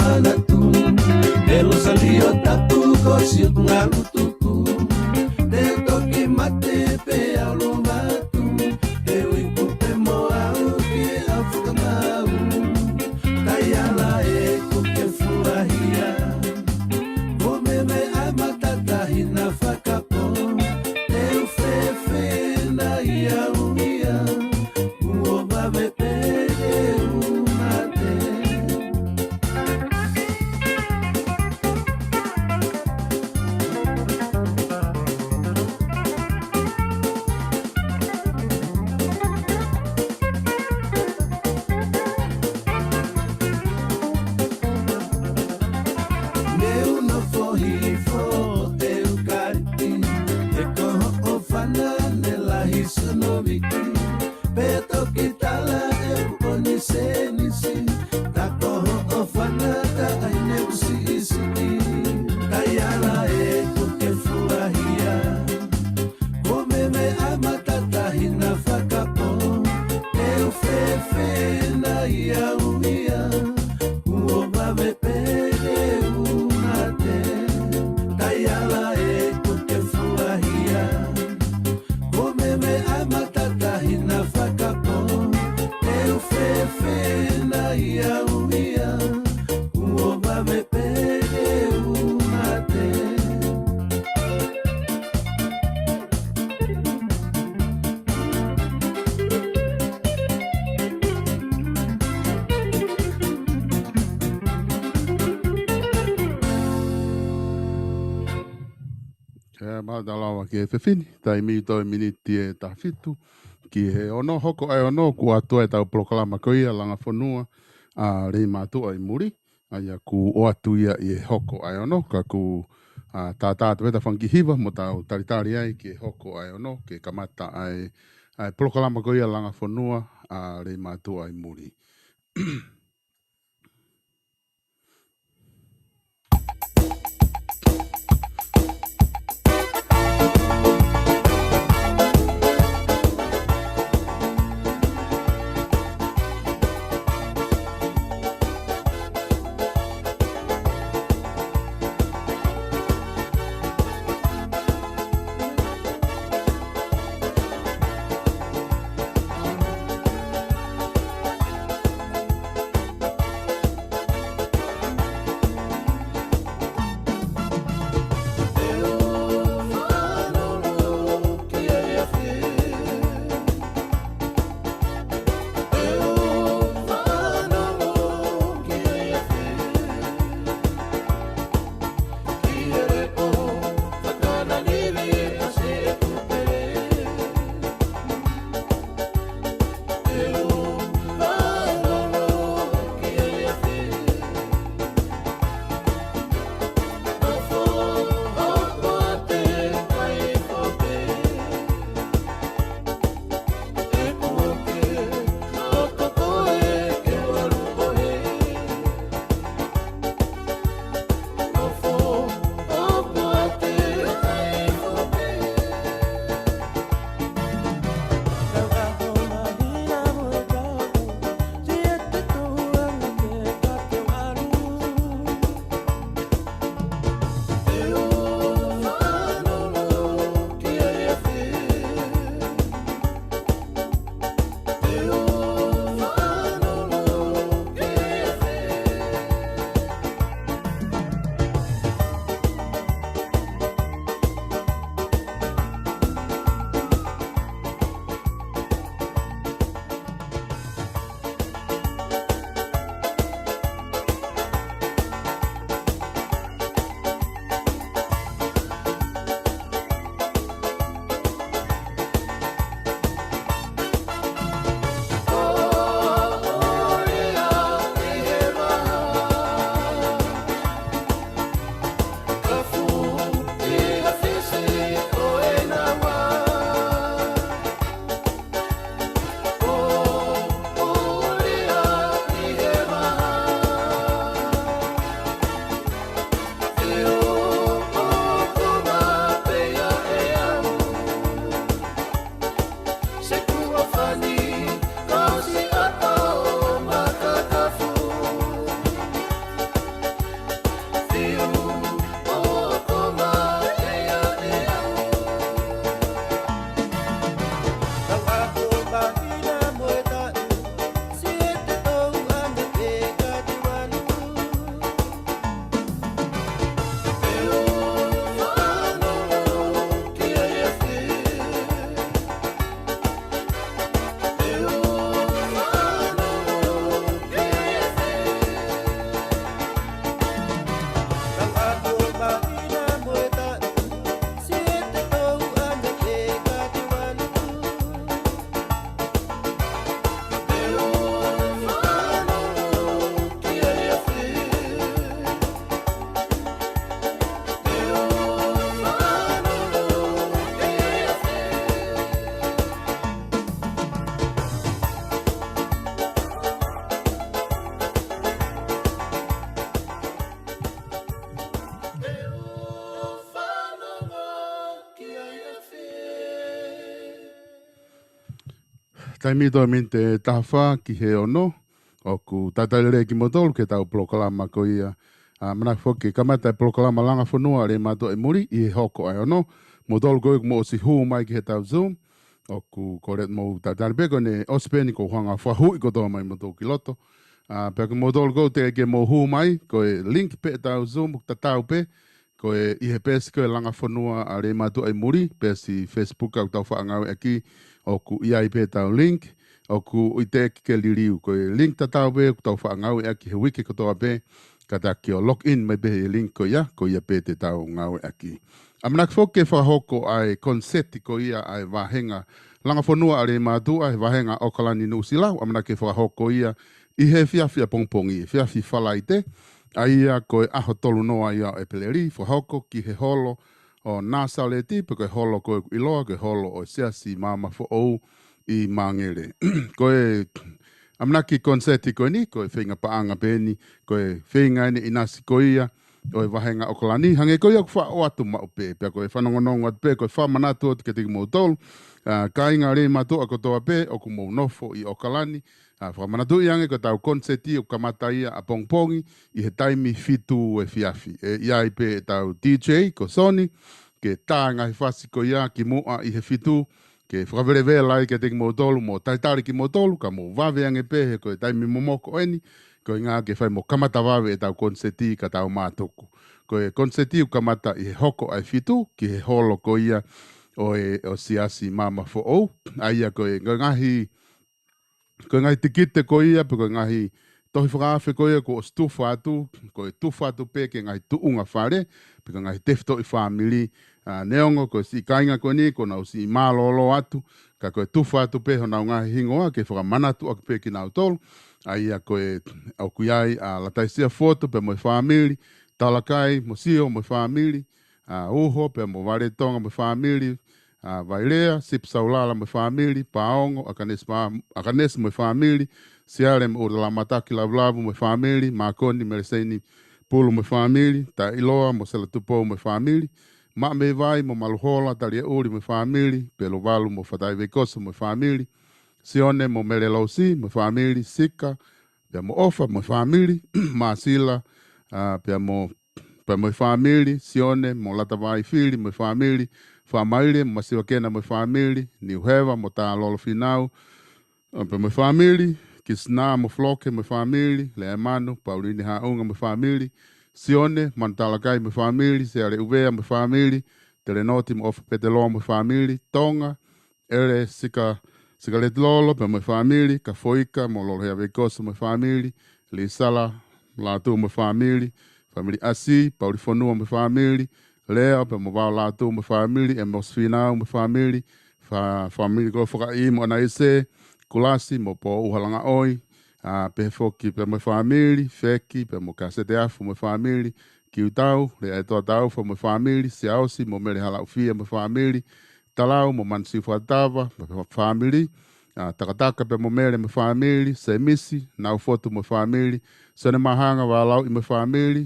manatu Elo salio tapu kosi ngalutuku Te toki mate pe alu matu Ewi kupe mo au ki afuka mau Tayala e kuke furahia Come me amatata hina fakapo Teu fefe na ia unia Uoba me pege umate Meu no forri fo teu cariti E koho o fana nela hisu no viki Peto kitala eu konise nisi Ta koho o fana ta aine usi isi Tayala e kuke furahia Come me amatata hina fakapo Eu fefe na ia uia Uoba me pege umate Tayala e kuke furahia Come me amatata hina fakapo Eu fefe na ia uia Uoba me pege umate Ke mautalawa ki e whewhini, tai mi toi miniti e tawhitu, ki he ono hoko ai ono ku atua e tau proklama ko ia langa whanua, a rei mātua i muri, a ia ku o atu ia i e hoko ai ono, ka ku tā tātu weta whanki hiwa, mo tau taritari ai ki e hoko ai ono, ke kamata ai proklama ko ia langa whanua, a rei mātua i muri. Taimito minte tafa ki he ono, o ku tatalere ki motolu ke tau proklama ko ia. Mana foki kamata proklama langa whanua re mato e muri, i he hoko ai ono. Motolu koe mo si huu mai ki he tau Zoom, o ku koret mo tatalebeko ne ospeni ko hanga whahui ko toa mai motolu ki loto. Peko motolu koe te ke mo huu mai, koe link pe tau Zoom, tatau pe, koe i he pesi koe langa whanua a re mato e muri, pesi Facebook au tau whaangau aki, o ku iai pe tau link, o ku i te ke liriu, koe link tatau pe, ku tau whaangau aki he wiki kotoa pe, kata ki o login mai pe he link ko ia pe te tau ngau aki. Amanak foke whahoko ai konseti ko ia ai wahenga, langa whanua a re mato ai wahenga o kalani nusilau, amanak e whahoko ia, i he fiafia pongpongi, fiafi whalaite, aia koe aho tolu noa ia e peleri, whahoko ki he holo, o nasa le tipe koe holo koe iloa, koe holo o seasi mama fo ou i mangere. Koe amnaki konseti koe ni, koe whinga paanga peni, koe whinga ene inasi koe ia, koe wahenga okolani, hange koe aku wha o atu mau pe, pia koe whanongonongo atu pe, koe wha manatu atu ke tiki mou tolu, ka inga re matua kotoa pe, oku mou nofo i okalani, whamanatu iange ko tau konseti o kamata ia a pongpongi i he taimi fitu e fiafi. Iai pe tau DJ ko Sony, ke tā ngai whasi ko ia ki mua i he fitu, ke whakawerewe lai ke teki motolu, mo taitari ki motolu, ka mo waweange pe he ko e taimi momoko eni, ko ngā ke whai mo kamata wawe e tau konseti ka tau mātoku. Ko e konseti o kamata i he hoko ai fitu, ki he holo ko ia o siasi mama fo ou, aia ko e ngahi ko ngai tikite ko ia, pe ko ngahi tohi whakawhi ko ia ko o stufa atu, ko e tufa atu pe ke ngai tuunga whare, pe ko ngai tefto i whamili, neongo ko si kainga ko ni, ko nau si malolo atu, ka ko e tufa atu pe ho nau ngahi hingoa, ke whakamanatu aku pe ki nau tolu, aia ko e au kuiai la taisia foto pe mo i whamili, talakai, mo sio mo i whamili, uho pe mo ware tonga mo i whamili, Vailea, Sip Saulala mo family, Paongo, Akanes mo family, Siare mo la mataki lavlavu mo family, Makoni Mereseni Pulu mo family, Ta Iloa mo Selatupo mo family, Ma me vai mo Maluhola, Talia Uri mo family, Pelo Valu mo Fatai Vekoso mo family, Sione mo Merelosi mo family, Sika, Pia mo Ofa mo family, Masila, Pia mo family, Sione mo Latavai Fili mo family, Whamaire, mo masiwa kena mo family, New Heva, mo tā lolo finau, pe mo family, Kisna, mo floke, mo family, Le Emanu, Pauline Haunga, mo family, Sione, Mantalakai, mo family, Seare Uvea, mo family, Telenoti, mo ofa Peteloa, mo family, Tonga, Ere Sika Let Lolo, pe mo family, Kafoika, mo lolo hea vekoso, mo family, Lisala, Latu, mo family Asi, Paulifonua, mo family, Lea pe mo wao lātou me family, e mo sfinau me family ko whakai mo ana ise, kulasi mo po uhalanga oi, pe foki pe mo family, feki pe mo kasete afu mo family, ki utau, le toa tau fo mo family, se ausi mo mere hala ufia mo family, talau mo mansi fuatava mo family, takataka pe mo mere mo family, se misi, nau foto mo family, sone mahanga walau i mo family,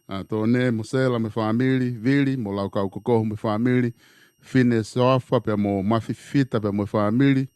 tōne mo sela me family, vili, mo lau kau kokohu me family, fine soafa pe mo mafifita pe mo family,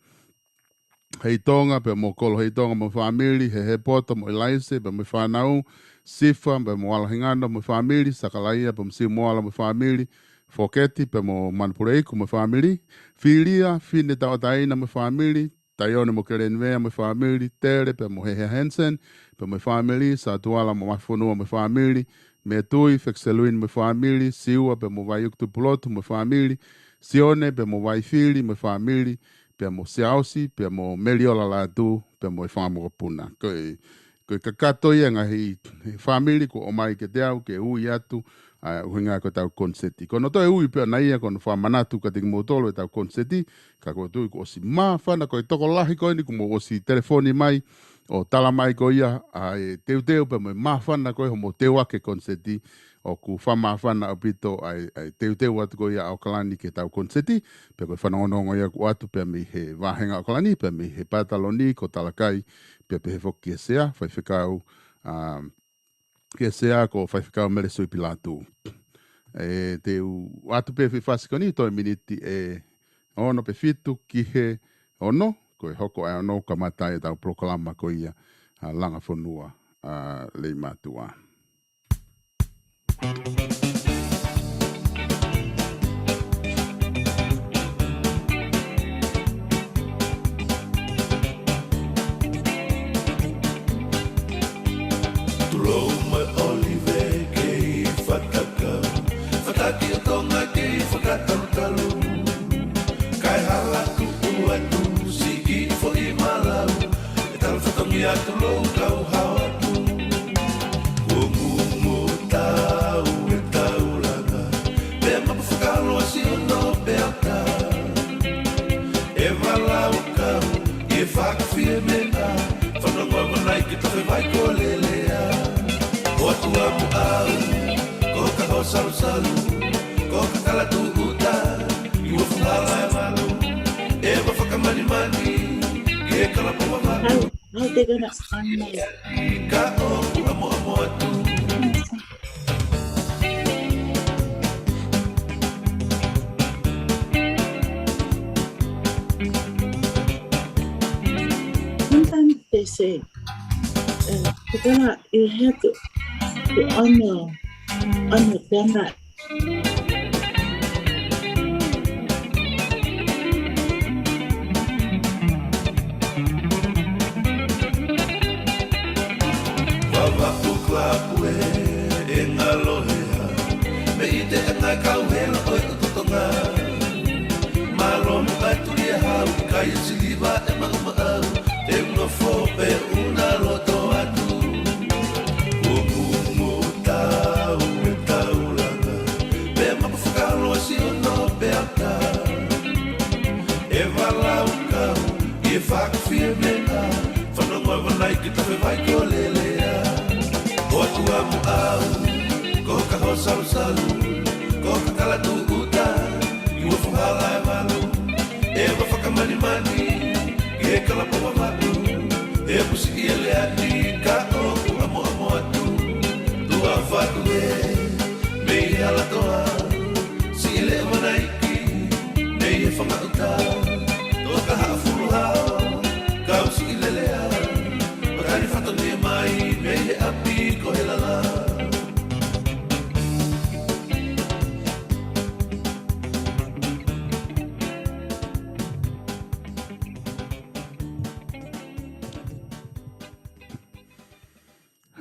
hei tonga pe mo kolo hei tonga mo family he poto mo elaise pe mo whanau sifa pe mo ala hingana mo family sakalaia pe mo si mo ala mo family foketi pe mo manpurei ko mo family filia fine taina mo family taione mo kerenvea mo family tere pe mo hehe Hansen pe mo family sa tuala mo mafonua mo family me tui fexeluin mo family siua pe mo vai uktu plotu mo family sione pe mo vai fili mo family pe mo siausi pe mo meliola la tu pe mo famo puna ko kakato ia ngai family ko o mai ke te au ke ui atu uhinga ko tau konseti kono to ui pe na ia kono fa manatu ka ting motolo tau konseti ka ko tu ko si ma fana ko toko lahi ko ni ko mo si telefoni mai o tala mai ko ia ai teu pe mo ma fana ko mo teu ake konseti o ku fama fana opito ai teu atu ko ia o kalani ke tau konseti pe ko fana ono ia ko atu pe mi he vahenga o kalani pe mi he pataloni ko talakai pe he foki sea fai fikau ke sea ko fai fikau mele sui pilatu te atu pe fasikoni to miniti ono pe fitu ki he ono ko hoko ai ono kamata e tau proklama ko ia langa fonua le matua Ya tu lo kau hawa tu Kumu tau e tau langa Pe mapafakalo si no beata E valau kau E whakawhia mena Whanonga wanai ki tohe vai ko lelea Ko atu amu au Ko ka ho salu salu Ko ka kala tu uta I wafuhala e malu E wafakamani mani Ke kala pawa malu How they gonna unload? Sometimes they say, you have to honor them. Kaya siliba e maumau E una fope una loto atu Kumu tau e tau langa Pe mapafakalo si ono beata E valau kau I e whakawhia mena Whanonga wanai ki tawe vai ko lelea Ko atu amu au Ko ka ho salu salu Ko ka kala tu uta I wafuhala e malu E whakamani mani, e kalapa wawatu E pusi i ele ati, ka oku amo amo atu Tua whatu e, mei ala toa Si ele wanaiki, mei e whangauta Toa ka haafuru hao, kau si ele lea Wakani whatu ni mai, mei e api ko he lala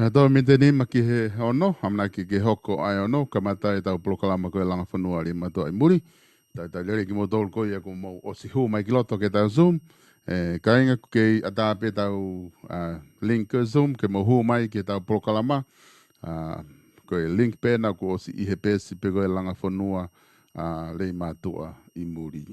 Tau miteni maki he ono, hamna ki ke hoko ai ono, kamata e tau proklama ko e langa whanua ri mato ai muri. Tai lere ki mo tolu ko ia ko mo o si hu mai ki loto ke tau Zoom. Ka inga ke atape tau link Zoom ke mo hu mai ke tau proklama. Ko e link pena ko o si ihe pesi pe ko e langa whanua ri matua i muri.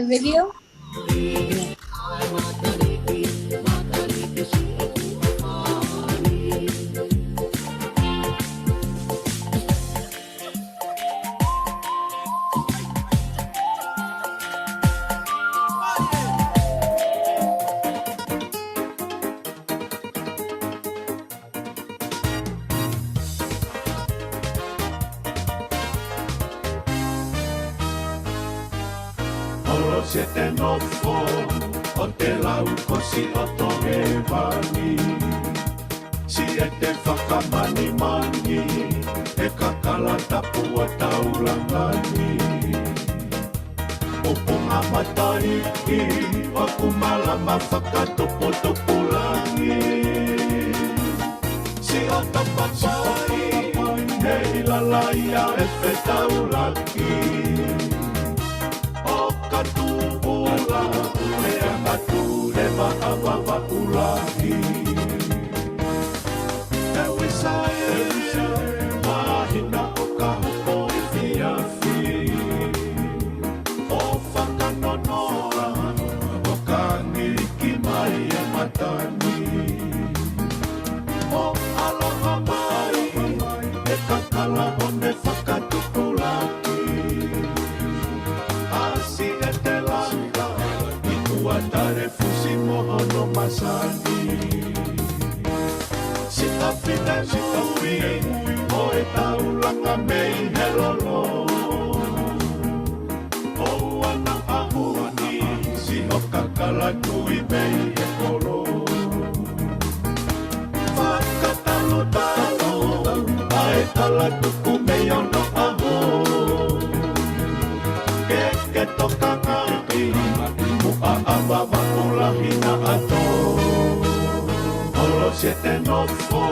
video? Olo siete nofo, o te lauko si o toge vani. Si ete whakamani mani, e kakala tapu a taulangani. O punga matai ki, o kumalama whakatopo topulangi. Si o tapapai, hei lalaia e whetaulaki. Katupula, mea kature ma'awawa ulahi. E wisae, mahina o kahuko I fiafi. O whakanonoa, o kangiriki mai e matani. O aloha mai, e kakala o ne whakatupulaki. Tare fusi mohono masani. Sita pine o e taulanga mei helolo. O ana ahuni si o kakala tui mei e kolo. Whakatalo talo ae tala tuku mei ono aho. Ke toka ngai Awawa ulahi na ato. Olo siete nofo,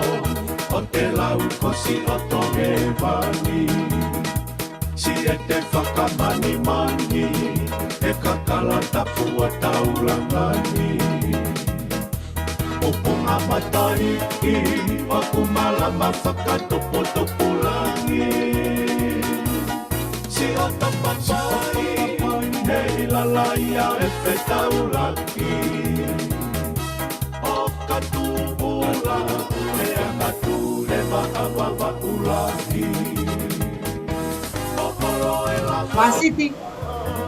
o te lauko si o toge vani. Si ete whakamani mani, e kakala tapu a taulangani. O punga matai ki, o kumalama whakatopo topulangi. Si o tapapai, hei lalaia e whetaulaki. O katupula, mea kature ma'awawa ulahi. O oro e la Pasiti.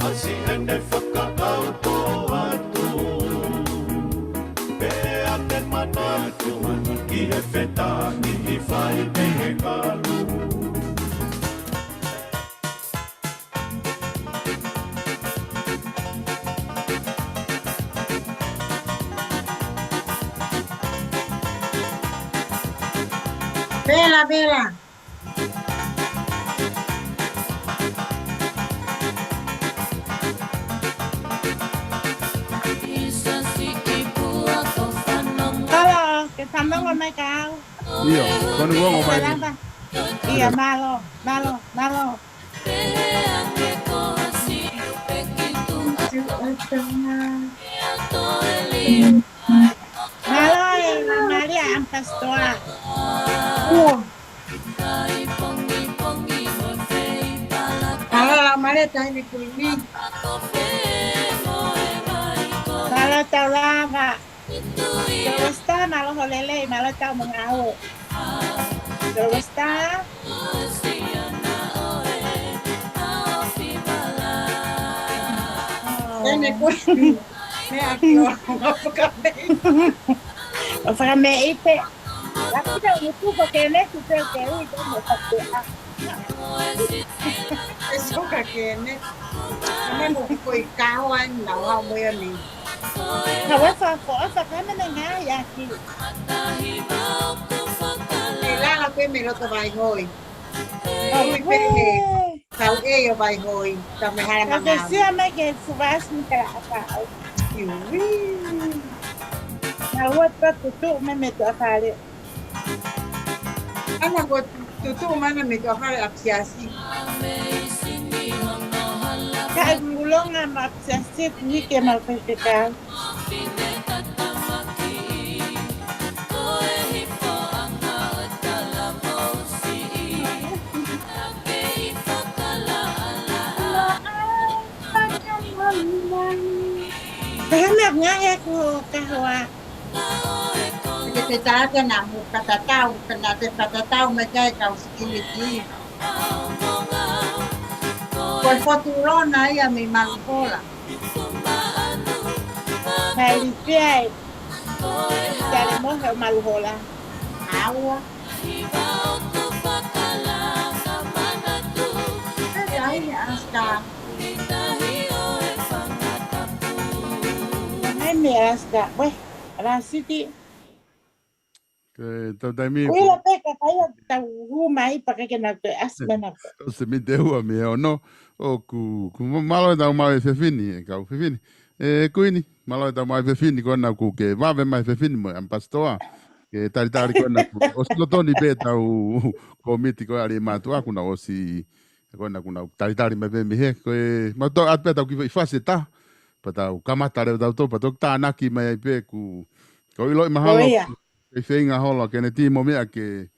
asi ene whakaauto atu. Pea te manatu, ki he whetani I whai me he kalu. Vela, vela. Kalau kita mau kau. Iya, kono gua ngomong. Kenapa? Iya, malo. Malo, Maria ampas toa. Kalau Maria tahu ni kuni. Malo tahu lava. Terus tak malo holele, malo tahu mengau. Terus tak. Ini kuni. Me aqui o me ipe la vida de YouTube que en este que hoy tengo eso que en me mo foi cao anh nào không mới anh na wasa ko asa kama na nga ya ki kailangan ko may loto bay hoy Hoy pwede tao yo bay hoy sa may halaman na kasi may get subas ni ka Nawat pa tutu may meto akali. Ano ko tutu man meto akali apsiasi. Kahit mulong nga maapsiasi ni ke malpesikan. Kahanak nga ko kahwa. Kita tahu nak muka tahu, kata tahu mereka kau sekali. Kau fotoranaya memang pola. Mai piai. Dari mo sa malhola. Awa. Ay aska. Mai me aska. Weh, rasiti. Ke tau taimi Wila peka kaya tau mai pakai na ke asmana. o se me te ua me o no o ku malo tau mai fefini ka fefini kuini malo tau mai fefini kona ku ke vave mai fefini mo am pastoa ke tari kona ku o slotoni pe tau komiti ko ali matu aku na o si kona kuna tari mai pe mi he ko ma to at pe tau ki fase ta pa tau kamata re tau to pa to ta naki mai pe ku ko ilo mahalo e feinga hola ke ne timo mea ke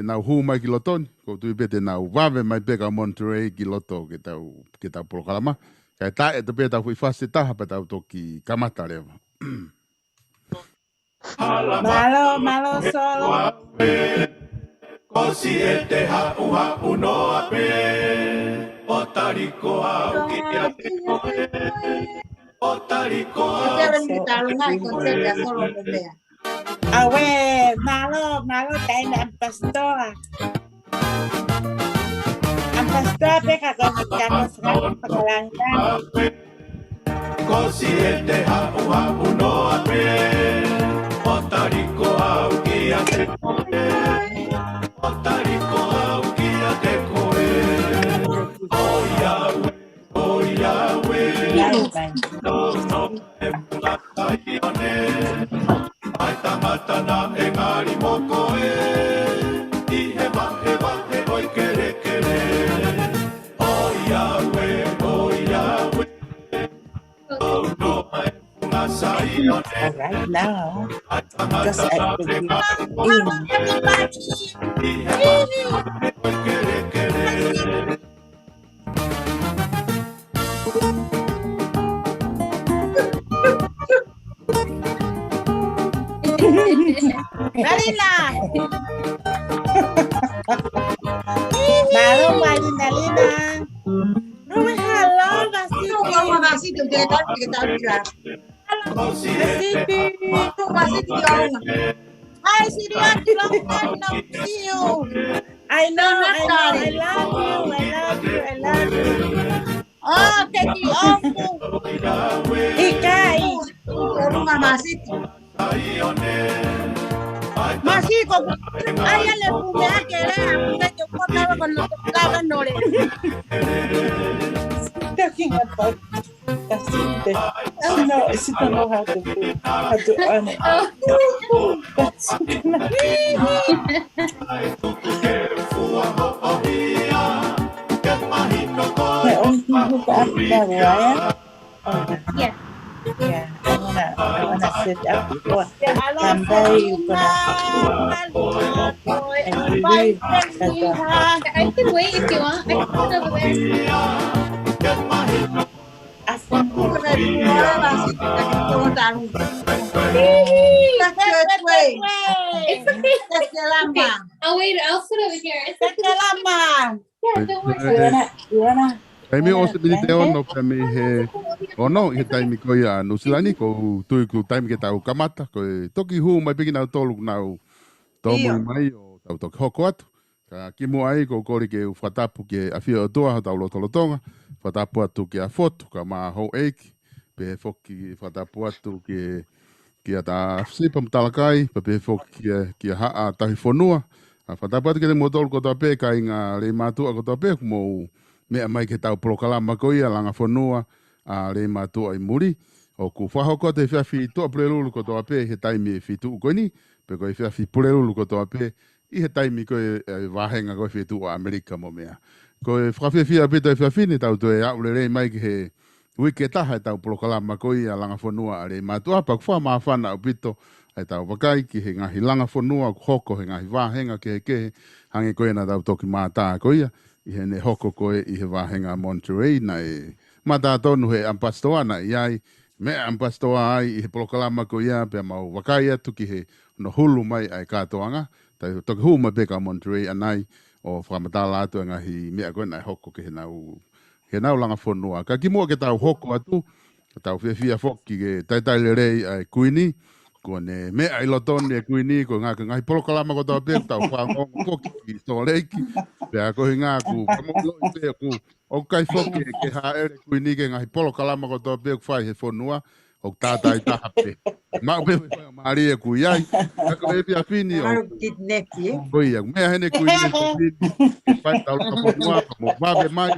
nau hu mai ki lotoni, ko tui pete nau wave mai peka Monterey ki loto ke tau polokalama. Kai tae te peta hui fase taha pa tau toki kamata rewa. Malo solo. Kosi e te hau hau noa pe, o tariko au ki a te koe, o tariko au. Kita kita lungai konsep ya solo bebea. Awe, malo tayo na ang pastor. Ang pastor pe kakos ng pagkalangan. Kosi e te hau hau noa pe, o tariko au ki a te koe, o tariko au ki a te koe. O Yahweh, no e pukatai one. Ai tamata na e ngari moko e, I he wahe oi kere kere. O Yahweh, oh no e pungasai one. Right now, Ai because tamata I na e believe ngari in I he wahe oi kere kere. Marina! Malo, Marina. No me jaló, Itu kau masih tu dia tak kita bilang. Vasiti. Itu masih dia orang. Hi, Sirian, long time no see you. I know, I love you. Oh, thank you, Ikai. Rumah masih. Masih kok ayah le punya kere aku ke kota con los trabajadores. Talking about Cassite. She don't know how to earn it. That's the only thing who got that right? Yeah, I wanna sit up before I'm very I can wait if you want. I can sit over there. It's okay. I'll wait. I'll sit over here. It's okay. Yeah, don't worry. You wanna? Kai me o se bini te ono ka me he ono he taimi ko ia nusilani ko tui ku taimi ke tau kamata ko toki hu mai piki nau tolu nau tomo mai o tau toki hoko atu ka kimu ai ko kori ke whatapu ke a whia o toa tau lotolotonga whatapu atu ke a fotu ka maa hou eiki pe foki whatapu atu ke a ta sipa mtalakai pe foki ke a haa tahi whonua a whatapu atu ke te motolu ko toa pe ka inga rei mātua ko toa pe kumo mea mai ke tau polokalama ko ia langa whanua a re mātua i muri. O ku whahoko te whiawhi toa purelulu ko toa pē he taimi e whitu ko ni, pe ko i whiawhi purelulu ko toa pē i he taimi ko e wahenga ko i whitu o Amerika mo mea. Ko e whawhiawhia pita i whiawhi ni tau to e aule rei mai ki he wike taha e tau polokalama ko ia langa whanua a re mātua. Pa kua maa whana o pito e tau wakai ki he ngahi langa whanua hoko he ngahi wahenga ke he kehe hange ko e na tau toki mātaa ko ia. I he ne hoko koe i he wāhenga Monterey na e mata tonu he ampastoana i ai Mea am pastoa ai he polokalama ko ia pe mau wakai atu ki he no hulu mai ai katoanga. Tai toki hu mai peka Monterey anai o whamatala atu ngahi mea koe nai hoko ke he nau langa whonua. Ka ki mua ke tau hoko atu, tau whiawhia whoki ke taitai rei ai kuini, ko ne mea i lotoni e kuini, ko ngā ngahi polokalama ko tau pek, tau whangongo koki ki tō reiki, pea ko hi ngā ku, kamolo i pea ku, o kai whoki ke haere kuini ke ngahi polokalama ko tau pek whai he whonua, o tātai tahape. Mau pepe whai o maari e kui ai, kako e pia whini o. Koi au, mea hene kuini e whini, e whai tau laka whonua, ka mo wabe mai,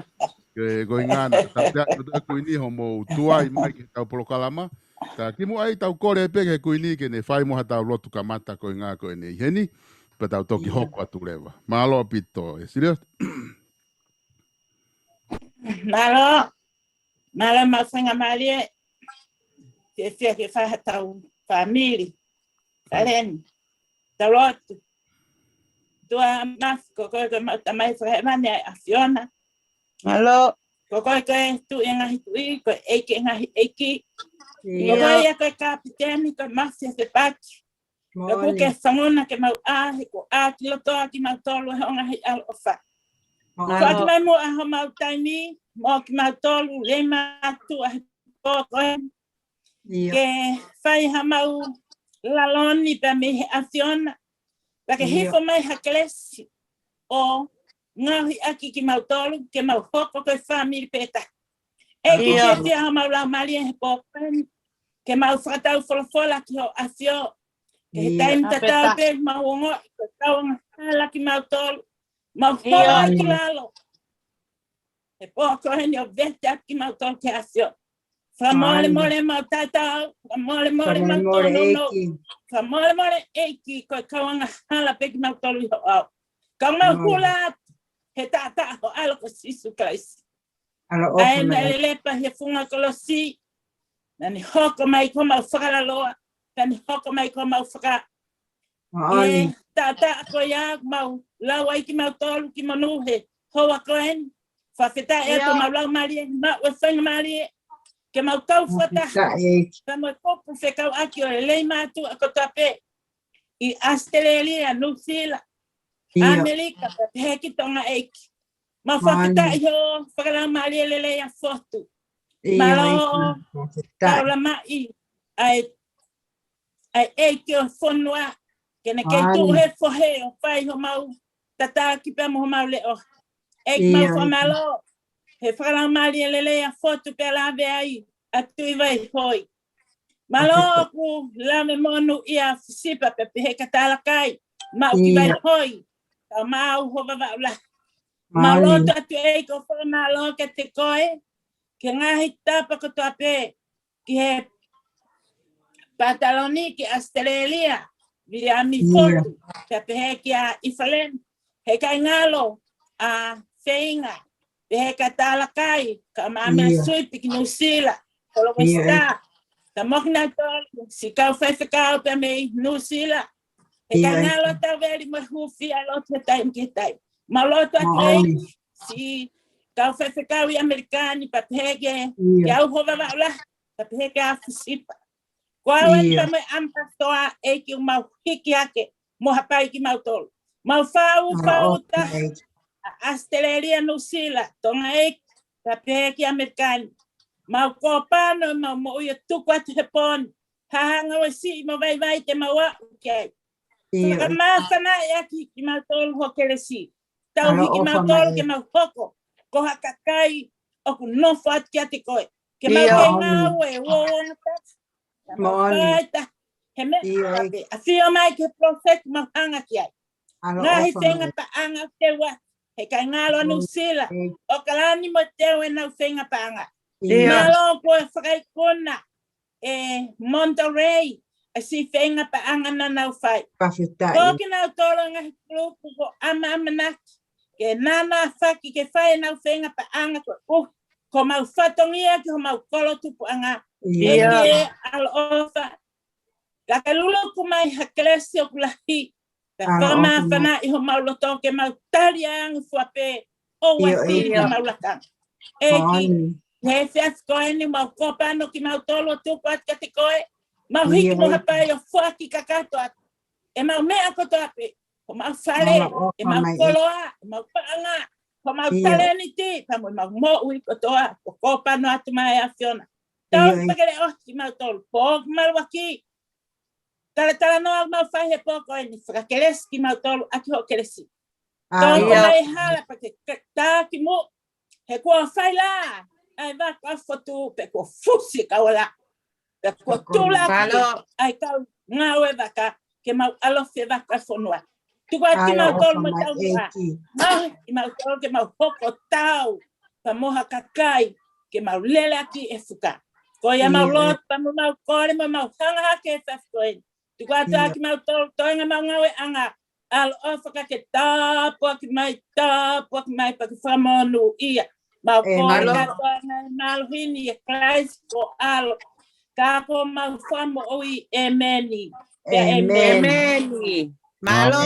ke goi ngana, ka tau kuini ho mo tuai mai ke tau polokalama, ka kimu ai tau kore e peke kuini ke ne whai moha tau lotu ka mata koi ngā koe ne iheni, pa tau toki hoko atu rewa. Malo pito, e sirio? Malo mawhanga marie, ke whia ke whaha tau whamiri, karen, tau lotu. Tua mafko koe koe mautamai whahemane ai a Fiona. Malo, ko koe koe tu e ngahi tui, koe eiki ngahi eiki. Ko koe ia koe kapiteni, koe mafia se paki. Ko koe ke whangona ke mau ahi, ko a ki lotoa ki mau tolu he o ngahi al ofa. Ko aki mai mua aho mau taimi, mo ki mau tolu, le matu ahi po koe. Ke whai ha mau laloni pa me a Fiona. Pake hifo mai ha klesi o ngahi aki ki mau tolu, ke mau hoko koe whamiri peta. E ki te ha mau lau maria he pōpani, ke mau whakatau wholafola ki ho afio, ke he taimi tatau pe mau ongo, ke tauanga hala ki mau tolu, mau whola ki lalo. He pōko heni o vete aki ki mau tolu ke afio. Whamole mole mau tatau, whamole mole mau tono, whamole mole eiki koe kauanga hala pe ki mau tolu i ho au. Ka mau hula he tata ho alo ko sisu kaisi. Ai na lepa he funga kolosi. Nani hoko mai ko mau whakalaloa. Nani hoko mai ko mau whaka. E tata ko ia mau lau ai ki mau tolu ki manu he hoa koen. Whawheta e to mau lau marie. Mau e whainga marie. Ke mau kau whata. Ka mau kopu whekau aki o lei matu a kotape. I Australia, New Zealand. Amerika, heki tonga eiki. Ma whakita i ho, whakalau maari lele a whotu. Malo, taula mai, ai eiki o whonua, kene kei tū he whohe o whai ho mau, tata ki pēmu ho mau leo. Eiki mau whamalo, he whakalau maari lele a whotu pē lawe ai, atu i vai hoi. Malo ku lame monu ia fisipa pepe he katalakai, mau ki vai hoi. Ka mau ho wawaula. Malo tu atu e ko whamalo ke te koe. Ke ngahi tapa ko tuape. Ki he Pataloni ki Australia. Viri a mi fotu. Te pehe ki a Ifalen. He kai ngalo a whainga. Pehe ka talakai. Ka maamea suipi ki Nusila. Kolo westa. Ka mokina tolu. Si kau whaiwhakau pe me Nusila. He kai ngalo tau veri ma hufi a lote taim ki taim. Ma loto atu si kau whewhekau i Amerikani pa peheke ki au hova waula pa peheke a fusipa. Ko au e pa me ampastoa e ki mau hiki ake mo hapai ki mau tolu. Mau whau ta a Australia New Zealand tonga e pa peheke Amerikani. Mau kōpano mau mo uia tuku atu he poni. Hahanga wa si mo vai te mau a ukei. Ka māwhana e aki ki mau tolu hokele si. Tau hiki mau tolu ke mau hoko. Ko haka kai oku nofo atu ki ate koe. Ke mau kei ngau e uonga tata. Ka mau kaita. He me ape. A whio mai ke profet mau hanga ki ai. Ngahi whenga pa anga te wa. He kai ngalo anu sila. O kalani mo teo e nau whenga pa anga. Ngalo koe whakai kona. E Monterey. A si whenga pa anga na nau whai. Ko ki nau tolo ngahi klupu ko ama naki. Ke nana whaki ke whae nau whenga pa anga ko mau whatongia ki ho mau kolo tupu anga. E ke alo ofa. Ka lulo ku mai ha klesi o kulahi. Ka whama whana i ho mau loto ke mau tari ang fuape. O wati ke mau lakang. E ki He fias koe ni mau kopa no ki mau tolo tuku at kati koe. Mau hiki mo hapai o fuaki kakato at. E mau mea koto ape. Ko mau fale. E mau koloa. E mau paanga. Ko mau taleni ti. Pamo mau mo ui kotoa. Ko kopa no atu mai a Fiona. Tau pakere o ki mau tolo. Pōk mau waki. Tala no mau fai he pōko e ni whakakeres ki mau tolo. Aki ho keresi. Tau ko mai hala pake. Tā ki mo. He kua whai la. Ai va ka foto pe ko fusi ka wala pe ko tula ai ka ngawe va ka ke mau alo fe va ka fonua tu va ki mau tol mo tau ai mau tol ke mau hoko tau pa moha kakai ke mau lele aki e fuka ko ya mau lot pa mau kore mau hanga ke fa ko tu va ta ki mau tol to nga mau ngawe anga al ofa ke ta po ki mai pa ki famonu ia mau kore mal hini Christ ko al ka ko mau famo oi emeni malo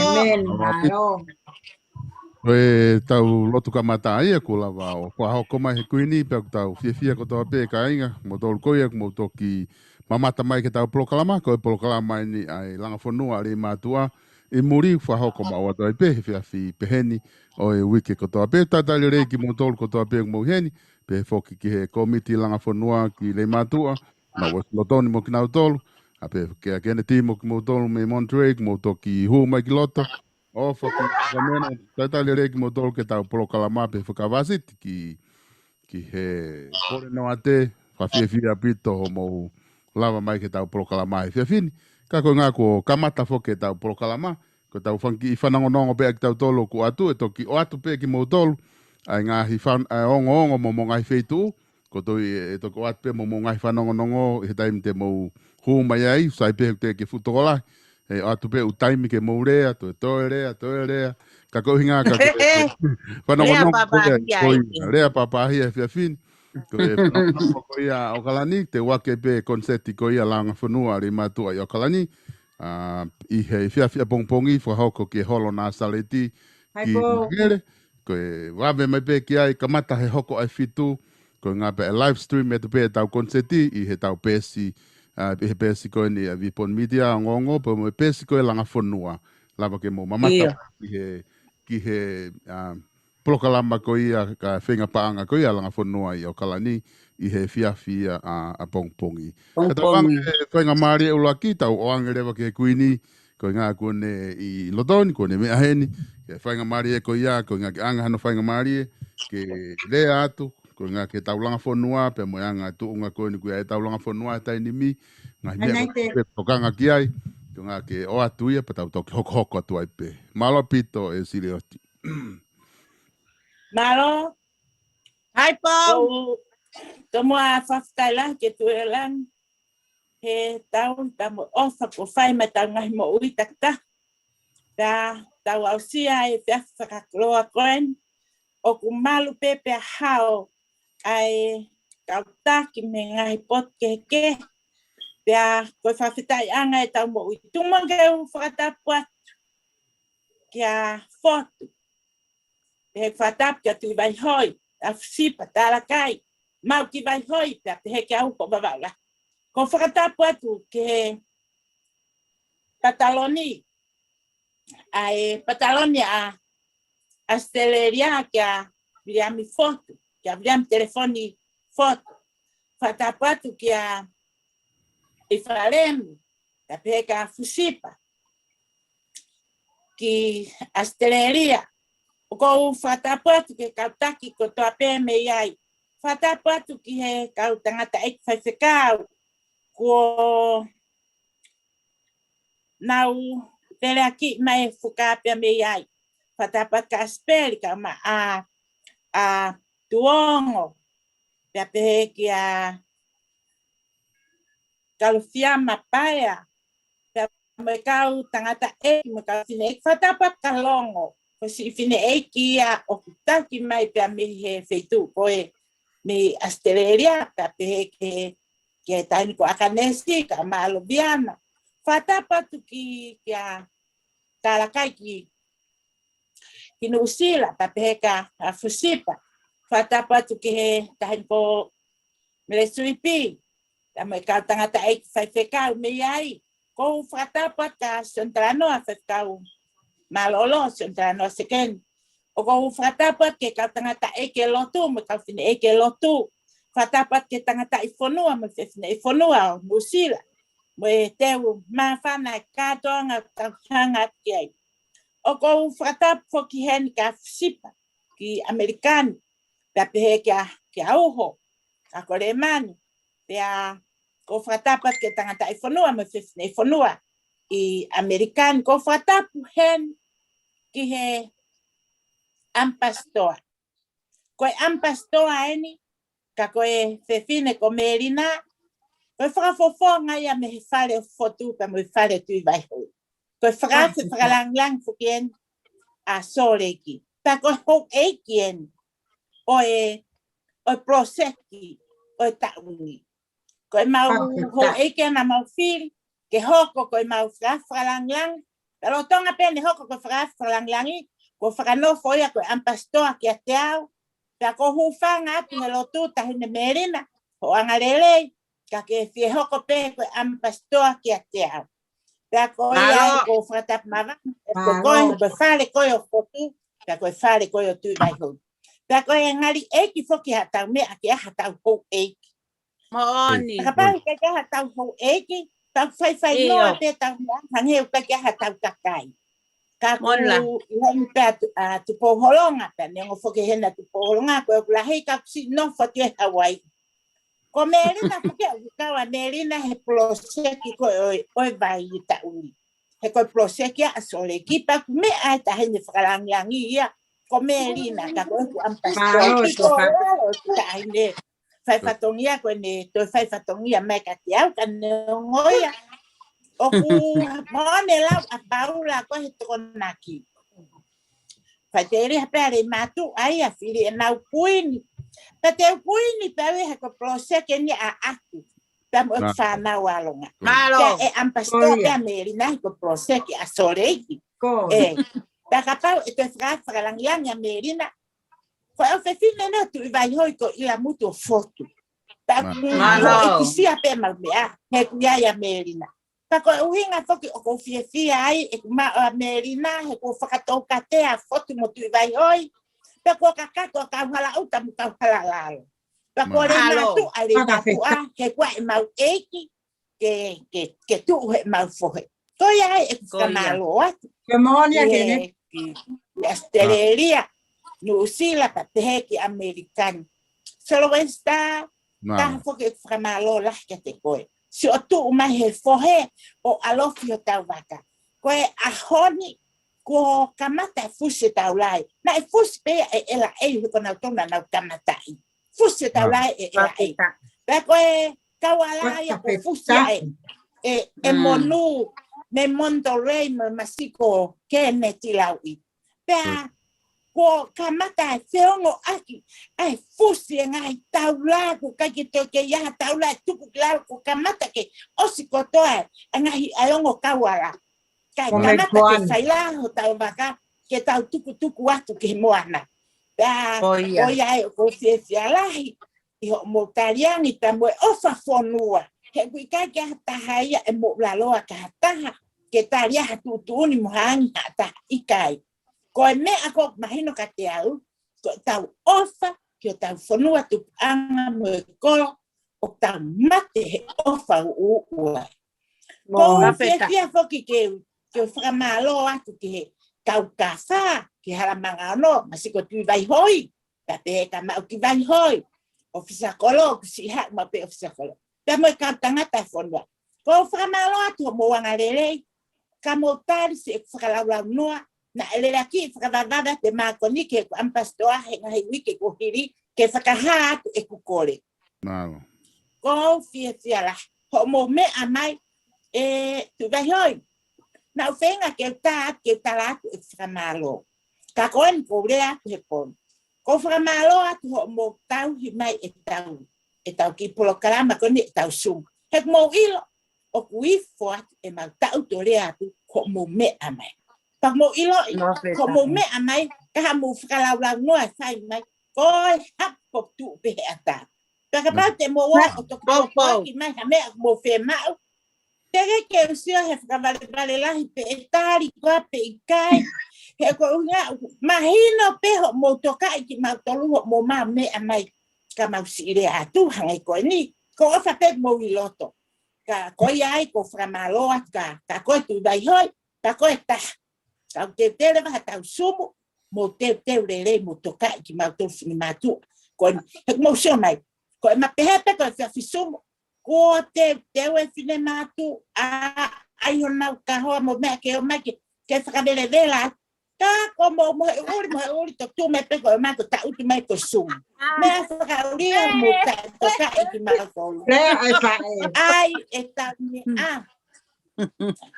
e tau lotu ka mata ia ko lava o ko ho ko mai kuini pe tau fia ko to pe ka inga mo tol ko ia mo to ki mamata mai ke tau proklama ko proklama ni ai langa fonua ri matua e muri fa ho ko mau to pe fia fi peheni o e wiki ko to pe tata le ki mo tol ko to pe mo heni pe foki ki he komiti langa fonua ki le matua ma was lotoni mo kina tolu a pe ke a kene timo ki mo tolu me Monterey mo to ki hu mai ki loto o foki kamena tata le ki mo tolu ke tau proklama pe foka vasit ki he kore no ate fa fia pito mo lava mai ke tau proklama e fini ka ko nga ko kamata foke tau proklama ko tau fanki fanangonongo pe ki tau tolu ko atu e toki o atu pe ki mo tolu ai ngā hi whan ongo mo ngai wheitu, ko toi e toko atpe mo ngai whanongonongo, he taimi te mo hu mai ai, sai pe te ke futokola, e atu pe u taimi ke mo rea, toe rea, ka kohi ngā ka whanongonongo, rea papahia e whiawhini, ko e whanongonongo ko ia Okalani, te wake pe konseti ko ia langa whanua ri matua i Okalani, i he whiawhia pongpongi, whahoko ki holo nā saleti, ki ngere, ko e wawe mai pe ki ai kamata he hoko ai fitu ko ngā pe live stream e te pe tau konseti i he tau pesi he pesi ko ni a Vipon Media ngongo po mo pesi ko langa fonua lava ke mo mamata ki he proklama ko ia ka whenga paanga ko ia langa fonua i Okalani i he fia a pongpongi kata wang e whenga maari e ulaki tau oangerewa ke kuini ko ngā kone i Lotoni, kone mea heni, ke whainga maari e ko ia, ko ngā ke anga hano whainga maari e, ke lea atu, ko ngā ke taulanga whanua, pe mo anga tuunga kone kuia e taulanga whanua e taini mi, ngā mea pe tokanga ki ai, ko ngā ke o atu ia, pa tau toki hoko atu ai pe. Malo pito e siri oti. Malo, hai po, tomo a whaftaila ke tuelang, he tau tamo ofa ko whai mai tau ngahi mo ui takta. Tā tau au sia e te whakakroa koen. O ku malu pepe a hao ai kautaki me ngahi pot ke. Pea koe whawhitai anga e tau mo ui. Tumange u whakatapu atu. Kia fotu. He whatapu kia tui vai hoi. A whasipa tāla kai. Mau ki vai hoi pea te he kia upo bawaula. Ko whakatapu atu ke Pataloni. Ai Pataloni a Asteleria kia viriami foto. Kia viriami telefoni foto. Whakatapu atu kia Ifalemu. Kia peka fusipa. Ki Asteleria. Ko whakatapu atu ke kautaki ko toa pēme iai. Whakatapu atu ki he kautangata ek whaiwhekau. Ko nau tele aki mai fukapia me ai fatapa kaspeli kama a tuongo ya peki a kalfiama paya ya me kau tangata me kau fine fatapa kalongo si fine kia o taki mai pe me he feitu koe me asteleria ta peki que está en Coacanesi, Camalobiana. Fatapa tu ki kia talakai ki kinusila tapeka a fusipa. Fatapa tu ki tahin ko me le suipi. Ta me ka tangata e fai fekau me ai. Ko whakatapa ka siontrano a whakau. Malolo siontrano seken. O ko whakatapa ke ka tangata e ke lotu, me ka whine e ke lotu. Whakatapa ke tangata i whonua, me whine i whonua o musila. Me teu mawhana kātoanga tauhanga ki ai. O ko whakatapa fo ki hen ka sipa, ki Amerikani. Pea pehe ki auho, ka kore mani. Pea ko whakatapa ke tangata i whonua, me whine i whonua. I Amerikani, ko whakatapu hen ki he ampastoa. Koe ampastoa eni, ka koe whewhine ko merina, koe whakafofonga ia me he whare o fotu, pa mo he whare tui vai hui. Koe whakalanglang whukien a sōreiki. Pa koe hou eiki eni, oe proseki, oe taungi. Koe mau hou eiki ana mau whiri, ke hoko koe mau whakalanglang, pero tonga pene hoko koe whakalanglangi, ko whakanofo ia koe ampastoa ki a te au, pea ko hufanga atu he lotu tahine merina, ho angarelei, ka ke fie hoko pe koe ampastoa ki a te au. Pea koe ai ko whakatap mawa, ko koe whare koe o fotu, pea koe whare koe o tui vai hou. Pea koe ngari eiki foki hatau mea ki a hatau hou eiki. Mooni. Kapau ke hatau hou eiki, tau whai noa te tau hangeu ke hatau kakai. Ka ku hen pea tu poholonga, pea nengo whoke hena tu poholonga, koe kula hei ka kusi no whake Hawaii. Ko merina whake au kawa merina he proseki koe oi vai i ta ui. He koe proseki a sole kipa ku me ai ta hene whakalangiangi ia. Ko merina ka koe ku ampastoa ki koe lalo ta hene whai whatongia koe ne toi whai whatongia mai ka te au ka neongoia. O ku maone lau a paula ko he tokonaki. Whai te eri hapea rei mātu ai a whiri e nau puini. Pa te puini pawe he ko proseke ni a aku. Pa mo e whanau alonga. Ka e ampastoa pea meri nahi ko proseke a soreiki. Pa ka pau e te whakalangianga meri na. Ko e whewhine na tu i vai hoi ko ila mutu o fotu. Pa ko e kisia pea mau mea he kuiaia meri na. Tako uhinga foki o ko fia ai e ma merina he ko whakatou katea fotu mo tui vai hoi. Pe ko kakato ka hala uta mo ka hala lalo. Pe ko le matu a le matu a he kwa e mau eiki ke tu he mau fohe. Ko ia e ka malo atu. Ke monia ke Australia, New Zealand pa te heki Amerikani. Solo westa ka foki ka malo lah ke te koe. Si o tu mai he fohe o alofi o tau waka. Koe a honi ko kamata fusi tau lai. Na e fusi pe e ela e huko nau tona nau kamatai. Fusi tau lai e ela e. Pea koe kawala ia ko fusi e. E monu me Monterey me masiko ke ne tilaui. Pea ko kamata e whiongo aki, ai fusi e ngai taula ko kaki toke ia taula tuku klaro ko kamata ke osi kotoa e ngai aongo kawara. Kai kamata ke saila ho tau baka ke tau tuku atu ke moana. Pea oia e ko fialahi i ho motariani tamo e ofa fonua. He kui kai ke hatahaia e mo laloa ka hataha ke taria hatutuuni mohangi hataha ikai. Ko me ako mahino ka te au, ko tau ofa, ki o tau whanua tu anga mo e kolo, o tau mate he ofa uua. Ko fia foki ke o whakamalo atu ki he kau kawha, ki haramanga no, masiko tui vai hoi, ta te ka mau ki vai hoi, ofisa kolo, kusi hak ma pe ofisa kolo. Ta mo e ka tangata whanua. Ko whakamalo atu o mo wangarelei, ka mo tari se e whakalau noa, na ele aqui whakawawada te mākoni ke ko ampastoa he ngahi wike ko hiri ke whakaha atu e kukore. Nālo. Ko fia la. Ho mo me amai e tu vai hoi. Na uwhenga ke tā ke tala atu e whakamalo. Ka koen ko rea atu he pon. Ko whakamalo atu ho mo tau hi mai e tau. E tau ki polokarama koni e tau sum. He mo ilo o kuifo atu e mau tau to rea atu ho mo me amai. Pa mo ilo ko mo me amai ka mo whakalau noa sai mai ko hapo tu pe ata Pakapate mo wa o to ko ki mai me mo fe mau. Tege ke usio he whakawale lahi pe e tāri kua pe i kai. He ko unga mahino peho mo toka i ki mau tolu mo ma me a mai. Ka mau si ire atu hangai koe ni. Ko ofa pe mo i loto. Ka koe ai ko whamaloa ka koe tu dai hoi. Ka koe ta. Ka te tere waha tau sumu. Mo te rere mo toka i ki mau tolu sini matu. Koe he mo sio mai. Koe ma pehepe koe whiawhi sumu. Ko te e whine matu ai hona ka hoa mo mea ke o maki ke whakabele vela ka ko mo uri to tu me peko e mako ta uti mai ko sum mea whakauria mo ta toka e ki mako ai e ta ni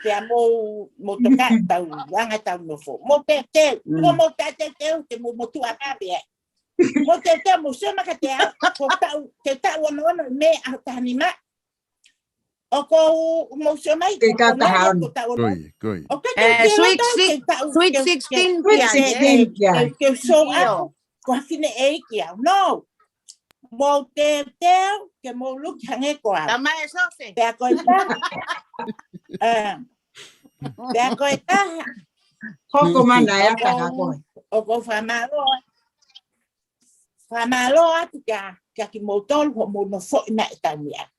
te mo toka tau wanga tau no fo mo te mo tu akabe mo te mo sema ka te ko ta ono me a tanima o ko mo sema i ka ta Koi. Sweet 16 ke so a ko fine e ki no mo te ke mo look hange ko a Tama e sose. te ko te ko ta Hoko mana ya ka ko. o ko Whamalo atu ka ki motol ho mo no fo na tania.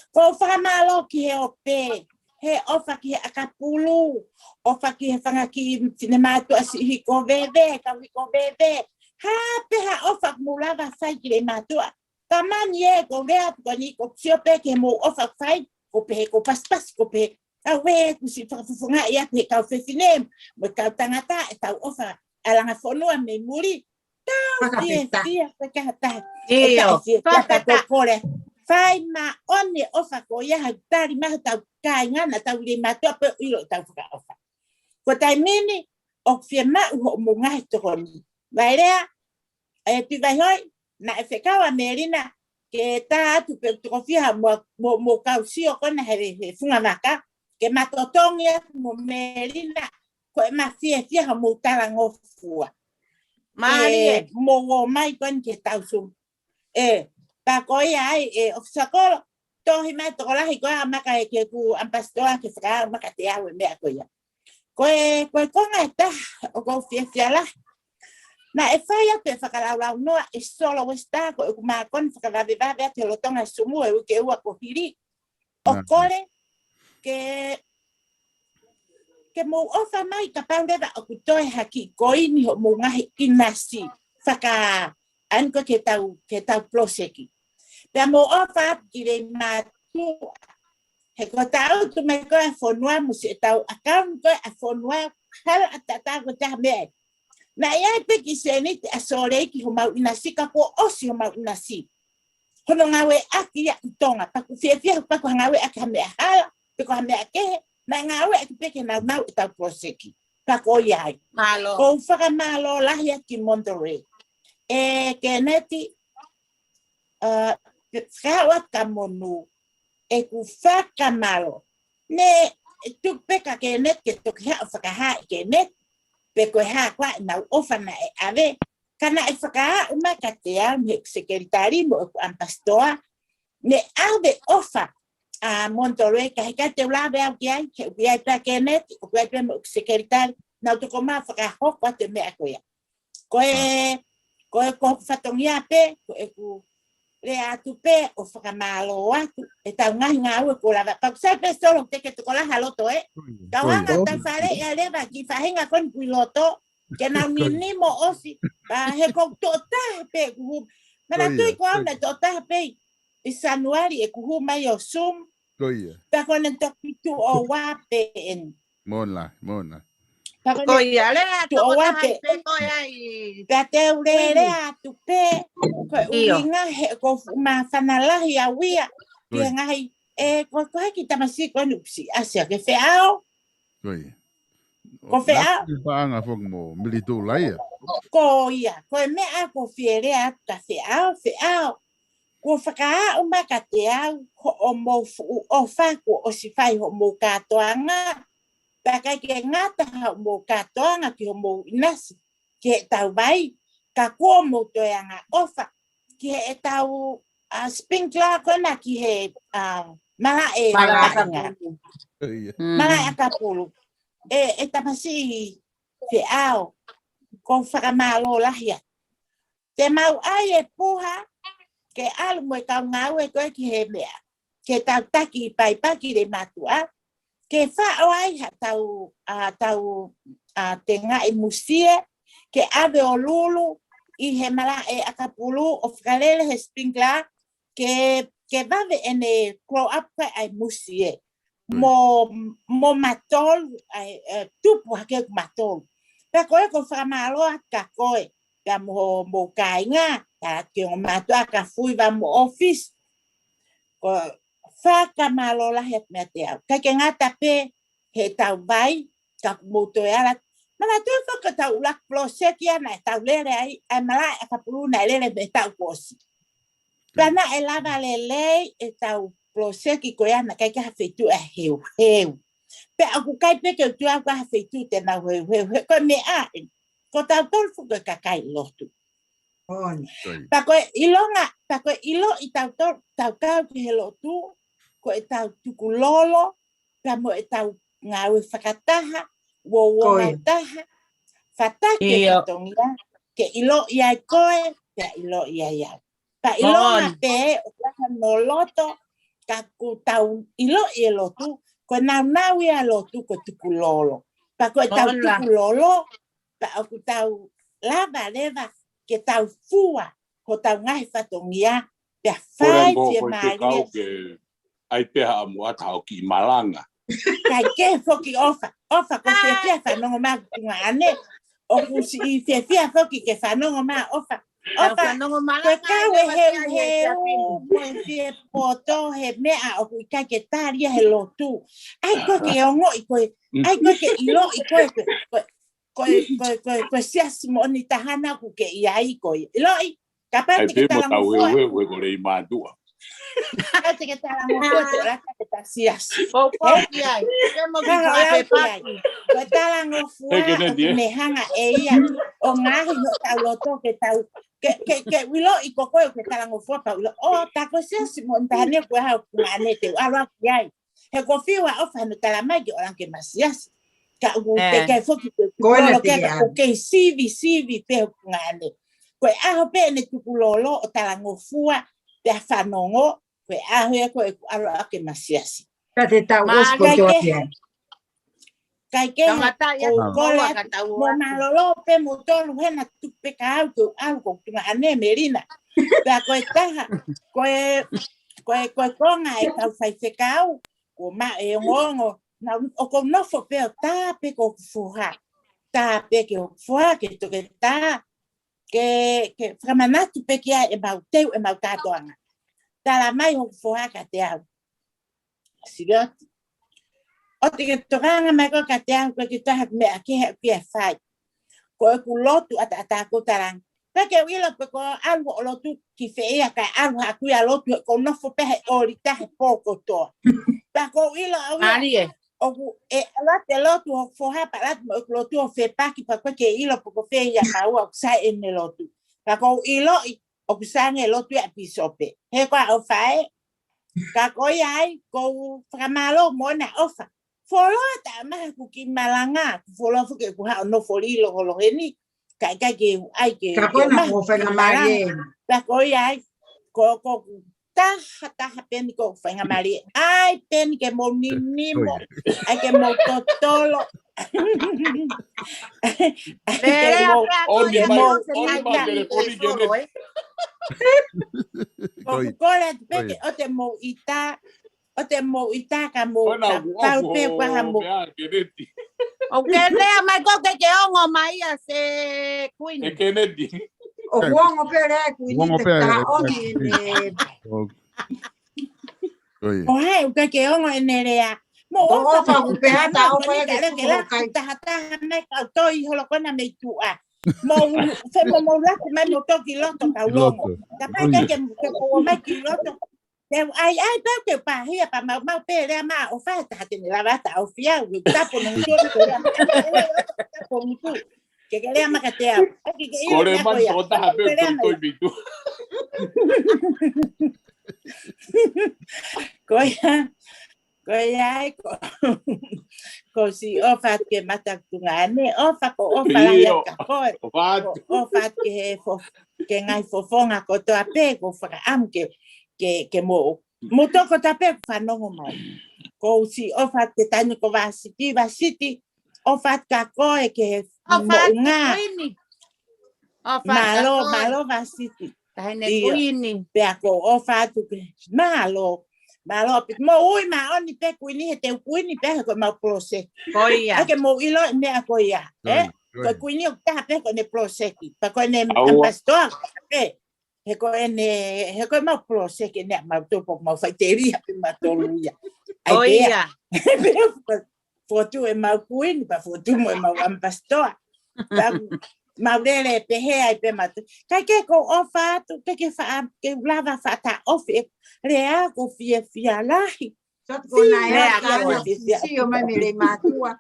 Ko whamalo ki he ope, he ofa ki he akapulu, ofa ki he whanga ki tinematu asi hi ko veve, ka wi ko veve. Ha pe ha ofa mulava whai ki le matua. Ka mani e ko rea ko ni ko siope ke mo ofa whai, ko pe ko paspas ko pe. Ka we ku si whakafufunga ia pe ka whewhinem, mo ka tangata e tau ofa alanga whonua me muri. Fai ma one ofa ko ia tari ma tau kai ngana tau le matua pe ilo tau whaka ofa. Ko tai mini o fia ma uho mo ngai tohoni. Vai rea, pi vai hoi, na e whekawa merina ke tā atu pe toko fia mo kau sio kona he funga maka ke matotongia mo merina ko e ma fia mo tala ngofua. Marie, mo mai kon ke tau sum. Ta ko ai of sakolo to hi mai to la hi ko amaka ke ku ampastoa ke fra amaka te awe me ko ya. Ko ngai ta o ko fia la. Na e fai atu e whakalaurau noa e solo westa ko e kuma kon whakalawewawe te lotonga sumu e uke ua ko hiri. O kore ke mo ofa mai ka paureva o kutoe haki koini ho mo ngahi inasi whaka anko ke tau ploseki. Pea mo ofa ki le matu he ko tau tu me ko e whonua musi e tau akaun ko e whonua hala atata ko taha mea. Na ia pe ki seni te asore ki ho mau inasi ka po osi ho mau inasi. Hono ngawe aki ya utonga paku fia paku ngawe aki hamea hala peko hamea kehe. Na ngawe aki peke na mau e tau proseki. Pako iai. malo. Ko whaka malo lahi aki Monterey. Ke neti whakawat ka monu e ku whaka malo. Ne tuk peka ke net ke tuk hea whakaha ke net. Peko hea kwa nau ofana e ave. Kana e whakaha umaka te au me sekretari mo e ampastoa. Ne ave ofa. A Monterey ka hika te ula vea ukiai, ke ukiai pa kenet, ukiai pa mo sekretari, na utoko maa whakahoko a te mea koea. Koe ko whatongia pe, koe ku rea atu pe, o whakamalo atu, e tau ngahi ngā ue ko lava. Pau sai pe solo teke tuko laha loto e. Kau hanga tau whare e alewa ki whahinga kon kui loto, ke nau nini mo osi, he kou tō taha pe kuhu. Mana tui ko au na tō taha pe, i sanuari e kuhu mai o sum. Koia. Tako na tokitu o wape en. Mona. Ko ia le Tu o wape. ko ai. Pate urere atu pe. Ko uinga he ko ma whanalahi a wia. Pia ngai ko haki tamasi ko nupsi. Asia ke whiao. Koia. Ko whiao. Paanga fong mo militu laia. Ko ia. Ko e mea ko whiere atu ka whiao. Ko whakaa umaka te au o mo o whako o si whai ho mo katoanga. Pakai ke ngata ho mo katoanga ki ho mo inasi. Ki he tau vai, ka kua mo toeanga ofa. Ki he tau sprinkler ko na ki he malae malae akapulu e tamasi te ao ko whakamalo lahia te mau ai e puha ke alu mo ka ngau e koe ki he mea ke tau taki pai paki le matua ke whao ai ha tau te ngai musie ke ave o lulu i he malae akapulu o whakalele he sprinkler ke vave ene grow up ai musie mo matol ai tupu hake matol pe koe ko whamalo ka koe ka mo kainga ka ke o matua ka fui va mo office ko whakamalo la he mea te au ka ke ngata pe he tau vai ka moto e ala mana tu whaka tau lak ploseki ana tau lere ai malae akapulu na lere me tau kosi Pana e lava lele e tau proseki ko ana kai ka fetu a heu. Pe aku kai pe ke tu aku ha fetu te na heu ko me a ko tau tol fu ka kai lotu. Pa ko ilo i tau ka ki lotu ko e tau tuku lolo ka mo e tau ngau whakataha wo taha fatake tongia ke ilo ia koe pe ilo ia pa ilonga te o ka no loto ka ku tau ilo e lotu ko na ia lotu ko tuku lolo pa ko tau tuku lolo pa ku tau lava leva ke tau fua ko tau ngai fatongia pe fai te mai ai pe a mo ata ki malanga kai ke foki ofa ko te fa no ma ngane o ku si te foki ke fa no ma ofa Opa, ke kawe he poto he mea o ka ke taria he lotu. Ai ko ke ongo i ko ai ko ke ilo i ko siasimo ni tahana ku ke ia i ko. Ilo i kapati ke tala mo we ko le madua. Kapati ke tala mo te la ke ta sias. Po ki ai. Ke mo ki fa pe ko tala ngo fua me hanga e ia o ngahi no tau loto ke tau que wilo i koko ke talango fo pa wilo o ta ko se si mo ntane ko ha ngane te ala yai he ko fiwa o fa no talama ki oran ke masias ka u ke fo ki ko lo ke sivi pe ngane ko a ho pe ne tu lolo o talango fua te fa nongo ko a ho ko ala ke masias ta te ta os ko to ya kai ke mo malolo pe motor hena tu pe ka algo tu ane merina ta ko taha ko konga e ka fai se ka ko ma e ngongo na o ko no fo pe ta pe ko fuha ta pe ke fuha ke to ke ta ke framana tu pe ke e bauteu e mautato anga ta la mai ho fuha ka te au sigot o te ke tokanga mai ko ka te au ko ke taha me a ke fai ko ku lotu ata ko tarang ka ke wila ko algo lotu ki feia ka algo aku ya lotu ko no fo pe o rita pouco to ta ko wila o e la te lotu fo ha para lotu o fe pa ki pa ko ke ilo ko feia ka o sa en lotu ka ko ilo o kusange lotu a pisope he ko o fai ka ko ai ko famalo mona ofa Folo ta ma ku ki malanga folo fu ke ku ha no foli lo ni ka ke ai ke ka ko na mo fa na mari ta ko ai ko ta pen ko fa na mari ai pen ke mo ni mo ai ke mo totolo o te mo ita o te mo itaka mo pau pe pa mo o ke le mai ko ke ongo mai a se kuin e Kennedy o ongo pere kuin ta oni ne o hai o ke ongo nerea mo o pa ku pe ta o pa ke la ta me ka to i holo kona me tu a mo se mo la ku me mo to ki lo to ka lo ta pa ke ko mai ki lo to ai pe ke pa hia pa mau pe le ma o fa ta te la bata o fia u ta po no tu ta po tu que le ma ka te ko le man to ta pe to bitu Koya ko si ofat ke matakungane ofa ko ofa la ya ko ofat ke ngai fofonga ko to ape ko fa am ke mo to ko tape fa no mo ko si ofat ke tani ko va city ofat ka ko ke mo nga malo va city tani kuini pe ko ofat ke malo pit mo ui ma oni pe kuini te kuini pe ko ma prose koia ke mo ilo me koia ko kuini ta pe ko ne prose pa ko ne pastor ko ne ko ma prose ke ne ma to po ma faiteria pe ma to luia koia foto e ma kuini pa foto mo ma pastor Maudele pe he ai pe matu. Kai ke ko ofa tu ke fa ke lava fata ofe rea ko fia lahi. Sot ko na ya ka si o mai mire matua.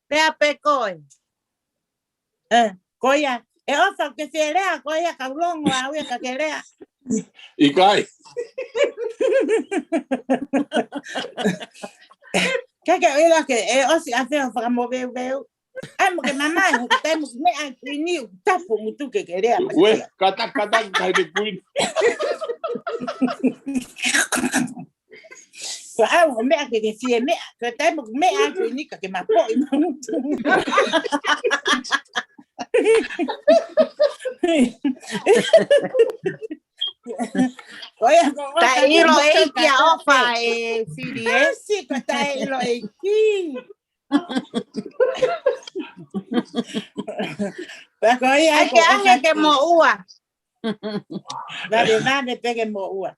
Pe pe koi. Koia e ofa ke se rea koia ka longo a we ka ke rea. Ikai. Ke ela ke e osi afe fa mo veu. Ai mo ke mamai ho te mo me ai kuini tapo mutu ke rea. We kata kai de kuini. Fa ai mo me ke fie me ke te mo me ai kuini ka ke mapo i mutu. Oya ko ta ilo e ki ofa e CDS si ko ta ilo e ki. Hay que mo ua. Vale, pegue mo ua.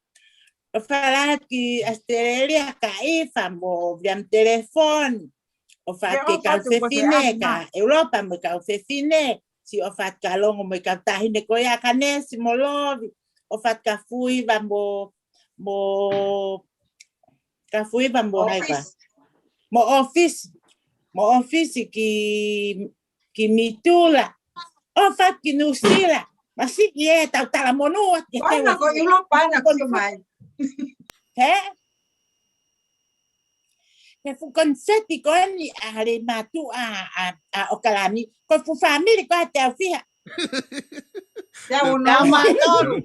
Ojalá que Australia caifa mo viam telefone. O fa que cause fine ka Europa mo cause fine. Si o fa kalongo mo ka tahine ko ya kanesi mo lovi. O fa ka fui va mo haiba. Mo office. Mo office ki mitula. O fa ki nusila. Masih ye tau tala monua. Pana ko ilo pana ko mai. He? Ke fu konseti ko ni are matu a okalani. Ko fu family ko te afia. Ya uno matolu.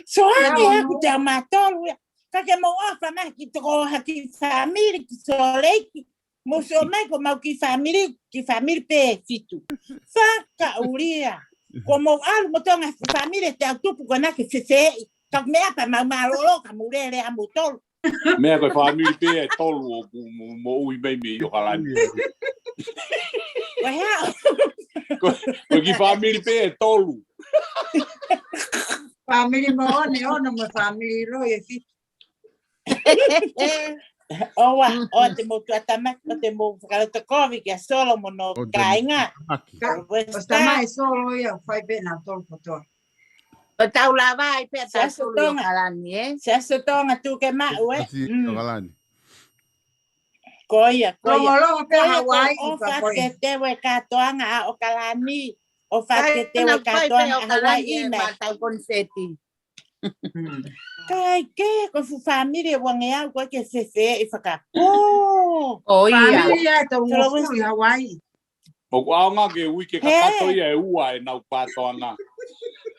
Soani aku te matolu. Kake mo ofa ma ki tro ha ki family ki soleki. Mo so mai ko mau ki family pe fitu. Faka uria. Como al mo tonga family te tupu ko na ki fefe. Ka me apa ma malolo ka murere a motol. Me ko family pe tolu mo ui mai mi yo kalani. Ko ki family pe tolu. Family mo ne ono mo family lo e fitu. O te mo tuatama, o te mo whakarata kovi kia solo mo no kainga. O stama e solo ia fai bena tolu kotoa. O tau lava i pia tau sulu o kalani, Se asotonga tu ke mau, Kalani. Koia. Longo pe Hawaii o whake tewe katoanga o kalani. O whake tewe katoanga a Hawaii me. Tau konseti. Kai ke ko fu family wange au ko ke fefe e faka. Familia to ngofulu Hawaii. O anga ke wiki kakato ia e ua e nau patoanga.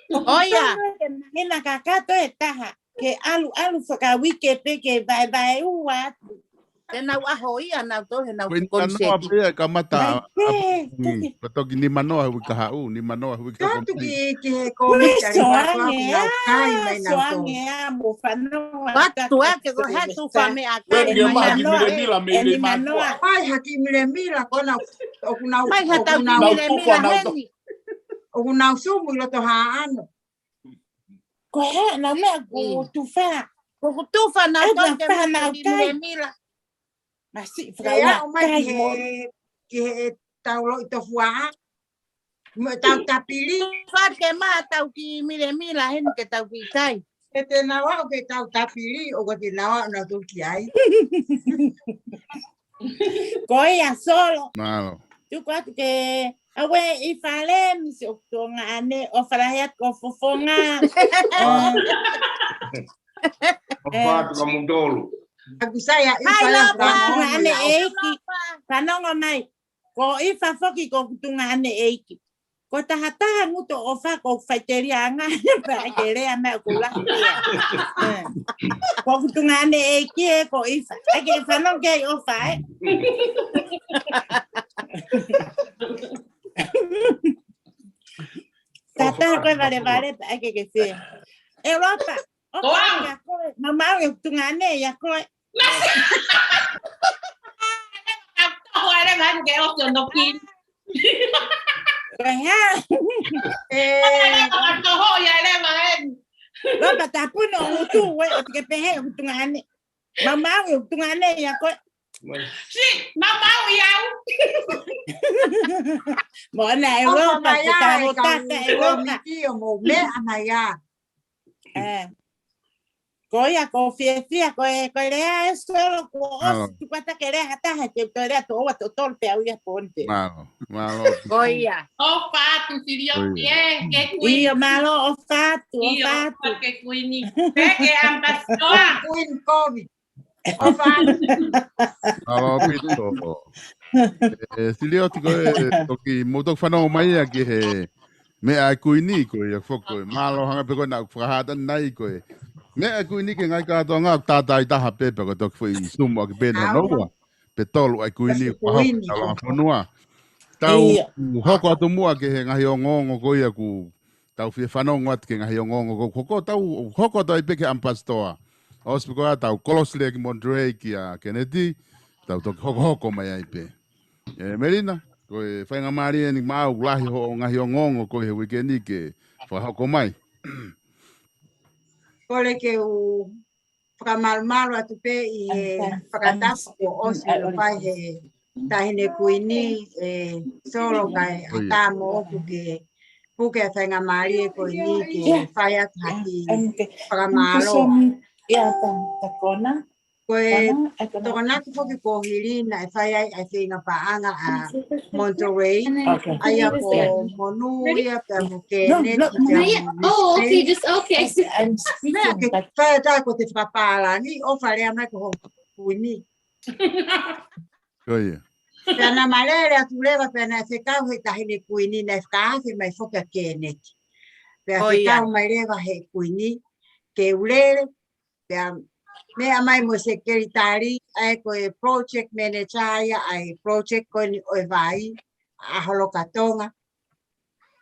Oia. Hina kakato e taha ke alu faka wiki pe ke vai ua. Te nau aho ia nau tole nau konseti. Manoa pe ka mata. Patoki ni manoa hu ka hau, ni manoa hu ka. Tanto que come soange mo fanoa. Patu ke go hatu fame aka. Ni manoa. Pai haki mila kona okuna. Pai hata mila heni. Okuna sumu lo to haano. Ko he na me go tufa. Ko tufa na to ke mila. Masih frau kai ke tau lo ito fua mo tau tapili fa ke ma tau ki mile hen ke tau ki kai te na wa ke tau tapili o ke na na tu ki ai koia solo malo tu kwat ke Awe I falem si oktonga ane o farahia ko fofonga. Opa tu kamudolo. Aku saya Hai lopa ane eki. Panongo mai. Ko I fafoki ko kutunga ane eki. Ko tahataha nguto ofa ko faiteria anga pa kere ame ko la. Ko kutunga ane eki ko I fa. Ake fanong ke ofa. Tata ko vale ake ke se. Europa. Opa ko mama yo kutunga ane ya ko. Ako alam han kay option no kin. Kaya. Ako ho ya alam han. Lo patapu no utu we otike pehe kutunga ane. Mama yo kutunga ane ya ko. Si, mama yaw. Mo na Europa kita rotata Europa. Tío, mo me amaya. Koya ko fia ko lea solo ko tu pata que lea hata que torea todo torpe auya ponte. Malo. Koya. O fato sirio bien, que Io malo o fato. Que cuini. Que ambassador. Queen COVID. O fato. Malo pito. Silio tiko toki moto fano mai ki he me a kuini ko ya foko malo hanga pe ko na frahata nai ko me a kuini ke ngai ka to nga tata ita ha pe ko to foi sumo ke pe no wa pe tolu a kuini ko ha fonua tau hoko atu mua ke he ngai ongongo ko ia ku tau fi fano ngat ke ngai ongongo ko tau hoko to pe ke ampastoa os ko tau kolosle ke Monterey ki a Kennedy tau to hoko mai ai pe Melina ko fai nga mari ni mau lahi ho ngahi ongongo ko he weekend ke fa hoko mai Kole ke u whakamalmalo atu pe I whakatapu o osi lo pai he tahine kuini solo kai ata mo oku ke puke whainga maari ko ni ke whai atu haki whakamalo. Ia takona. Koe tokona ki whoki ko hirina e whai ai whinga paanga a Monterey. Aia ko monu ia pe mo ke neti. Oh, okay, just okay. I'm speaking. Whai atai ko te whapala ni o wharea mai ko hongu kuini. Koia Pena malere atu lewa pena e whekau he tahine kuini na e whakaafi mai whoka ke neti. Pea whekau mai lewa he kuini ke ulere. Pea mea mai mo sekretari ai ko e project manager ia ai project ko ni o vai a holokatonga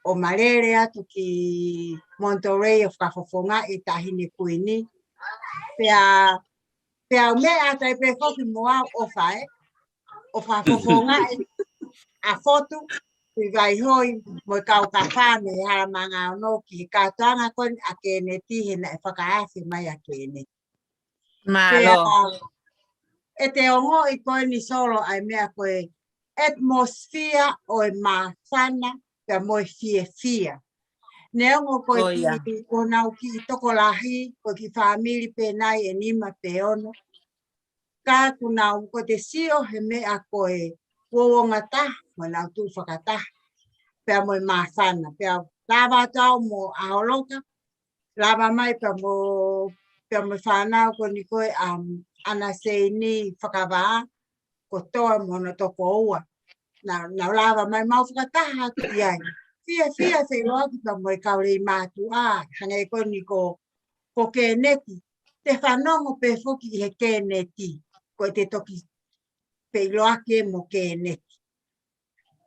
o malere atu ki Monterey of Kafofonga I tahine kuini pea mea atai pe foki moa o fai o Kafofonga a foto I vai hoi mo kau kafa me haramanga no ki katanga kon a keneti hina e whakaafi mai a keneti. Malo. E te ongo I koe ni solo ai mea koe atmosphere o e māwhana pia moe fia. Ne ongo koe ki konau ki toko lahi koe ki whamiri pe nai e nima pe ono. Ka kunau ko te sio he mea koe wonga ta mo nau tu whakata pia moe māwhana. Pia lava tau mo aholoka lava mai pia mo whanau ko ni koe ana sei ni whakawā ko toa mono toko ua. Na lava mai mau whakataha ki ai. Fia se loa ki pa moe kaure I mātu hangai ko ni ko ke neti. Te whanongo pe whuki he ke neti. Ko te toki pe loa ke mo ke neti.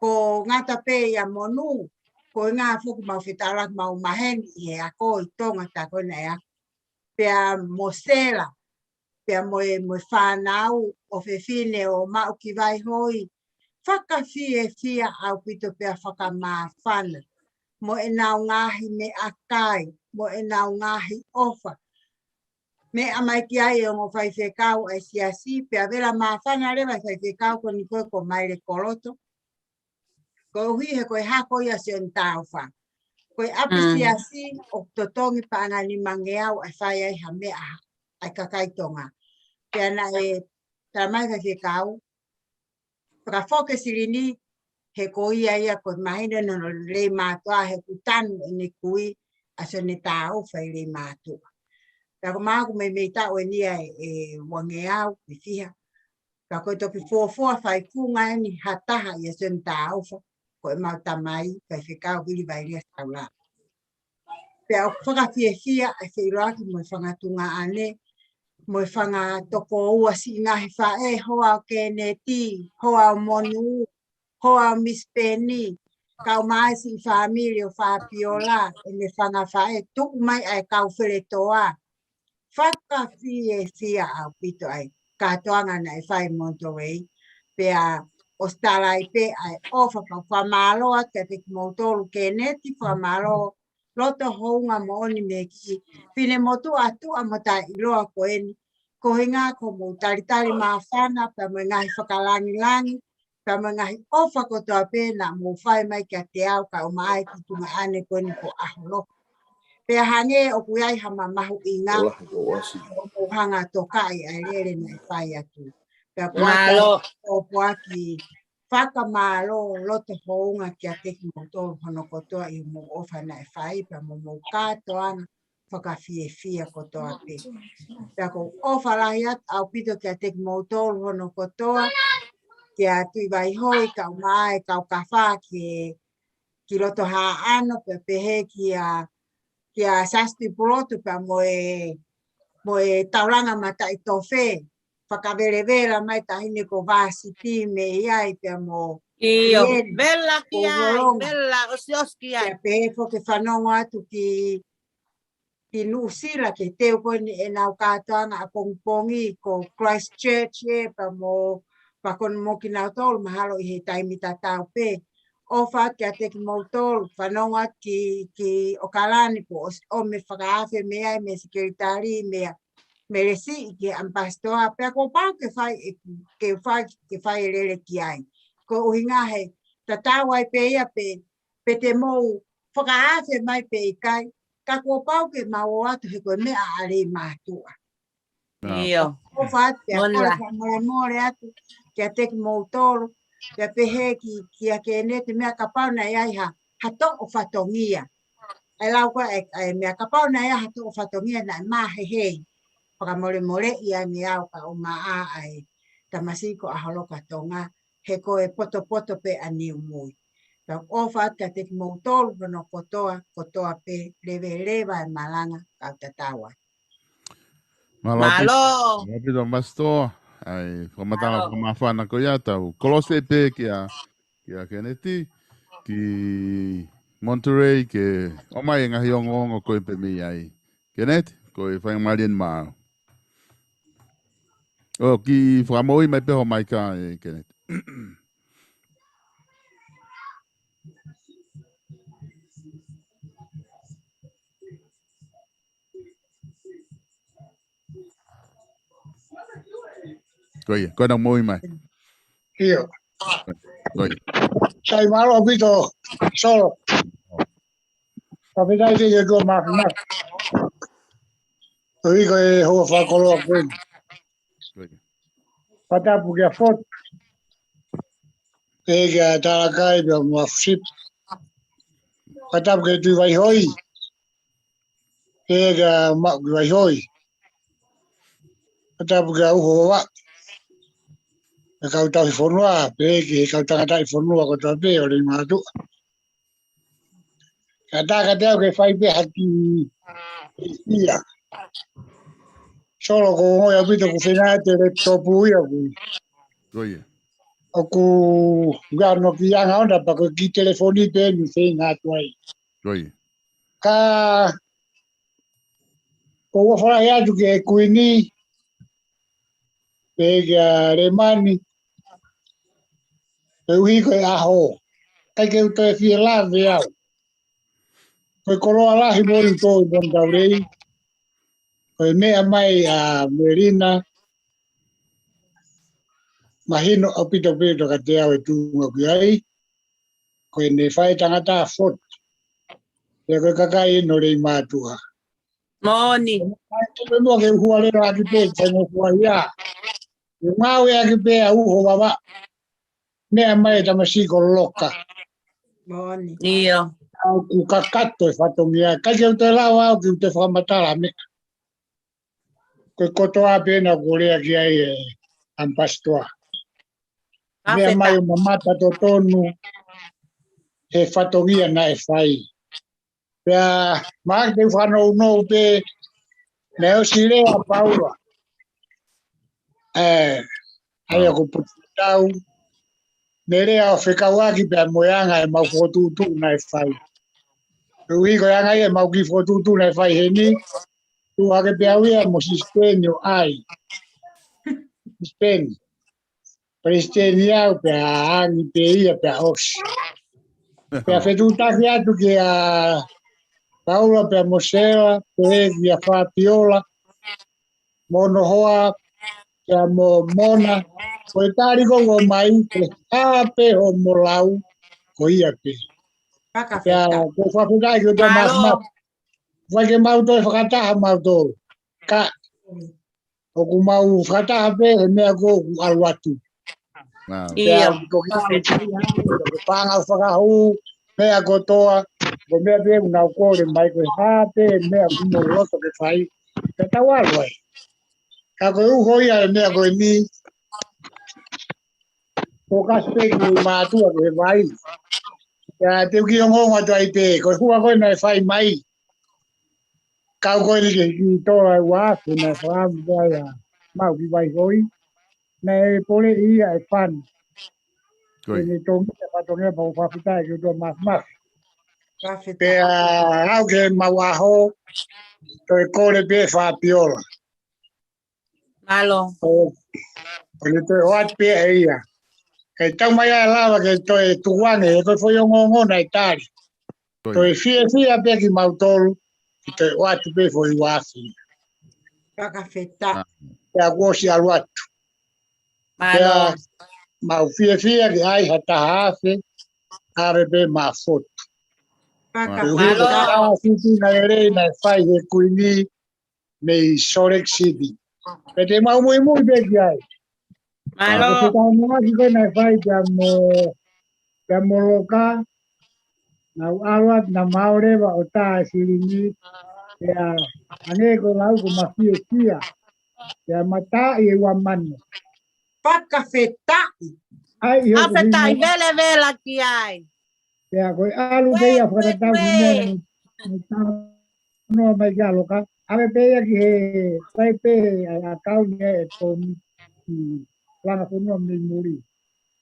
Ko ngata pe ia monu. Ko ngā whuki mau whetara mau maheni he ako I tonga ta ko nei a. Pea mo sela, pea mo whanau o whewhine o mau ki vai hoi. Whakawhie fia au pito pea whakamā whana. Mo nau ngahi me akai, mo nau ngahi ofa. Me amai ki ai o mo whai whekau ai siasi, pea vera mā whana rewa whai whekau ko ni koe ko maire koloto. Ko hui he koe hako ia se on tau wha. Koe api siasi o totongi paanga ni mangeau ai whai ai ha mea ai kakaitonga. Pea na e taramai ka whekau. Whakafoke sirini he koia ia ko mahina no le matua he kutanu ni kui aso ne tau fai le matua. Ta ko ma ko me ta o ni e wange au fia. Ta ko to fo fai kunga ni hataha ia sen tau ko ma tamai fai fika wili vai le taula. Pe au fia a se iraki mo whangatunga ane, mo whanga toko ua si ngahi whae, hoa Kennedy, hoa Monu, hoa Miss Penny, kau mai si family o Fabiola, e me whanga whae, tuku mai ai kau where toa. Whaka fia au pito ai, katoanga na e whae Monterey, pe a ostala i pe ai ofa ka whamaloa, te te motoru Kennedy, whamaloa, loto hounga mooni me ki pine motu atu amata iloa ko eni ko hinga ko mo tari mafana pa mo ngai whakalangi pa mo ngai ofa ko to ape na mo fai mai ka te au ka o mai ki tunga ane ko ni ko aholo pe hange o kuiai hama mahu inga o hanga tokai ai lere na fai atu pe ko o poaki Whaka malo loto hounga kia teki moto hono kotoa i mo ofa na e whai pa mo katoa whaka fia kotoa pe. Pea ko ofa lahi at au pito kia teki moto hono kotoa kia tui vai hoi kau mai kau kawha ki loto haa ano pe pehe kia sasti pulotu pa mo e tauranga mata i tofe. Whakawelewela mai tahine ko vasiti me iai pe mo Iyo, bella ki ai, bella osioski ai. Pe fo ke whanongo atu ki Nusila ke teo ko ni e nau katoanga a pongpongi ko Christchurch e pa mo pakon mo ki nau tolu mahalo i he taimi tatau pe. Ofa ke a teki mo tolu whanongo atu ki Okalani po o me whakaafe mea me sekeritari mea meresi ke ampastoa pe ko pa ke fai lele ki ai ko uhinga he tatawai pe ia pe te mo whakaafe mai pe kai ka ko pa ke mau atu he ko me ale matua iyo ko fa te ala mo atu ke tek mo toro pe he ki ke ne te me ka pa na ai ha to o fatongia ai lau ko ai me ka pa na ia ha to o fatongia na ma he Pakamore ia ni au ka o maa ai tamasiko a haloka tonga he ko e poto pe ani umui. Ta ofa ka te mo tolu no kotoa pe leva e malanga ka tatawa. Malo. Rápido masto ai komatanga komafana ko ya tau. Kolose pe kia Kennedy ki Monterey ke o mai ngahi ongo ko pe mi ai. Kennedy ko e fai marien ma. O ki whamoi mai peho mai ka e Kenneth. Koia, koina moi mai. Io. Koia. Sai malo pito solo. Capitale che go ma. Rico e ho fa colo qui. Pata pugia fot. Ega talakai be mo ship. Pata pugia tu vai hoi. Ega ma vai hoi. Pata pugia ho wa. Kau tahu fornua, pergi kau tahu fornua kau tahu pe oleh madu. Kata ke fai pe hati iya. Solo ko ya pito ku fina te topu ya ku. Koia. Aku gano ki yang onda pa ko ki telefoni pe ni fina tuai. Koia. Ka ko fora ya tu ke kuini. Pega remani. Ui ko aho. Kai ke uto fi la vea. Ko kolo ala hi mori to don daurei. Ko mea mai a Merina. Mahino apito ka te au tu ngoki ai. Ko ne fai tangata fot. Te ko kakai no rei matua. Moni. Ko no ke huale ra ki pe ko no huaia. Ngau ya ki pe au ho baba. mea mai ta masiko loka. Moni. Io. Au ku kakato e whatongia. Kai au te lawa au ki te whamatara me. Koe kotoa pēna korea ki ai e ampastoa. Mea mai o mamata to tonu e whatongia na e whai. Pea maa te whanau nou pe leo sirea paura. Ai ako putau. Nerea o whekawaki pea moeanga e mau whotutu na e whai. Rui ko yanga e mau ki whotutu na e whai heni. Tu hake pea wea mo sisteni o ai. Sisteni. Presteni au pea angi pe ia pea osi. Pea whetutaki atu ki a Paula pea mosera, pe via Fabiola, mono hoa, pea mo mona, ko e tariko o mai, pe hape o molau, ko ia pe. Pea ko whakutai ki o te mahmat. Whake mau toi whakataha mau tō. Ka, o ku mau whakataha pe, he mea ko ku aluatu. Pea ko pāngau whakahu, mea ko toa, ko mea pe unau kore mai ko hape, mea kumo roto ke whai. Pea tau alu ai. Ka koe uho ia e mea koe ni, ko kaspeki i mātua koe vai. Pea te uki o ngonga toi pe, koe hua koe nei whai mai. Kau koe ni ki tōra e wāku nei whaamu koe a mau ki vai hoi. Nei pole ia e whanu. Ni tōmi e whatongia pa whawhitai ki tō mas. Pea au ke mau aho, toi kore pe Fabiola. Malo. O ni toi hoat pe e ia. Kei tau mai a lava ke toi tuwane, e toi foi o ngongo nei tari. Toi fia pe ki mau tolu, ki toi hoat pe foi wāsi. Whakawheta. Pea kuosi aluatu. Pea mau fia ki ai hata hafe, are pe maa fotu. Whakawheta. Siti na erei na whai he kuini nei Sorek City. Pe te mau mui pe ki ai. Malo. Ko tau mga ki koe na whai pia moloka, na awat na maurewa o tā siringi, pia ange ko lau ko mafie kia, pia mata i ua manu. Whakawheta. Whawhetai vela ki ai. Pia koe alu peia whakatau ki mea ni tau noa mai kia loka. Ame peia ki he tai pe a kau ni e tōni lana whenua mi muri.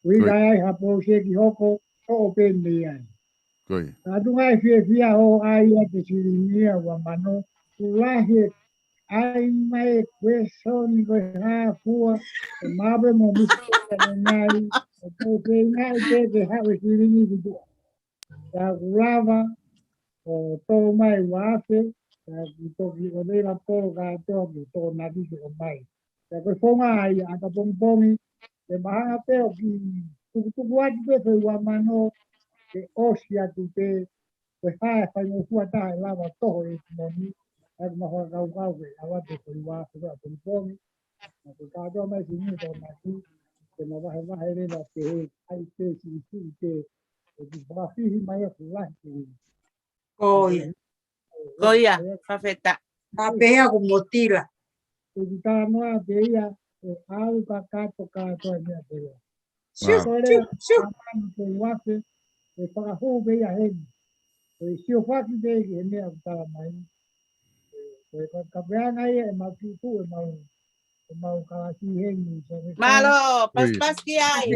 Ui ai hapo se ki hoko, o pe mi ai. Atu ngai fia ho ai a te siringia wa mano, ulahe ai mai kwe soni koe hāpua, e mabe mo misteka ne ngai, e te ngai te hawe siringi ki tua. Ka kulava, o tō mai wāwhe, ka ki toki o reira tō ka toa ki tō nabisi o mai. Ka koe whonga ai a ka pongpongi, e mahanga peo ki tukutuku ati pe whai wa mano, ke osi atu te, koe hae whai mo hua taha e lava toho e timoni, e mahua kau ke awa te whai wāwhe ka pongpongi, na koe kātoa mai si nui tō naki, ke ma wahe rewa te he, ai te si te, e ki whawhihi mai a kulahi te hui. Koia. Koia, whawheta. Ka pēhea ku motila. E ki tā noa te ia, e au ka kātoa mea te rea. Siu. Te wake, e whakahoho pe ia heni. E sio whaki te ki he mea kutala mai. E ka peanga ia e mau kitu e mau kalaki heni. Malo, pas ki ai.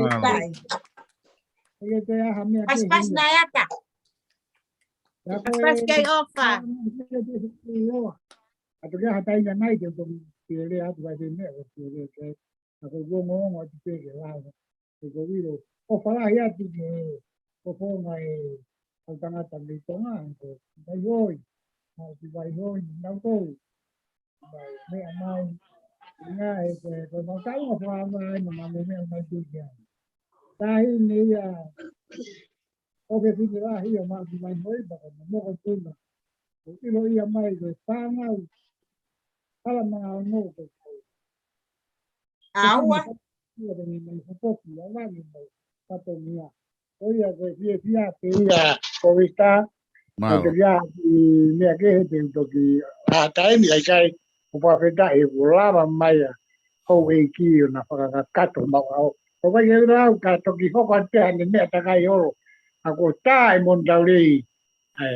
E te aha mea ke heni. Pas na yata. Pas kei ofa. Ato kia hatai na nai te tongi te rea atu vai te mea o te rea te. Ako gongo atu te ke lava. E ko wiro. O whalahi atu ke o whonga e au tangata me tonga. Ko vai hoi. Mau ki vai hoi ni nau kou. Vai mea mai. Nga e ko mau taunga whaama ai ma me mea mai te kia. Tahi ni ia. O ke whini rahi o mau ki vai hoi. Baka na moko tuna. O ilo ia mai ko whangau. Kala mga ono ko. Aua. Ia ni mai hapoki, awa ni mai. patonia. Oia ko fia pia ko vista Malo. ko dia me ke te to ki a kai mi kai ko pa feta e volava mai ho e ki na fa ka to ma o ko vai e ra ka to ki ho ka te ni me ta kai o a ko ta e mon dauri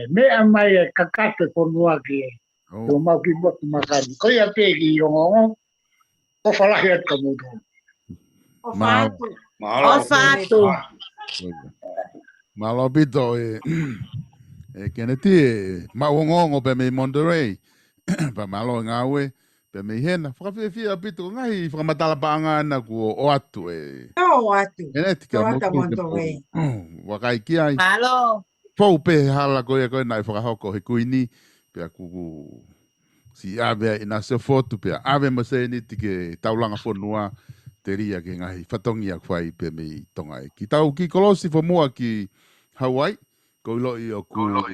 me a mai ka ka to ko no ki o ma ki mo ma ka ko ia pe ki o o fa la het ka mo O Malo. fatu. O fatu. Malo pito keneti maongongo pe me Monterey pa malo ngawe pe me hena fia pito ngai fra matala paanga na ku o atu O atu. keneti ka mo Monterey. wakai ki ai Malo. fo pe hala ko e ko nai fra hoko he kuini pe ku si ave ina se foto pe ave mo se ni tike taulanga fonua teria ke ngai fatongia kwai pe me tonga ki tau ki kolosi fo mua ki Hawaii ko lo i o ku o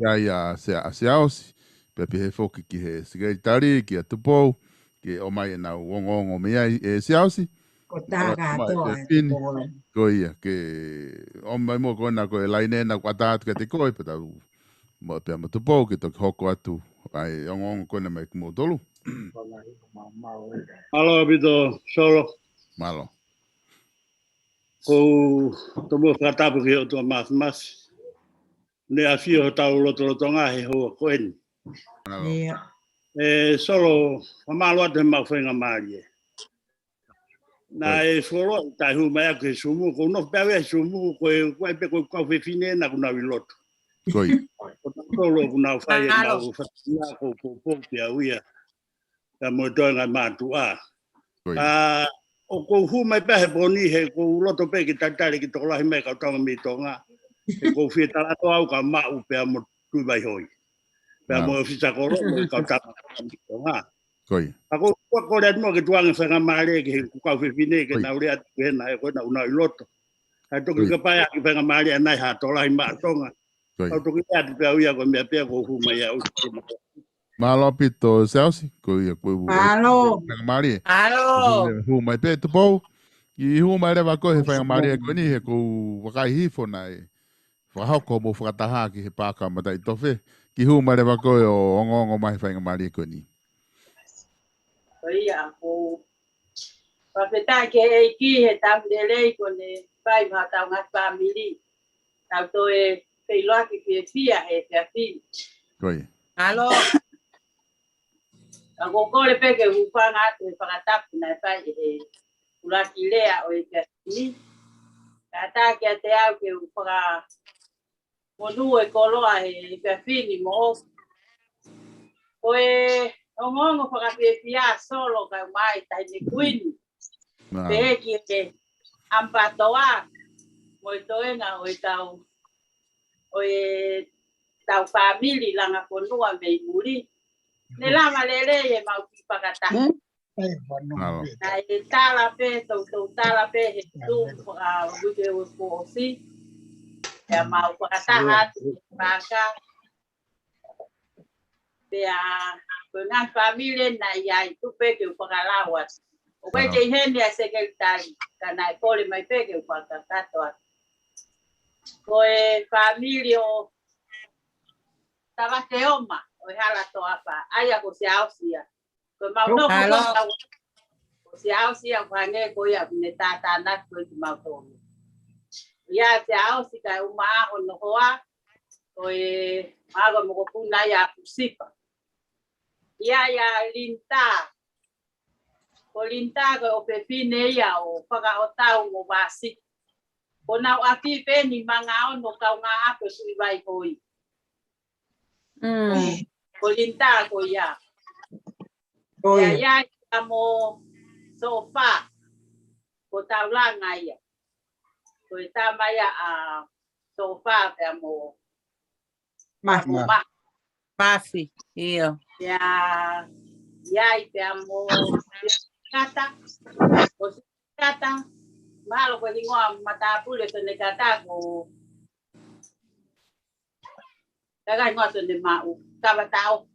ia ia se aos pe he foki ki he secretary ki atupo ki o mai na wongongo me ai se aosi Ko taga to ko ia ke o mai mo ko na ko laine na kwata ke te ko pe tau mo pe mo tupo ki to hoko atu ai ongongo ko na mai mo tolu Alo bito solo malo ko tomo katapu ki o to mas ne afio ho tau loto nga he ho ko en solo famalo de ma fenga mali na e solo tai hu mai ke sumu ko no pe sumu ko pe ko fe fine na kuna wiloto koi solo kuna fai na ko fatia ko po pia uia ta mo do nga matu o ko hu mai pe boni he ko loto pe ki tatale ki to la mai ka tanga mi tonga ko fi ta to au ka ma u pe mo tu bai hoi pe mo fi sa ko ro ka ta tonga koi ako ko le mo ke tuang fa nga mare ke ku ka fi fine ke na uri at ke na ko na una loto ka to ki pa ya ki fa nga mare na ha to la ma tonga ko to ki ya pe u ya ko me pe ko hu mai ya u malo pito selsi ko ia ko malo mari malo hu mai pe tu po i hu mai le va ko he fa mari ko ni he ko wakai hi fo nai fa ha ko mo fa ta ha ki he pa ka mata i tofe ki hu mai le va ko o ongo mai fa mari ko ni ia ko pa peta ke e ki he tam de le ko ne pai ma ta nga family ta to e pe lo ki fia e fi koi Alo. Ako ko le pe ke upanga te pakatap na fa e ula kilea o ke ni. Kata ke te au ke upanga monu e koloa e pe fini mo. Oe ongongo para pe fia solo ka mai tai ni queen. Pe ki ke ampatoa mo toenga o tau. Oe tau family langa konua me muri. Ne lama lele e mau ki pakata. Na e tala pe, tau tala pe, he tu wike o si. E mau pakata hatu, paka. Pe ngan familie na iai tu pe ke upakalawas. O kwe te hende a sekretari, ka na e kole mai pe ke upakatato. Ko e familie o tawa te oma. O hala to apa aya ko se ausia ko mau no ko se ausia vange ko ya ne tata na ko mau to ya se ausia ka uma o no hoa ko e mago mo ko na ya pusipa ya linta ko pepine ya o paga o tau mo basi ko na api pe ni manga o no ka nga ape sui vai koi Kolinta ko ya. Ya kamo sofa. Ko taula ngaya. Ko tama ya sofa kamo Mafi. Iyo. Ya kamo kata. Ko kata. Malo ko lingwa matapule so ne kata ko. Daga ngwa so ne mau. Kabatao.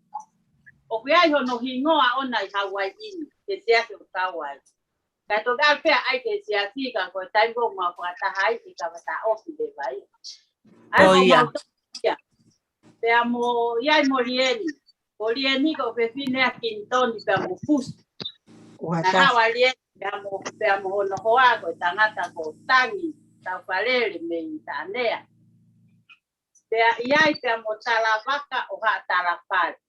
O kuya ho no hingoa ona Hawaii ni. Ke sia ke Hawaii. Kato galpea ai ke siasi ka ko tango ma pata hai ka bata ofi de vai. Ai mo ya. Pe amo ya Morieni ko pe fine a Quintoni pe amo fus. Na hawali pe amo no hoa ko tangata ko tangi ta palele me tanea. Pe ia pe amo talavaka o ha talapal.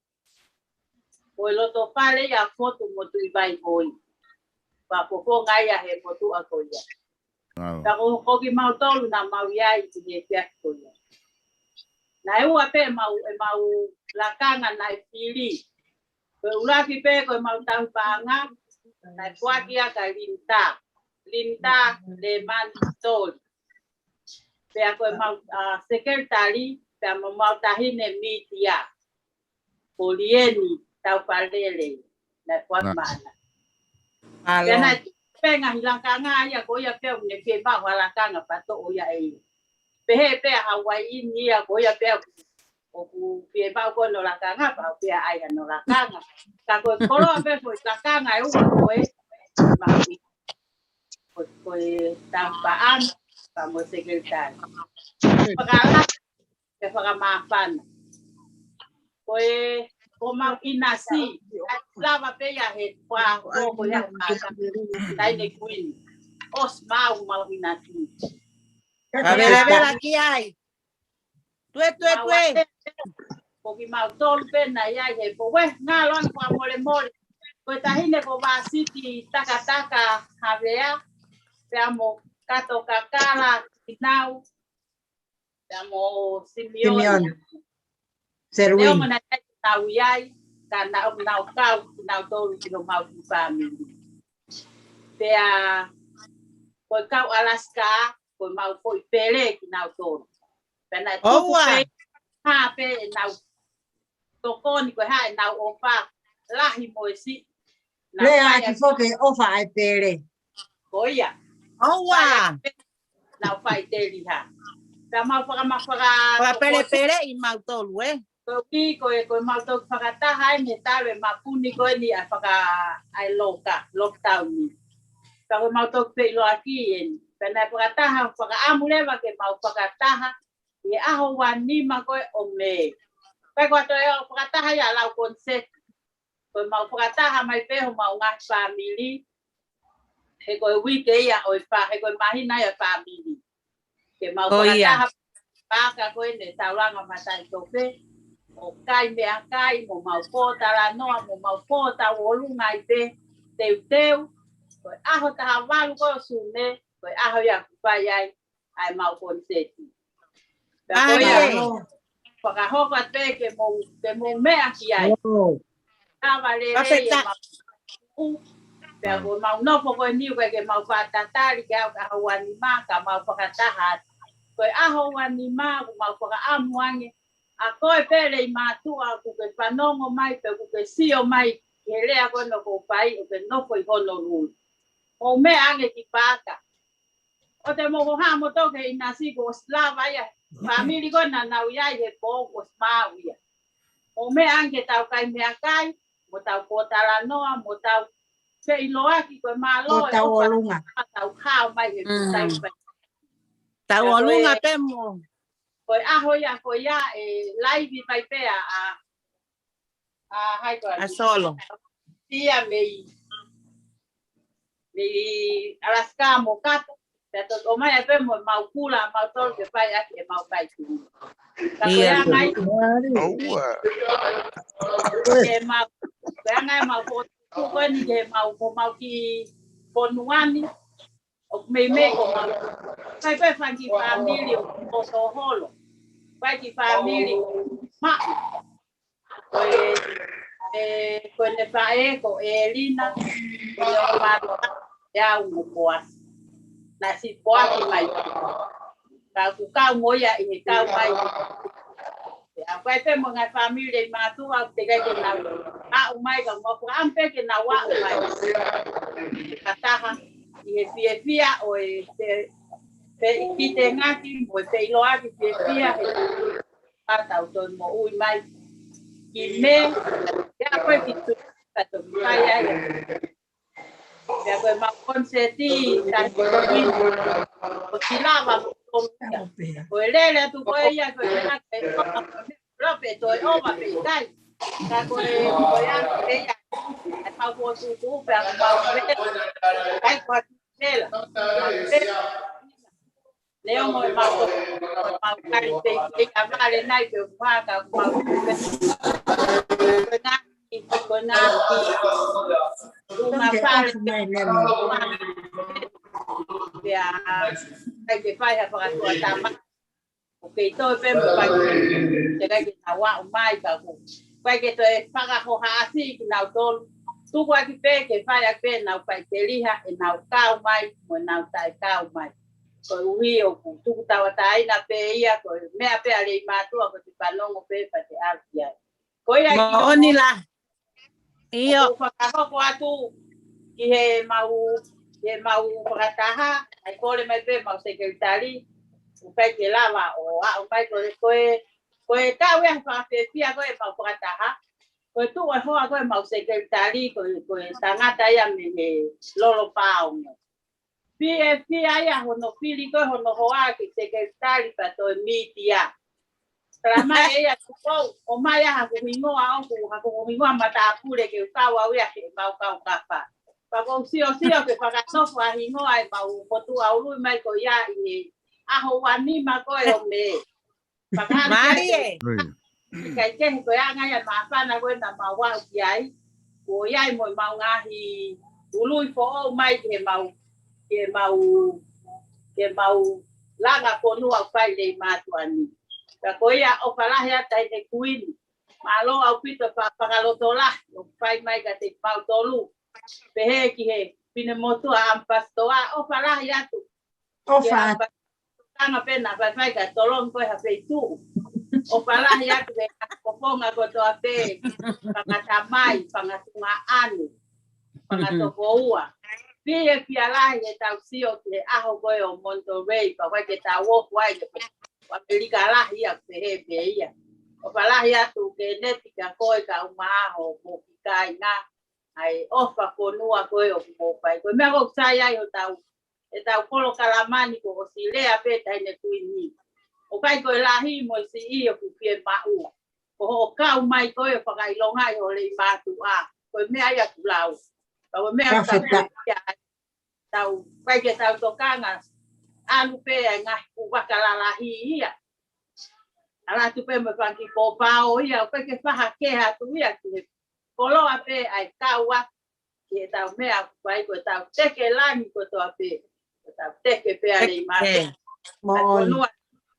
O loto pale ya foto mo tu vai hoi. Pa popo ngaya he motu akoya. Ta ko ki mau tolu na mau ia i te pia koya. Na eu ape mau lakanga na fili. Pe ulaki pe ko mau tau panga na kwaki aka linta le man tol. Pe ko mau secretary pe mau tahine media. Polieni tau palele na kwamana. Kena penga hilangkanga ya ko ya pe ne ke ba halangkanga pato o ya e. Pe Hawaii ni ya ko ya pe o ku pe ba ko no langkanga pa pe ai no langkanga. Ka ko kolo pe ko langkanga e ko e ma ko tampaan pa mo sekretary. Pagala ke pagamafan. Ko mau inasi lava pe ya he pa ko ya dai ne queen os mau inasi a ver aquí hay tue ko ki mau tol pe na ya he po we na lo kwa mole ko tahine ko ba city taka havea pe amo kato kakala inau pe amo Simeon Serwin tau yai kana nau kau nau tolu kino mau family. Pea ko kau Alaska ko mau foi pele ki nau tolu. Pena tu ha pe nau tokoni ko ha nau ofa lahi moisi. Le ai fo ke ofa ai pele. Koia. Owa. Nau fai teli ha. Ta mau para pele i mau tolu ko mau to whakataha ne tawe mapuni ko ni a ai lockdown ni. Ka ko mau to pe lo aki en. Pena whakataha amuleva ke mau whakataha e aho wani ma ko o me. Pe ko to whakataha ya lau konset. Ko mau whakataha mai pe ho mau ngā family. He ko wike ia o he ko mahina ya family. Ke mau whakataha paka ko ne tauranga matai tope. O kai mea kai mo mau pota la noa mo mau pota wolunga i teu ko aho ta havalu ko sune ko aho ya kupai ai mau konseti ko ya no paka hoka te ke mo mea ki ai avale re pe ko mau no ko ni ke mau fatatali ke aho wani ma ka mau pakataha ko aho wani ma mau paka amuange a koe pele i mātua ku ke whanongo mai pe ku ke sio mai ke rea kono ko pai o ke nofo i hono rui. O me ange ki pāka. O te moho ha mo toke i nasi ko slava ia. Famili kona nau iai he po ko smau ia. O me ange tau kai mea kai, mo tau potala noa, mo tau se iloaki koe māloe. Mo tau olunga. Tau hao mai he kutai pai. Tau olunga pe mo. Ko aho ya ko ya live vai pe a hai ko a solo tia me Alaska mo kato pero o mai pe mo mau kula mau tol ke pai ake mau pai tu ka ko ya mai ke mau ya ngai mau ko ni ke mau ki ponuani o me ko mau pai pe fangi family o so holo pai ki family ma ko ne pai ko Elina ko ma ya un poas na si poa ki mai ka ku ka moya i ka mai ya pai pe mo ngai family ma tu a te ga ke na a mai ka mo ko ampe ke na wa mai kataha i fia o te ki te ngaki mo te iloa ki te fia ata o ton mo ui mai ki me ya koe ki tu kato mai ai ya koe ma konse seti tai o tilava o lele tu ko ia ko na ke lo pe to o ma pe kai ka ko ya pe ya pa ko tu pe pa kai ko tela leo mo ma ko ma kai pe ka vale nai pe pa ka ma una parte que falla para tu tama okay to pe pa que tawa mai ka ku pa que to paga ho hasi na to tu wa ki pe que falla pe na pa que liha na ka mai mo na tai ka mai ko wi o ku tu tawa tai na pe ia ko me pe ale ma tu ko ti palongo pe pa te asia ko ia oni la iyo ko atu ki he mau prataha ai kole mai pe mau sekretari o kai ke lava o a mai ko ta we fa pe pia ko e mau prataha ko tu wa ho ko mau sekretari ko tangata ya me lolo pao pia ya hono pili ko hono hoa ki sekretari pa to media Trama ella o maya ha ko mingoa o mingoa mata pure ke kawa we ke mau kapa pa ko sio ke pa no fa hingoa e mau potu aulu mai ko ya ni a ho wani ma ko e o me pa ka Marie kai ke ko ya nga ya ma fa na ko na ma wa ai ko ya mo mau nga hi ulu fo mai ke mau langa ko no fa le ma tu ani Kakoia o palahi tai e kuini. Malo au pito pakalotola. O pai mai ka te pau tolu. Pehe ki he pine motu a ampastoa. O palahi atu. O fa. Kanga pena pai ka tolong koe ha feitu. O palahi atu ke koponga ko toa pe. Pangatamai, pangatunga anu. Pangatoko ua. Pie pialahi e tau sio ke aho koe o Monterey. Pakai ke tau wofu ai ke Amerika lah ia pe ia o pala ia tu ke netika koi ka umaho mo kai na ai ofa konua koi o mo pai ko me go sai ai o tau e tau polo kalamani ko silea pe tai ne kuini o kai ko lahi mo si i o ku pie pa u o ka mai koi o pakai longa o le pa tu a ko me ai ku lau ko me tau kai ke tau tokanga anu pe nga ubakalala ia ala tu pe me panki ko pao ia pe ke faha ke ha tu ia ki kolo ape ai kawa ki ta me a pai ko ta te ke lani ko to ape ta te ke pe ale ma mo no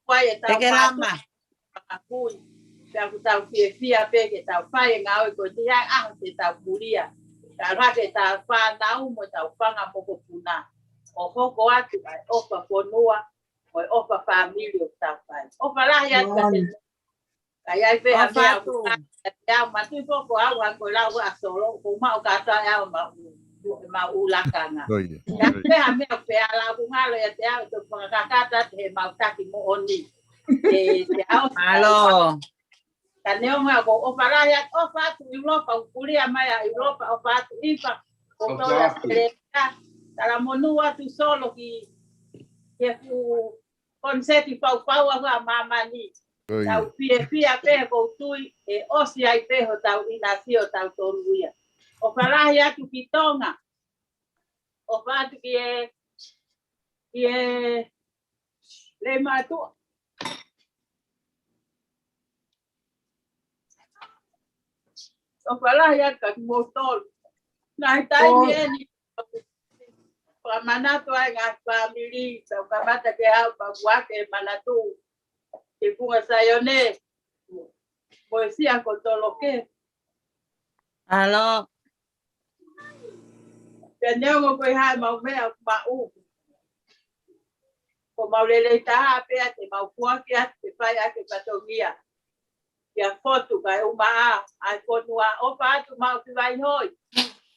pai ta ke lama aku ta ku ta fi ape ke ta pai nga ko ti a te ta buria ta ra ke ta fa na mo ta fanga mo ko puna o hoko atu ai ofa konua o ofa family o tapai o fala ya ai ai pe a ya ma tu ko agua ko la wa solo ko ma o ka ta ya ma u la kana ya pe a me pe ala ku ngalo ya te a to ka ka ta te ma ta ki mo oni alo kaneo ma ko o fala ya o fa tu Europa kuria ma ya Europa o fa tu ifa ko to ya Tala monua tu solo ki fu konseti pau a mama ni. Tau pia pe ko tui e osi ai pe ho tau inasio tau toruia. O palahi atu ki tonga. O fatu ki le matu. O palahi atu ki motol. Nai tai ni Pramanato ai nga family sa kamata ke au pabuake manatu ke punga sayone poesia ko toloke alo teneo mo ko ha mau me ma u ko maulele ta pe te mau kuaki te pai ake patongia ya foto ka uma ai ko nua o pa tu mau ki vai hoi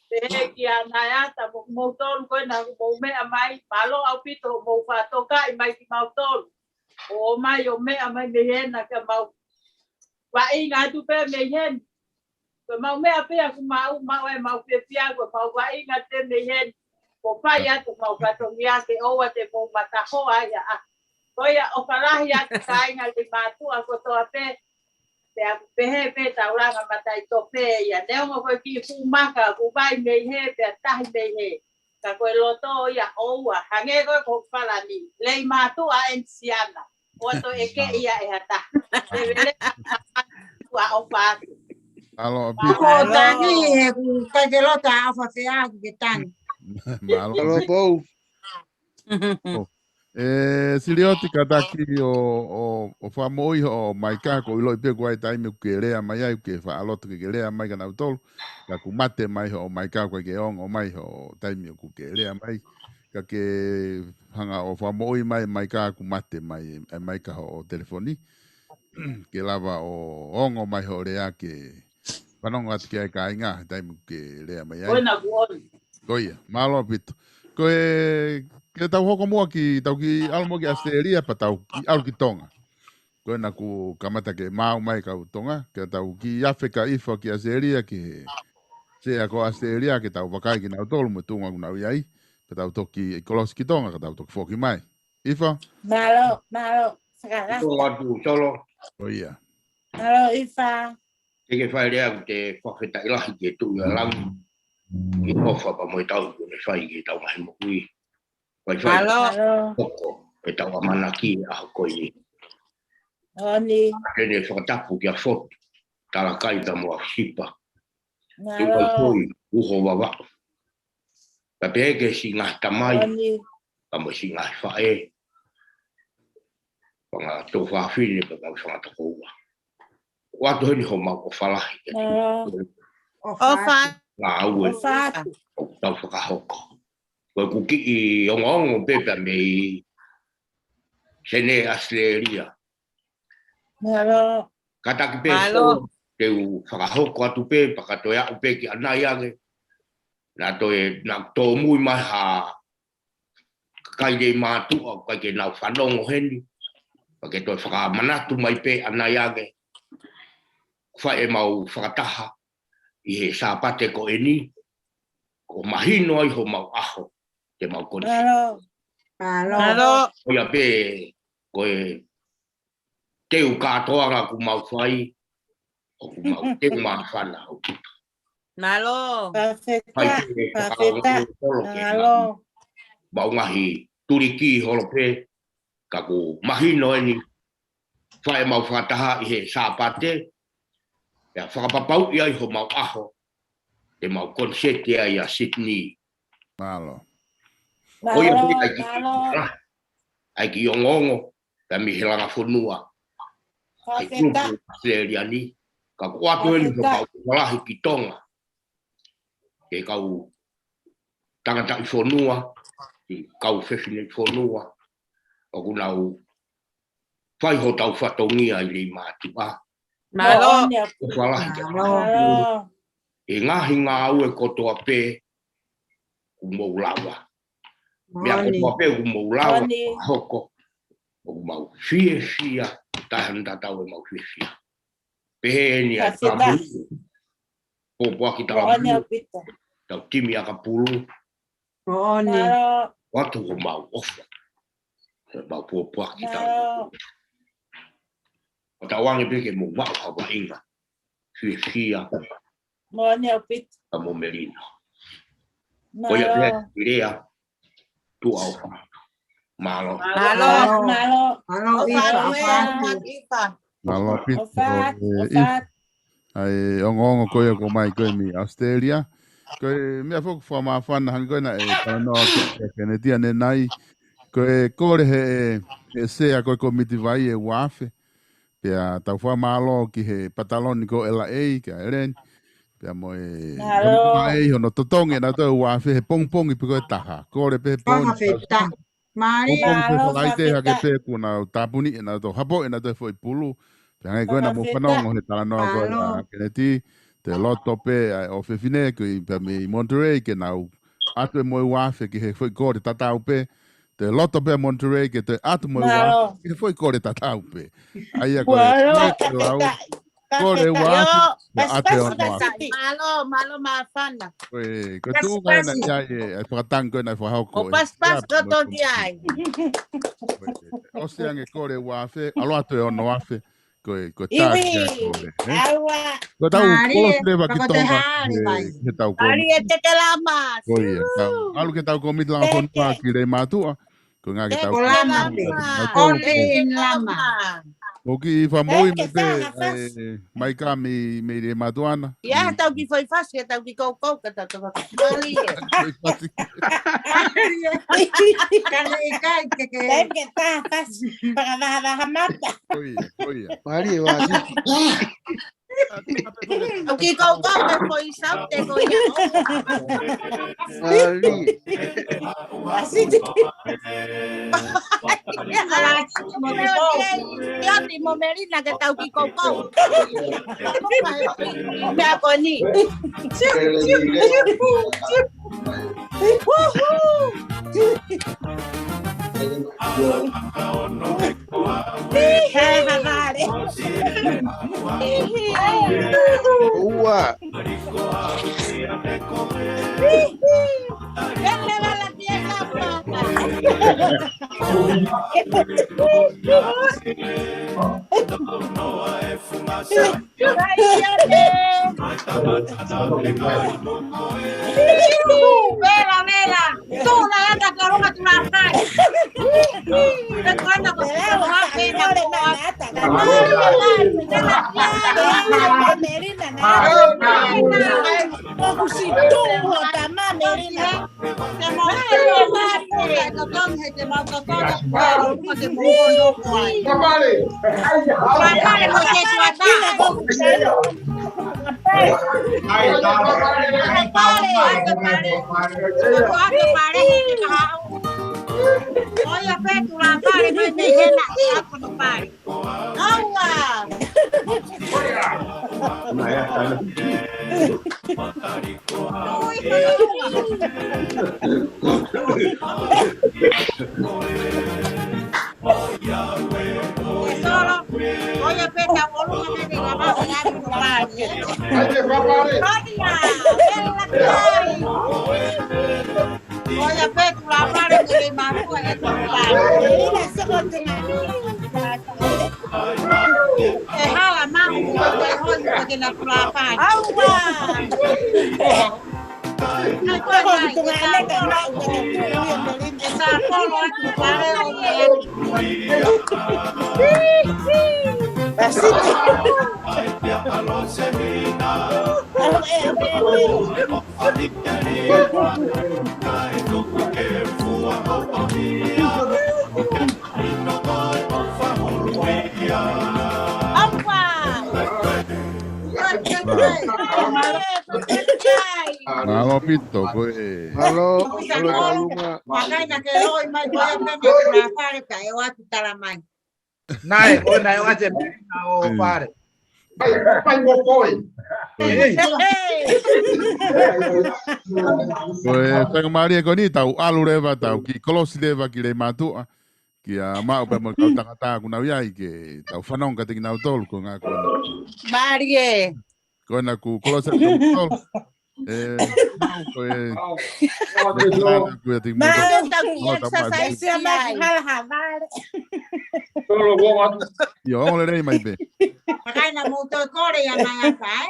Te ki ana ya ta mo tol ko na mo me mai palo au pito mo fa toka i mai ki mau tol o mai o me mai me hen na ka mau wa inga tu pe me hen ko mau me ape ku mau e mau pe pia ko mau wa inga te me hen ko pai atu mau katongia ke oa te po matahoa ia a koia o kalahi atu kainga le matua ko toa pe pehe pe tauranga matai tope ia neongo koe ki fumaka ku vai mei he pe tahi mei he ka koe loto ia oa hange koe ko palani lei matua ensiana o to eke ia e hata te vele tua o patu Alo, Ko tani he ku kakelota afa fea ke tani. Malo, Pou. Silioti kataki o whamoi o mai kako i loi peko ai taime ke rea mai ai ke whaaloto ke rea mai kana utolu ka ku mate mai o mai kako ke ongo mai o taime ku ke rea mai ka ke hanga o whamoi mai kako mate mai ka o telefoni ke lava o ongo mai o rea ke whanongo ati ke ai ka inga taime ke rea mai ai Buena buona. Koia, malo pito. Ke tau hoko mua ki tau ki almo ki Asteria pa tau ki alu ki Tonga. Koe na ku kamata ke mau mai kau Tonga. Ke tau ki Afrika ifa ki Asteria ki se ako Asteria ke tau wakai ki nau tolu mo tunga ku nau iai. Ke tau toki kolos ki Tonga ke tau toki foki mai. Ifa? Malo, sekarang. Solo. Koia. Malo, Ifa. Ke whai rea te whawheta ilahi ke tu ia lang. Ki ofa pa mo tau ko ne whai ke tau mahi mo kui. Malo. Koko, e tau amana ki a hoko i. Oni. Tene whakatapu ki a whot, tala kai ta mo a sipa. Tukai Malo. koi, uho wawa. Pa peke si ngah tamai, Oni. pa mo si ngah whae. Panga tō whawhine pa kau whangata koua. Watu heni ho mau ko whalahi. Malo. Ofa. Ngā aue, Ofa. tau whakahoko. Koe kuki i ongo pepe mei sene Australia. Malo. Kataki pe te u whakahoko atu pe, pakatoia upe ki anai ange. Nā toe, nā tō mui mai ha kai rei mātua, kai ke nau whanongo heni. Pake toi whakamanatu mai pe anai ange. Whae mau whakataha i he sāpate ko eni. Ko mahino ai ho mau aho. Te mau konsi. Malo. Koia pe, koe teu kātoanga ku mau whai, o ku mau teu maa whana. Malo. Pafeta. Malo. Mau ngahi turiki holo pe, ka ku mahino eni, whae mau whataha i he sāpate, ia whakapapau i ai ho mau aho, te mau konseti ai a Sydney. Malo. Koia pe ai ki ongongo, ka mi helanga whunua. Ai kupu Australia ni, ka kuatu eni ho mau walahi ki Tonga. Ke kau tangata i whunua, ki kau whewhine i whunua, o kunau whai ho tau whatongia i rei mātua. Malo. Walahi ke Malo. e ngahi ngā ue kotoa pe, ku mou lawa. Mea kotoa pe ku mou lawa, hoko, o ku mau fia, tahan tatau e mau fia. Pehe ni a tāpulu, pōpua ki tāpulu, tau timi a kapulu, watu ko mau ofa, mau pōpua ki tāpulu. O tawangi pe ke mou wau hawa inga, fia, a mo merino. Oia pe, irea, tu au wha. Malo. Malo pito. Ai ongo koe ko mai koe mi Australia. Koe mea foku wha maa whana hanga koe na e tano ke ne tia ne nai. Koe kore he sea koe ko miti vai e wafe. Pea tau wha malo ki he pataloni ko LA ki a eren. Pea mo e mai hono totonge na toi wafe he pongpongi pe koe taha. Kore pe pongi. Mari. Pongpongi pe whalaite hake pe kuna tapuni e na to hapo e na toi foi pulu. Pea ngai koe na mo whanongo he talanoa koe a keneti. Te loto pe o whewhine koe pe me i Monterey ke nau atu e moi wafe ki he foi kore tatau pe. Te loto pe Monterey ke te atu moi wafe ki he foi kore tatau pe. Ai a koe te lau. Kore wa ate ono. Malo mafana. Ko tu ga na ya e patango na fa hoko. O pas ko toki ai. O se ange kore wa fe, alo ate ono afe. Ko ta. Iwi. Awa. Ko ta ko leva ki tonga. Ke ta ko. Ari te kelama. Oye, alu ke ta ko mit la ko pa ki le matua. Ko nga ke ta ko. Lama. Oki famoi me mai ka mi le matuana. Ya tau ki foi fácil, tau ki kau ka tau ka. Mali. Kai que Tem que tá fácil para dar mata. Oye. Mari wa O ki kau me foi saute ko ya. Mari. Así. Ya ti momerina que tau ki kau. Me akoni. Ua. Vela, tú la gata que roba tu nata. Recuerda que se va a pena Oye, Petro, la pare, no me llena, no pare. Agua. Solo, oye, Petro, volumen de la base, no pare. Oye, Petro, la pare, que le mató, no la mano, porque la plata. ¡Agua! Vamos, Pito, pues. Halo, Makanya que hoy me voy a tener pare ka eu atu talamai. Nai, o nai o ate o pare. Pai mo koi. Pues tengo María Conita, alu leva tau ki close leva ki le matua. Ki a mau pe mo kata kuna viai ke tau fanong ka tingna tol ko nga ko. Marie. Kona ku close tol. Pues yo vamos a leer más bien. Acá na motor core ya na acá.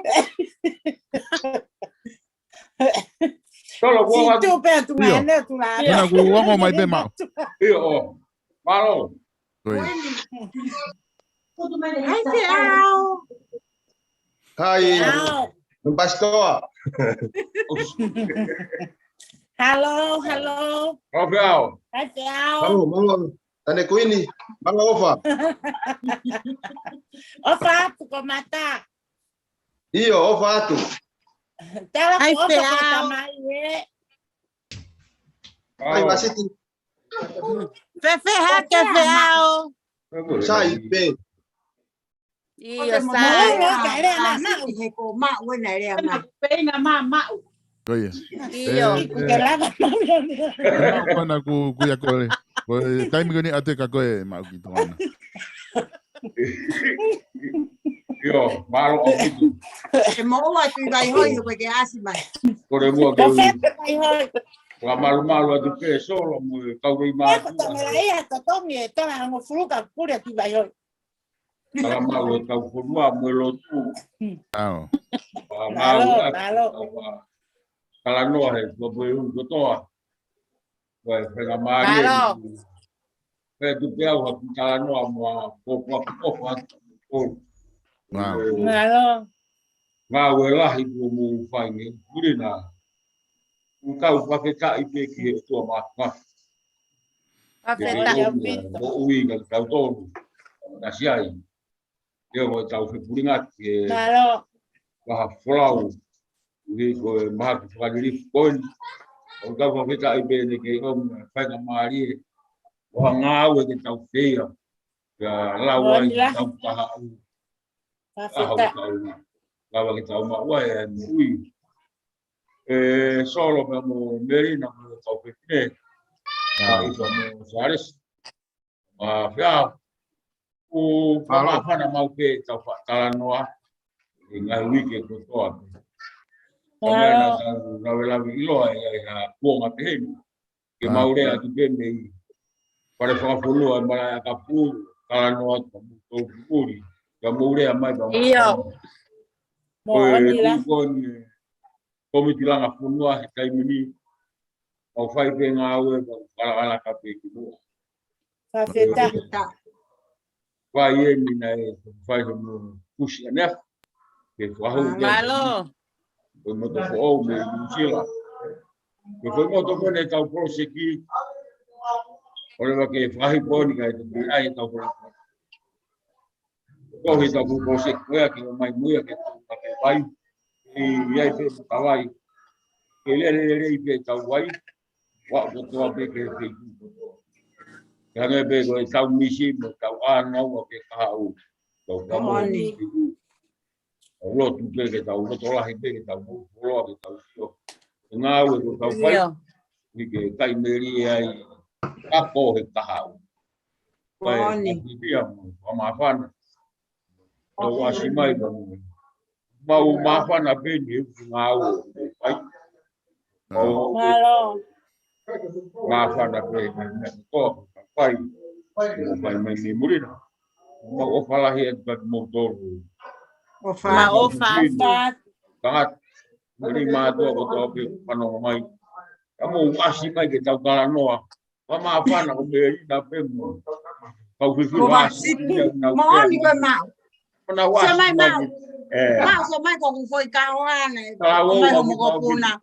Solo Si tu pe tu na tu la. Una ku vamos más bien más. Yo, malo. Hai. Pastor. Hello. Rafael. Malo. Tane ko ini. Malo ofa. Ofa ko mata. Iyo ofa tu. Tela ko ofa mai. Ai masiti. Fefe ha que feao. Sai pe. Iyo sai. Pena mama. Oye. Iyo. Kona ku ya ko. Time ko ni ate ka ko ma ki to ana. Yo, malo itu. Mau tu vai hoi ko ke asi mai. Kore mua ke. Perfecto, vai hoi. La malu atu pe solo mo kau ri ma. Eko tanga ia to tongi e tanga ngo fruka pure tu vai hoi. La malu kau furua mo lo tu. Malo. Malo. Kala no he ko bo un ko toa. Vai pega mari. Malo. Pe tu pe au kala no mo ko ko. Malo. Ngā wela hi ko mo whaingi. Kurina. Kau whakeka i pe ki he tua mātua. Whakeka i pito. Mo ui ka kau tōru. Na siai. Keo mo tau whipuringati. Malo. Waha wholau. Ui ko e maha ki whakariri koini. O kau whakeka i pe ne ke om whainga maari. Waha ngāwe ke tau whea. Ka lawa i tau taha u. Whakeka. Lawa ke tau maua e ui. Solo me mo merina mo tau pekine. Iso mo sares. Whia. O whamawhana mau pe tau whaatala noa. I ngai wike ko toa. Kamena tau rawelawi iloa e ha kuonga peheni. Ke maurea atu peme i. Pare whakapulua mara ka pūru. Kala noa tau pūri. Ka maurea mai pa mo. Iyo. Mo onila. Komiti langa punua he kaimini au whai pe ngā ue kala ka pe ki mua. Whawheta. Whai e mina e whai he mu kusi anef. Ke whahau kia. Malo. Koe moto whaau me New Ke koe moto kone tau proseki. Ore wake whahi pōni kai te pe ai tau proseki. Kohi tau proseki koea ki o mai muia ke tau ke wai. Iai pe tawai. Ke lere i pe tawai. Wa ko toa pe ke pe. Kange pe ko tau misi mo tau ana o ke kahau. Tau kamoni. Lo tu pe ke tau lo tola hi pe ke tau lo ke tau sio. Ngā ue ko tau pai. Ni ke kai meri ai. Kako he kahau. Kamoni. Ia mo amafana. O asimai mo. Mau mafana beni ngau ai Malo mafana beni ko pai pai me murina mau fala he bat motor ma ofa bangat muri ma do ko to pe pano mai kamu asi mai ke tau kala noa pa mafana ko beni na pe mo kau fifi wasi Mo ni ko mau. na wasi mai Mau so mai ko foi kaoane. Mai mo ko puna.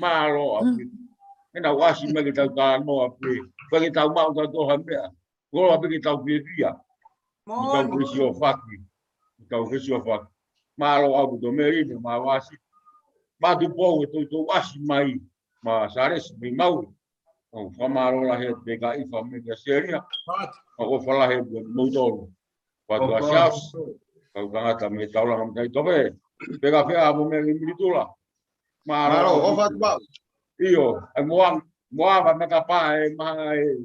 Malo api. Ena wasi mai tau ka no api. Pagi tau mau tau hambea. Go api tau pia. Tau prisio faki. Tau prisio faki. Malo abu do meri ma wasi. Ma du po to wasi mai. Ma sares mi mau. O famaro la he de ga i família seria. O fala he motor. Quando achas, o gata me tau la mai tobe. Pega fea abo me militula. Malo o fat ba. Io, e moang va me capa e mai.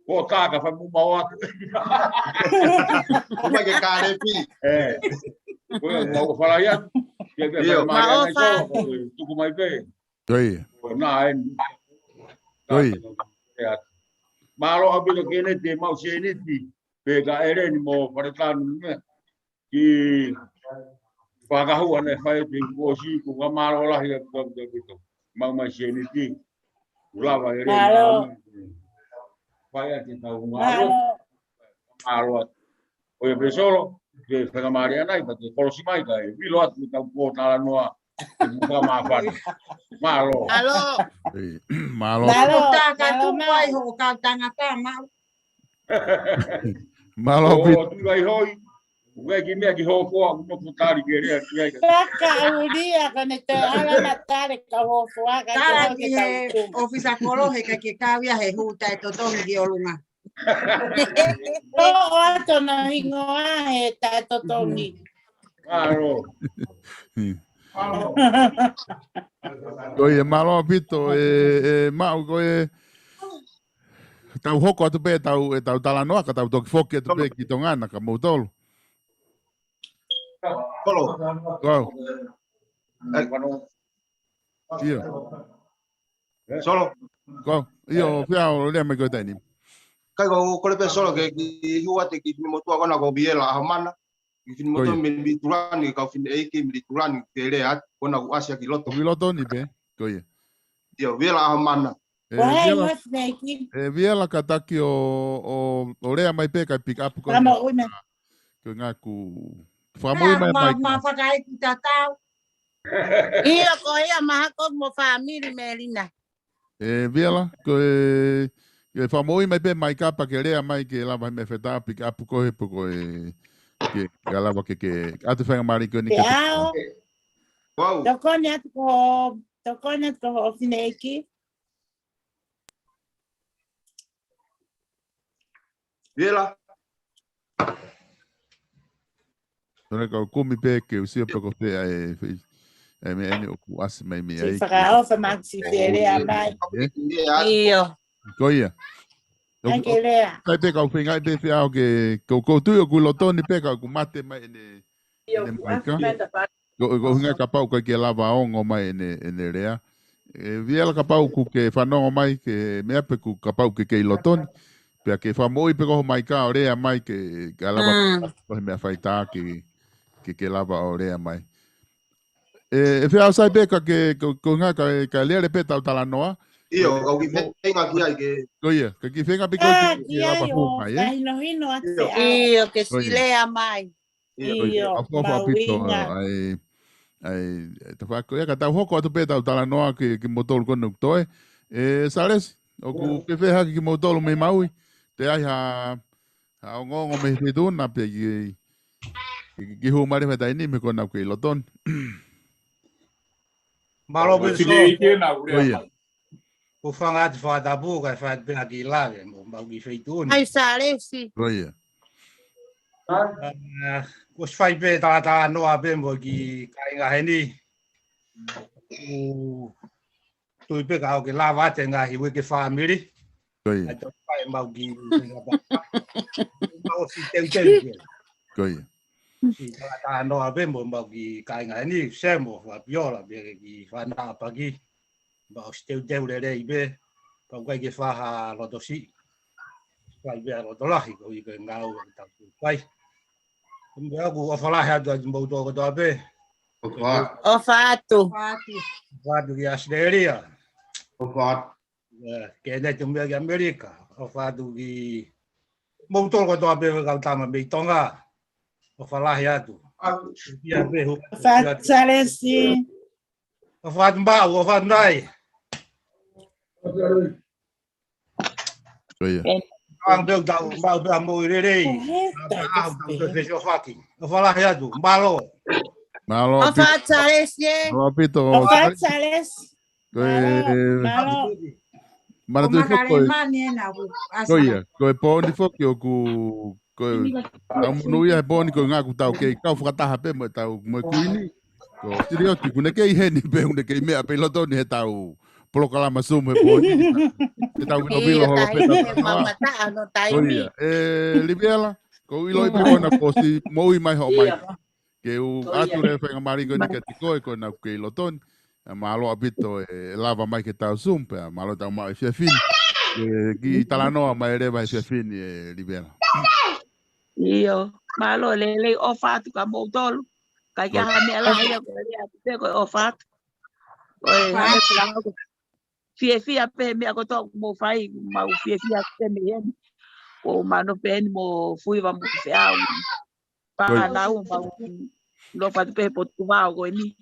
O caga fa mu mau. Como é que cara pi? O fala ya. Io, ma o fa. Tu como ai pe? Oi. Na en. Oi. Malo abilo kene te mau seneti. Pega ere ni mo paretanu me. Ki whakahua ne whae te kuosi ku kamaro lahi a kua kito. Mau mai seneti. Ulawa ere ni. Whae a te tau ngaro. Malo. Oe pesoro. Ke whakamari anai pa te korosi mai kai. Wilo atu ni tau kōtara noa. Muka mawhana. Malo. Malo. Malo. Malo taka tu mai ho ka tangata mau. Malo bit. Tu vai hoi. Ugai ki mea ki ho foa no putari ke rea ki ai. Kaka uria kane te ala matare ka ho foa ka Tara ki he ofisa kolohe ka ke kawia he huta e totongi ki olunga. O ato na hingoa he ta totongi. Claro. Oye, malo pito, mau koe tau hoko atu pe tau talanoa ka tau toki foki atu pe ki tongana ka mautolo. Tolo. Wow. Ia. Solo. Go. Io fiao le me kota ni. Kai ko kole pe solo ke ki huate ki ni motua kona ko biela hamana. Ki ni motua mi turani ka fin e ki mi turani ke le at kona ku asia ki loto. Ki loto ni pe. Ko ia. Io biela hamana. Biela kataki o rea mai pe ka pick up ko. Ko ngaku. Famoi mai. Ma fakai ku tatau. Ia ko ia maha ko mo family Melina. Biela ko e famoi mai pe mai kapa ke rea mai ke lava me feta pick up ko he ko ke galava ke atu fanga mari ko ni ke. Wow. Tokonya ko fineki. Biela. Tone ka kumi pe ke usia pe ko pe ai me ene o as mai me ai. Fa ofa maxi fere amai. Io. Koia. Anche lea. Kai pe ka finga pe fia ke ko tu o lotoni pe ka ku mate mai ene. Ko hinga ka pau ke lava ongo mai ene rea. Viela ka pau ku ke whanongo mai ke mea pe ku ka pau ke lotoni. Pea ke whamoi pe koho mai ka o rea mai ke lava kohe mea whaita ke lava o rea mai. E whia sai pe ka ke ngā ka lea re pe tau tala noa. Io, kau ki whenga ki ai ke... Ko ia, ka ki whenga pe koe ke lava hō mai, Io, che si lea mai. Io, mauinga. Ai, te whako ia ka tau hoko atu pe tau tala noa ki motolu kona uktoe. Sales, o ku pe wheha ki motolu me maui. Te ai ha ongongo me te tūna pe ki hu mare me taini me kona ke loton. Malo be so. Oia. O whanga te whatapu kai whaat pena ki lawe mo mau ki whaitūna. Ai salesi. Oia. Ko whai pe tā noa pe mo ki kainga heni. Tui pe ka au ke lawa te ngā hiwe ke whamiri. Koia. Mau ki mau si teu. Koia. Si tā noa pe mo mau ki kainga heni semo wa piola pe ki whanā pagi. Mau si teu re rei pe. Kau kai ke whaha roto si. Kai pe roto lahi ko i ke ngau tau kai. Mbe aku o whalahi atu atu mau tōko tō pe. O whātu. Whātu ki Australia. O whātu. Kēnei te mea ki Amerika. O whātu ki mau tōko tō pe kau tama mei tonga. O whalahi atu. O whātu salesi. O whātu mbau, o whātu nai. Koia. Ang bel tau mbau pe mo rerei. Ang tau pe o whaki. O whalahi atu, mbalo. Malo. O whātu salesi. Malo pito. O whātu salesi. Malo. Mana tu foko. Koia, ko poni foki o ku ko tau no ia poni ko nga ku tau ke ka whakataha pe mo tau mo kuini. Ko tirio ki kune ke heni pe une ke mea pe loto ni he tau polokalama sumu he poni. Ke tau no bilo ho pe tau. Koia, Libiela, ko ilo i pe kona ko si moi mai ho mai. Ke u atu re whenga maringo ni ke tikoe ko na ke lotoni. Malo apito lava mai ke tau sumpe, malo tau mai fiafini. Ki talanoa mai reva fiafini Libera. Io, malo le o fatto ka mo tolu. Ka ya me ala ya ko ya te ko o fatto. Fia pe me ko to mo fai ma fia pe me yen. O mano pe mo fui va mo fea. Pa na un pa lo fatto pe po tu va ko ni.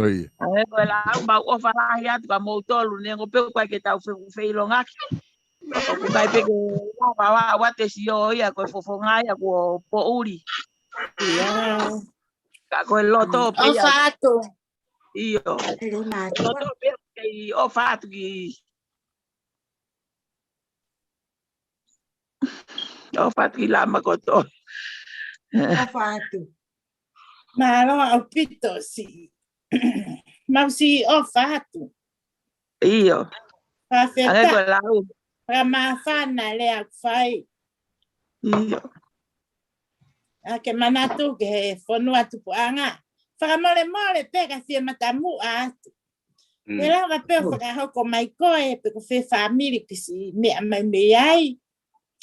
Oi. Ko la ba o fala ya tu mo tolu ne ko pe kwa ke tau fe longa. Ko kai pe ko wa te si o ya ko fofonga ya ko po uri. Ya. Ka ko loto pe ya. O fato. Io. Loto pe ke o fato ki. O fato ki la ma ko to. O fato. Ma no, ho capito, sì. Ma sì, ho fatto. Io. Anga ko lau. Ramafana le fai. Ke manatu ke fonua tu anga. Whakamole peka fia matamu atu. Te lawa peo whakahoko mai koe pe ko whi whamiri kisi mea mai me ai.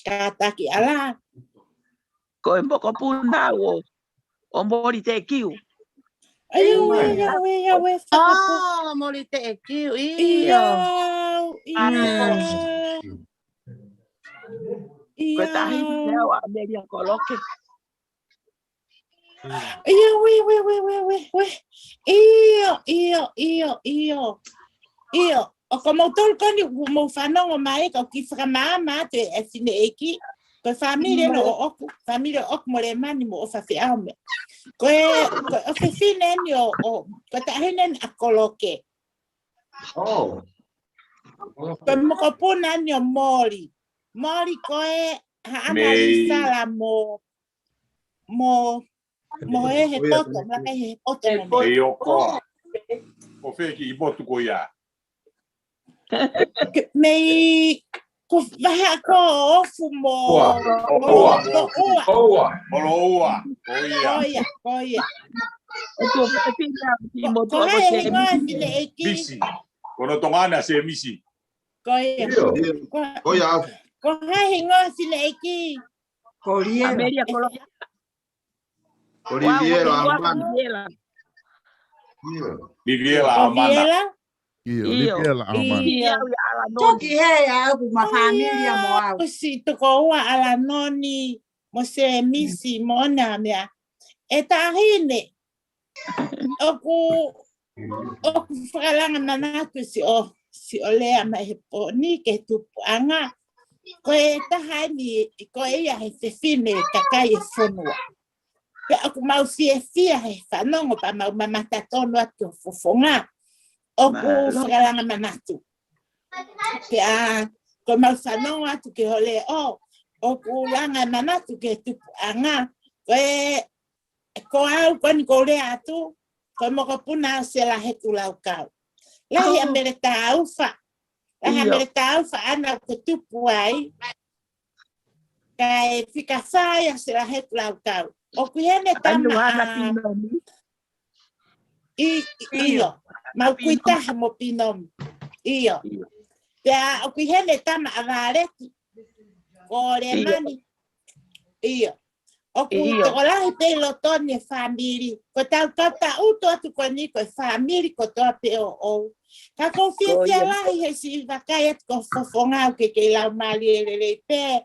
Ka taki ala. Koe moko puna o mori te kiu. Ai, Oh, mori te kiu. Koe tahi leo a meria koloke. Iyo. O como tol koni mo whanongo mai ka ki whakamama te e fine eki. Koe familia no o oku. Familia oku mo le mani mo o whawhi aume. Koe o whiwhine ni o koe tahine ni a koloke. Koe moko puna ni o mori. Mori koe haana i sala mo he poto. Mlaka he poto mo me. E o koa. O wheki I botu ko ia. Mei ko vaha ko ofu mo Oa. O tu whiwhina ki mo tu ko hai ingoa file eki. Misi. Kono tongana se misi. Koia. Ko hai ingoa file eki. Ameria koloke. Viviela Amanda. Viviela Amanda. Toki he au ma familia mo au. Si toko ua ala noni mo se misi mo na mea. E tahine. Oku whakalanga manatu si o lea mai he po ni ke tupu anga. Ko e tahai ni ko e ia he whiwhine kakai e whonua. Pe aku mau fia he whanongo pa mau mamata tono atu o fofonga. Oku whakalanga manatu. Pe ko mau whanongo atu ke hole oku langa manatu ke tupu anga. Ko au koni ko lea atu. Ko moko puna se la he kulau kau. Lahi amere ta ufa. Lahi amere ta ufa ana ko tupu ai. Kai fika whaia se la he kulau kau. O kuhene tama iyo. Mau kuitaha mo pinomi. Iyo. Pea o kuhene tama avareki. Ko le mani. Iyo. O kuitokolahi pe lotoni e famili. Ko tau kata uto atu ko ni ko e famili ko toa pe o. Ka ko fia lahi he si wakai atu ko fofongau ke lau mali e lele pe.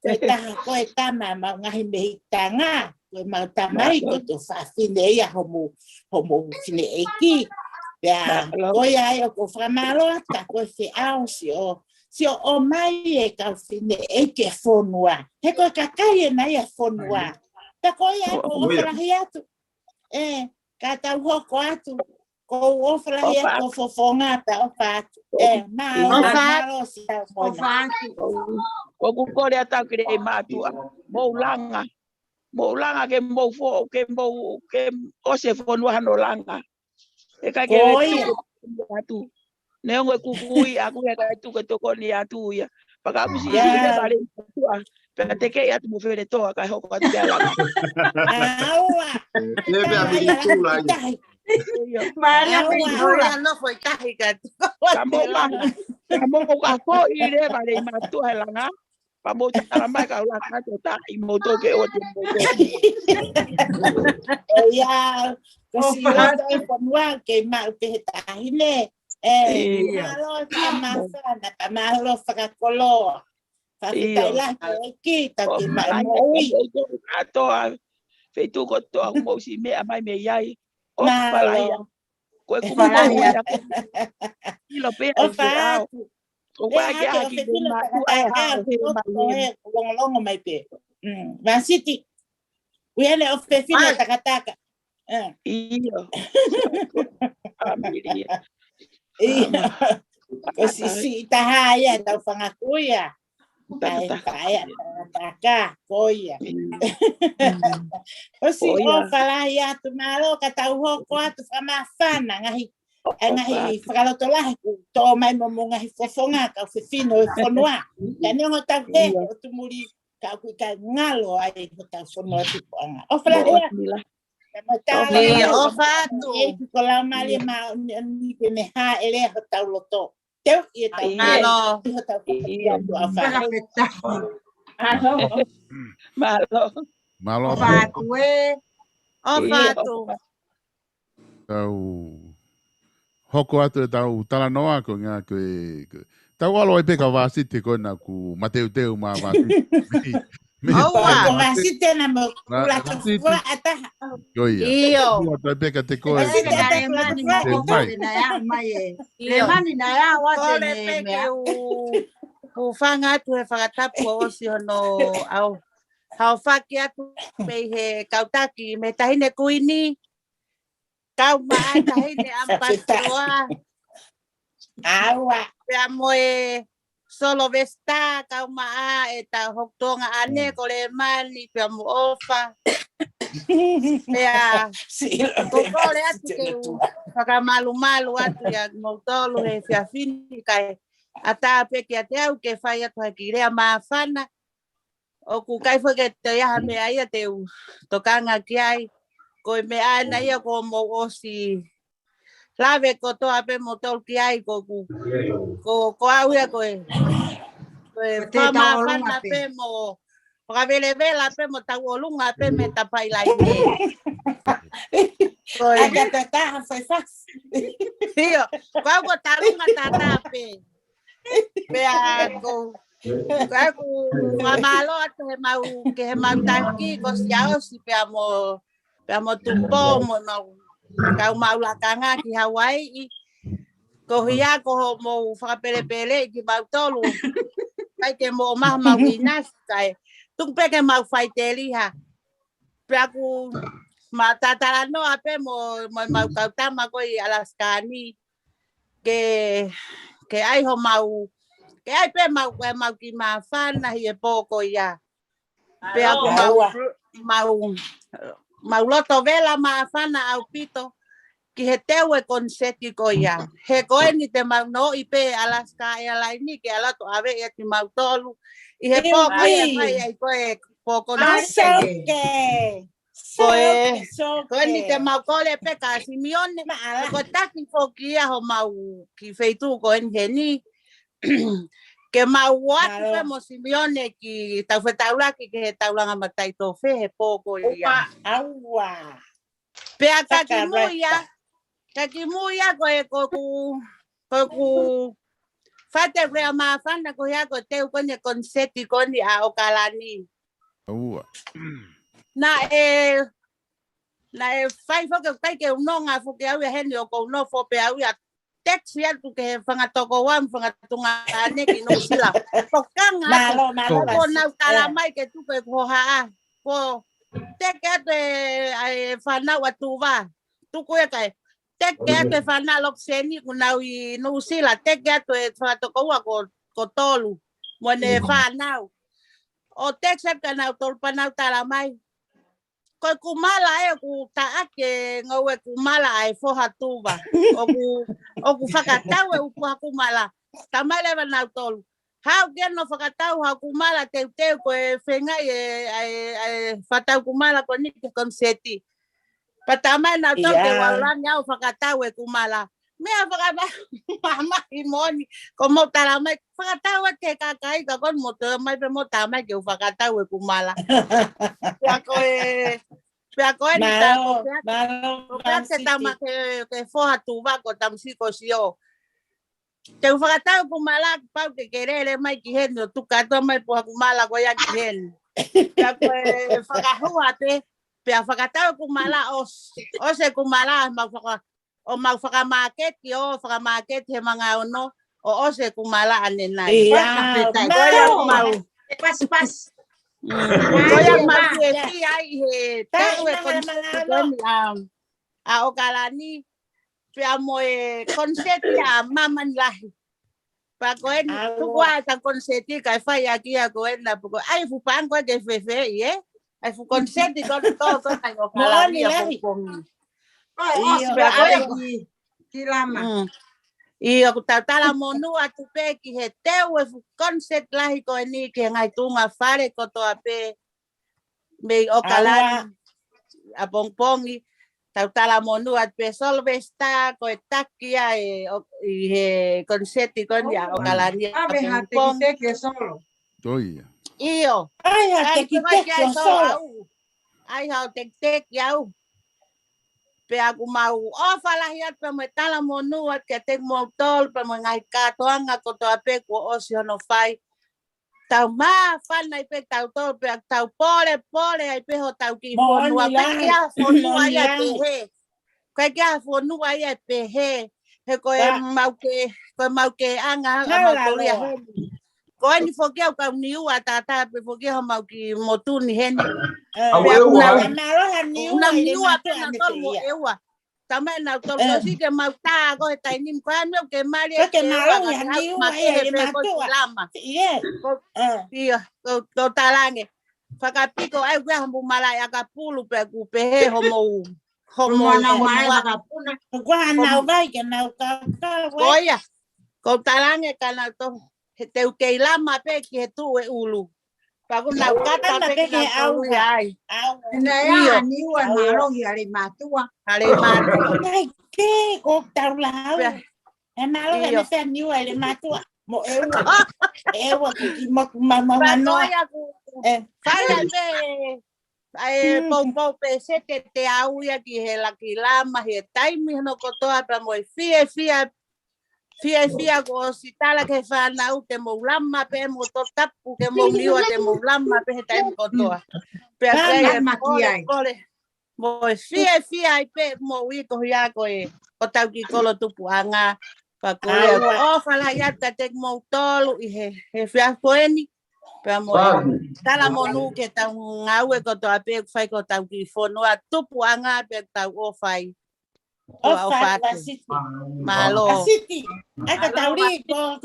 Ko e taha ko e tama mau ngahi mehitanga. Ko mau tamai ko to whawhine ia homo fine eki. Pea, ko ia o ko whamalo ata ko e whiau si o mai e kau fine eki e whonua. He ko e kakai e nai e whonua. Ta ko ia ko ofarahi atu. Ka tau hoko atu. Ko ofarahi atu o fofonga ta ofa atu. Malo si tau mona. Ko kukore atau kire e mātua. Mo langa ke mo fo ke ose fo no hano langa e ka ke atu ne ngo kukui aku e ka tu ke toko ni atu ya paka musi ile bare tua pe te ke atu mo fere to ka hoko atu ya la aua Debe abrir tu la Maria Pintura no foi carga Kamo ka ko ile bare matua langa Pamo tara mai ka ula ka ta imoto ke o te moto. Ya, kasi ito e ponwa ke ma te tahine. Malo tamasa na tamalo sa kolo. Kasi taila ki ta ki ma moi. Ato feito ko to mo si me mai me yai. O palaya. Ko ko mo ya. Ilo pe ai. O wa ke aki de ma tu long mai pe. Van City. Uele o fefina takataka. Iyo. Amiria. Iyo. Si tahaya tau fangakuya. Tahaya taka koya. O si o falaya tu malo ka tau hoko atu famafana ngahi Angahi whakalotola tō mai momonga hi whawhonga ka whiwhino e whanua. Ka neongo tau te o tumuri ka kui ka ngalo ai ho tau whanua tipo anga. O whalahea. Ka matala o whatu. E ki ko lau mali ma ni ke me ha ele ho tau loto. Teu i e tau ngalo. Ho tau whakatu a whatu. Malo. O whatu e. O whatu. Tau hoko atu e tau tala noa ko ngā koe. Tau alo ai peka wāsite ko na ku mateu teu mā wāsite. Aua, ko wāsite na mo kula tufua ataha. Iyo. Tau peka te koe. Wāsite na remani na kōpare na ya mai e. Remani na ya wate ne mea. O whanga atu he whakatapu o si hono au. Hau whaki atu mei he kautaki me tahine kuini. Kau maa tahine ampatua. Aua. Pea moe solo vesta kau maa e ta hoktonga ane ko le mani pea mo ofa. Pea kokole atu ke whakamalu-malu atu ya mautolu he whiawhini kai ata peki ate au ke whai atu haki rea maafana. O ku kai whake te iaha mea ia te tokanga ki ai. Ko me ana ia ko mo osi lave ko to ape mo tol ki ai ko au ia ko te maafana pe mo whakawelewela pe mo tau olunga pe me tapai lai ne. Aga te taha whai whas. Iyo, kau ko tarunga tata pe. Pea ko aku mamalo atu he mau taki ko siao si pea mo tupo mo kau mau lakanga ki Hawaii ko hia ko mo whakapele-pele ki mau tolu kai ke mo mau inas kai tung peke mau whai te liha pea ku ma tatarano ape mo mau kautama ko i Alaskani ke ai ho mau ke ai pe mau ki mawhana hi e pōko ia. Pea ko mau loto vela mawhana au pito ki he teu e konseti ko ia. He koe ni te mau no i pe Alaska e alai ni ke alato ave e ti mau tolu. I he pōko ia pai ai koe pōko nasi. Koe ni te mau kole pe ka Simeone. Ko taki whoki ia ho mau ki feitu koe ni he ni. Ke mau atu pe mo Simeone ki tau whetauraki ke he tauranga matai tō whe he pōko ia. Aua. Pea kaki muia koe ku whate rea mawhana ko hea ko teu kone konseti koni a Okalani. Aua. Na e whai whoke kai ke unonga whoke au e heni o ko uno whope au ia teksi atu ke whangatoko wam whangatunga neki no sila. Pokang atu. Ko nau talamai ke tuke ko haa. Ko teke atu e whanau atu wā. Tuku e kai. Teke atu e whanau lokseni ku nau i no sila. Teke atu e whangatoko wā ko tolu. Mone whanau. O teksi atu ka nau tolpa nau talamai. Ko kumala e ku taake ngau e kumala ai foha tuva. O ku whakatau e upuha kumala. Tamale wa nau tolu. Hau kia no whakatau hau kumala teu ko e whengai e whatau kumala ko nike konseti. Patamai nau tolu te waurani au whakatau e kumala. Mea mama i moni. Ko mo taramai whakatau e te kakai ka kon mo taramai pe mo taramai ke whakatau e kumala. Pea koe ni tako. Pea ke tama ke foha tuwa ko tamsiko sio. Te whakatau kumala pau ke kerere mai ki heni o tukato mai poha kumala ko ya ki heni. Pea koe whakahua te. Pea whakatau kumala ose kumala o mau whakamaketi o whakamaketi he mga ono o ose kumala ane nai. Pas. Koya mafieti ai he tewe konseti a Okalani pea moe konseti a maman lahi. Pa koen tukua ta konseti kai whai aki a koen na puko. Ai fupan koe ke fefe i e. Ai fu konseti koe to kai Okalani a pukongi. Pea koe Kilama. Ia ko tala monua tu pe ki he teu e concept lahi ko ni ke ngai tunga fare ko to ape me o kalani a pongpongi tala monua pe solvesta ko takia e he concept ko ya o kalani a pongpong que solo. Toia. Io. Ai ha te ki te solo. Ai ha te yau. Pe aku mau ofala hiat pe me tala monua ke te motol pe me ngai katoanga ko to ape ko osio no fai tau ma fana pe tau to pe tau pole ai pe ho tau ki fonua pe kia fonua ia pe he ko kia fonua ia pe he ko mau ke anga mau to lia ko ni fokia ka niu atata pe fokia mau ki motuni heni pe aku na niu apena tol mo ewa tamai na tol no si ke mau ta ko tai nim kwa no ke mari ke malo ya niu ai le matua lama ie ia to talange fakapiko ai gua hambu malaya ka pulu pe ku pe he homo na mai ka puna gua na vai ke na ka koia ko talange kana to te ke lama pe ki tu e ulu pa ku na kata pe ki au ai na ya ni wa malo ya le matua ai ke ko tau lao e malo e se ni wa le matua mo ewa ki mo no fala pe ai po pe se te au ya ki he la ki lama he taimi no ko to pa mo fia ko si tala ke fa na u te mo lama pe mo to tapu ke mo niwa te mo lama pe tai ko to pe ai kole mo fia ai pe mo wi ko ya ko e ko tau ki kolo tupu anga pa ko le o fala ya te mo tolu i he fia ko eni pe mo tala mo nu ke tau ngau e ko to ape fai ko tau ki fono a tupu anga pe tau o fai malo asiti ai ka tauri ko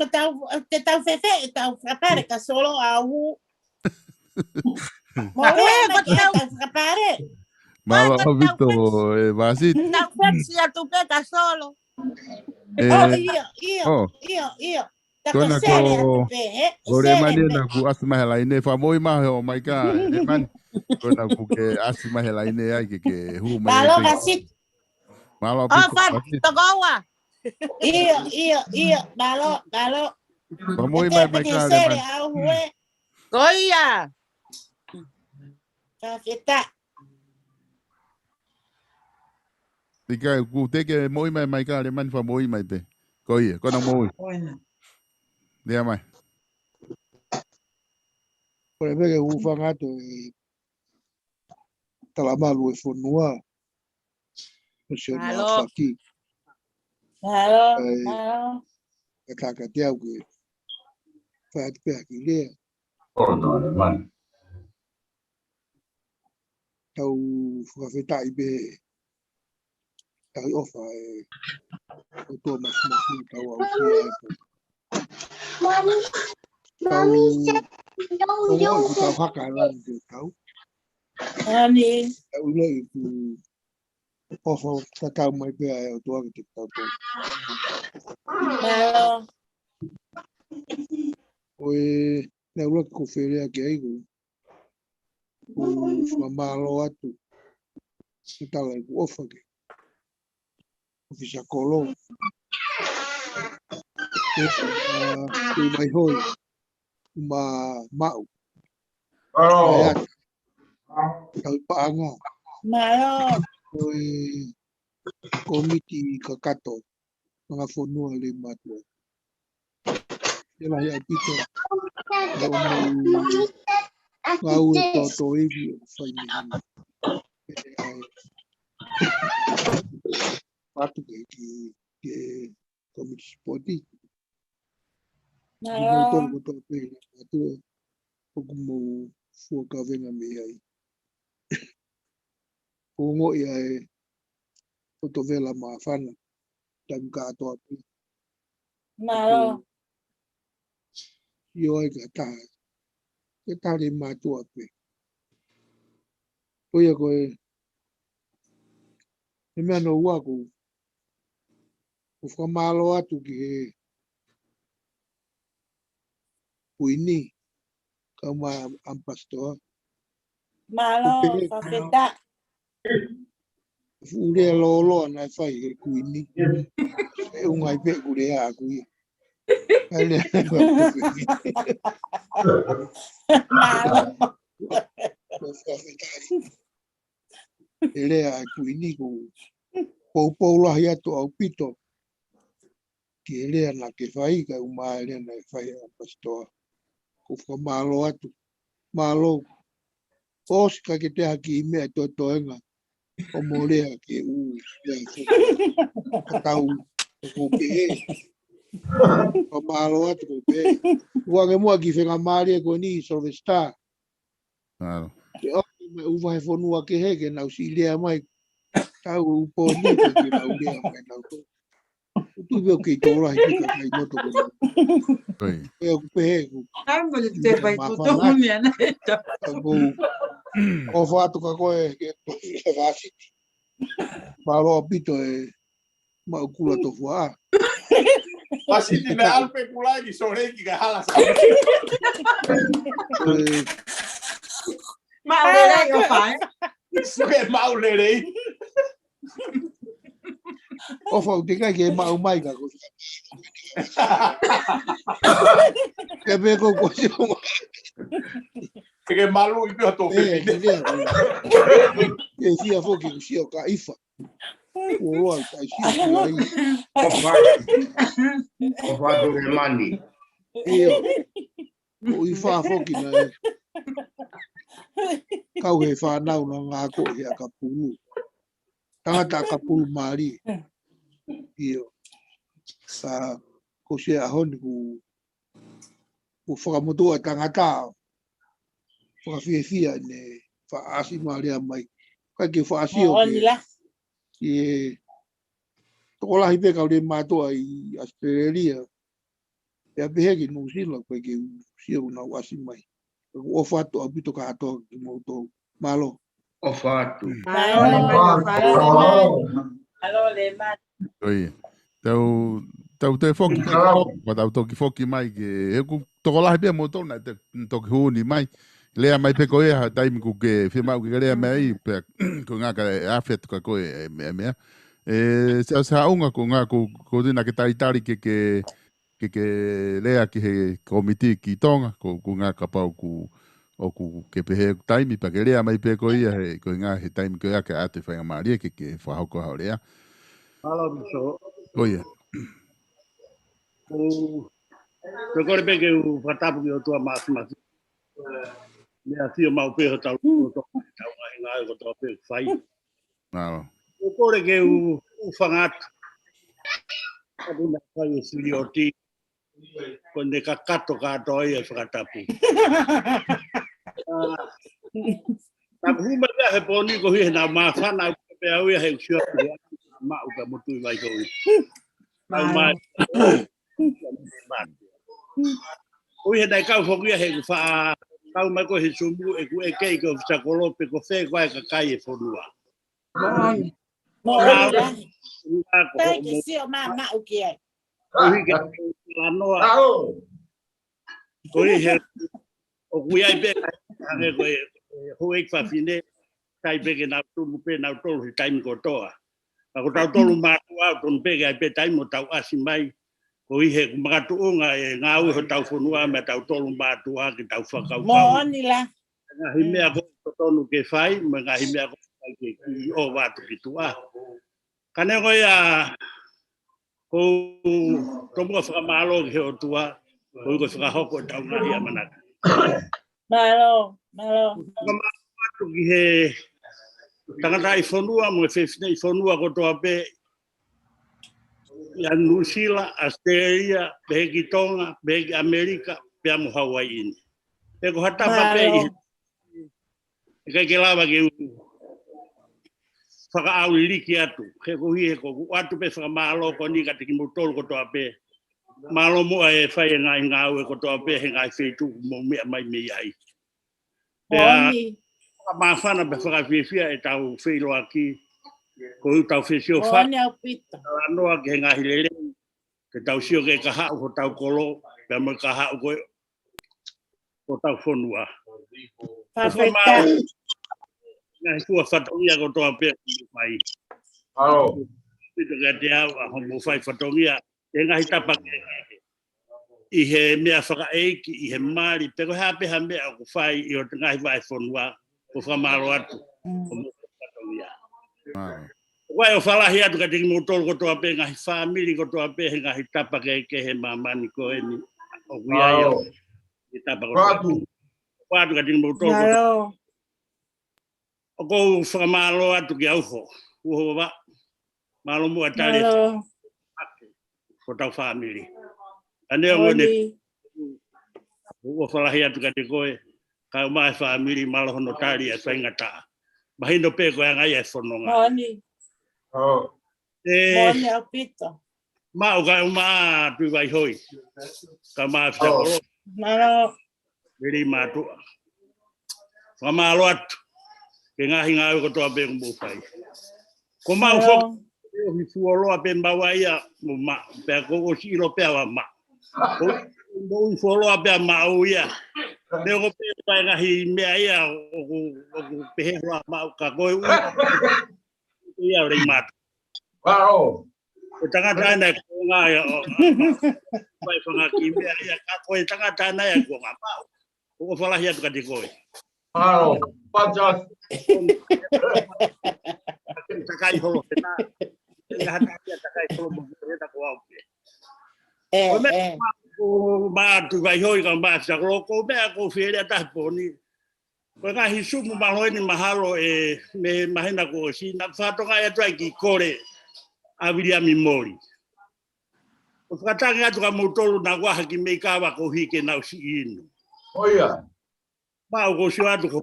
te tau fefe tau frapare ka solo au mo ko tau frapare malo Vito vasit tau fexi a tu pe ka solo io Kona ko ore mani na ku asma hela ine fa moi ma o mai ka e man kona ku ke asma hela ine ai ke hu mai malo vasit malo to goa io malo fa moi mai ka sere au hue goia kita Tika ku te ke moi mai ka man fa moi mai pe koia kona moi Dia mai. Por que o fangato e talamalu e fonua. Halo. Halo. E kakatea que faz pe aqui le. Oh, no, man. Tau fafeta ibe. Tau ofa e o to mas tau au sia. Tau hakalan de tau. Ani. Tau le ku ofa tau mai pe o to que tau to. Halo. Oe na ua ko fere ake aigo. O whamalo atu. Se tala i ofa ke. O fisa kolo. Kui mai hoi. Uma mau. Oh. Tau paanga. Malo. Oe komiti kakato. Mga whanua le matua. Ela ia pito. Ngau e toto evi o whaini. Patu ke komiti spoti. Ngau tolu koto pe. Atu e oku mau fuaka venga me ai. Ongo ia e toto vela maafana. Tam katoa pe. Malo. Yo ai ka taha. Ke tari matua pe. Oia koe. E mea no uaku. o whamalo atu ki he puini ka am pastor. Malo, whawheta. Ure lolo na whai he puini. E ungai pe kure a kui. Malo. Ele a puini ko lahi atu au pito. Ki ele na ke whai ka uma ele na whai a pastor. Ko whamalo atu. Malo. Os ka ke te haki mea toenga. O morea ke u. Katau. Ko ke e. O malo atu ko pe. Ua ke mua ki whenga maare ko ni Sylvester. Claro. Ke o me uwa he whanua ke he ke nau si lea mai. Tau upo ni ke nau lea mai nau to. Tu veo ke tōra he pika kai noto ko nau. E o pe he. Ai mo te pai ko to mea na eta. O whātu ka koe ke whāsi. Malo apito e maukula to whaa. Pasiti me alpe kulai ki sore ki ka hala sa. Maulere o whae. Suke maulere. O whau te kai ke mau mai ka ko. Ke me ko ko si o mai. Ke malu i pio to fe. E sia foki si o ka ifa. O roa ka si ai. O fatu re mani. O ifa foki na. Kau he whanau na ngā ko hea ka pulu. Tangata ka pulu maari. Iyo. Ko se ahoni ku whakamotua tangata. Whakawhiawhia ne whaasi maari a mai. Kai ke whaasi o ke. Toko lahi pe kau re mātua i Australia. Pea peheki New Zealand kai ke siau na wasi mai. O whatu a pito ka hatoa ki mautou. Malo. O fatu. Alo le man. Oi. Tau te whoki. Tau toki whoki mai ke. E ku toko lahi pia mautou na te toki huni mai. Lea mai pe koe ha taimi ku ke whimau ki lea mai. Pea ko ngā ka awhetu ka koe mea. Sa unga ko ngā ko dina ke taitari ke lea ki he komiti ki tonga ko ngā ka pau ku ke pehe taimi pa ke lea mai pe ko ia he ko ngā he taimi ko ia ke ate whainga maria ke whahauko hao lea. Alo, miso. Ko ia. Ko kore pe ke u whatapu ki o tua māsi. Mea thio mau peho tau tau ngā e ko tau peho whai. Alo. Ko kore ke u whangatu. Aduna whai o siri o ti. Ko ne ka kato katoa i e whakatapu. Tapu huma mea he poni ko hui he nā māwhana au pe au ia he usia ki he mau ka motu i vai koi. Au mai. Ui he nai kau whokia he wha kau mai ko he sumu e ku e kei ko whakolope ko whē koe ka kai e whonua. Tai ke sio mama o ke ai. Ui ka anoa. Ui he o kui ai pe hake koe hoek whawhine kai peke nau tulu pe nau tolu he taimi kotoa. Ako tau tolu mātua tonu peke ai pe taimi o tau asi mai. Ko i he kumagatu unga e ngā ui ho tau whanua me tau tolu mātua ki tau whakau. Mooni la. Ngā himea ko tonu ke whai, me ngā himea ko whai ke ki o wātu ki tua. Kane koe a ko tomua whakamalo ki he o tua, ko i ko whakahoko e tau ngahi a manaka. Malo. Whakamalo ki he tangata i whanua, mo e whewhine i whanua ko toa pe ia New Zealand, Australia, Peheki Tonga, Peheki Amerika, pea mo Hawaii ini. Peko hatapa pe i kai ke lawa ke whakaau i liki atu. He ko hi he ko atu pe whakamalo ko ni ka tiki motolo ko toa pe. Malo mo e whai e ngai ngau e ko toa pe he ngai whetu mo mea mai me iai. Pea whakamawhana pe whakawhiawhia e tau wheilo aki Ko u tau whesio O wha. ne au pita. Anoa ke ngahi lele. Ke tau sio ke kaha o tau kolo. Pea mo kaha o koe. O tau whonua. Whawheka. Ngai kua whatongia ko toa pēr mai. Alo. Pito ka te au a homo whai whatongia. E ngahi tapa ke. I he mea whakaeiki, i he maari. Peko hea peha mea o ku whai i o te ngahi vai whonua. Ko whamaro atu. Homo whatongia. Wai o whalahi atu ka tiki motoro ko toa pē ngahi whamiri ko toa pē he ngahi tapa ke he mamani ko e ni. O kuiai o. I tapa ko toa pē. Watu ka tiki motoro ko toa. O kou whakamalo atu ki auho. Uho wa. Malo mua tari. Ko tau whamiri. Aneo ngone. Uho whalahi atu ka te koe. Ka umai whamiri malo hono tari a whaingata. Mahino pē koe angai e whanonga. Moni. Moni au pita. Mau ka uma tui vai hoi. Ka maa whitakoro. Maro. Veri mātua. Whamalo atu. Ke ngahi ngāwe ko toa pē kumbu whai. Ko mau whok. Hi fuoloa pē maua ia mo ma. Pea ko o siro pēa wa ma. Ko hi fuoloa pēa mau ia. Neo ko pē pai ngahi mea ia o pehe hoa mau ka koe ui. Ia o rei mātua. Wao. Ko tangata ana ko ngā ia o. Pai whangaki mea ia ka koe tangata ana ia ko ngā mau. Ko whalahi atu ka te koe. Wao. Pajas. Takai holo tena. Ia hata takai holo mo reta ko au. Ko ma tu vai hoi ka ma sa ko mea ko fere ta poni. Ko nga hisu mo maloi ni mahalo e me mahina ko si na fato ga ya trai ki kore. Aviria mi mori. O whakatanga atu ka motolu na waha ki mei kawa ko hike na usi inu. Oia. Pau ko sio atu ko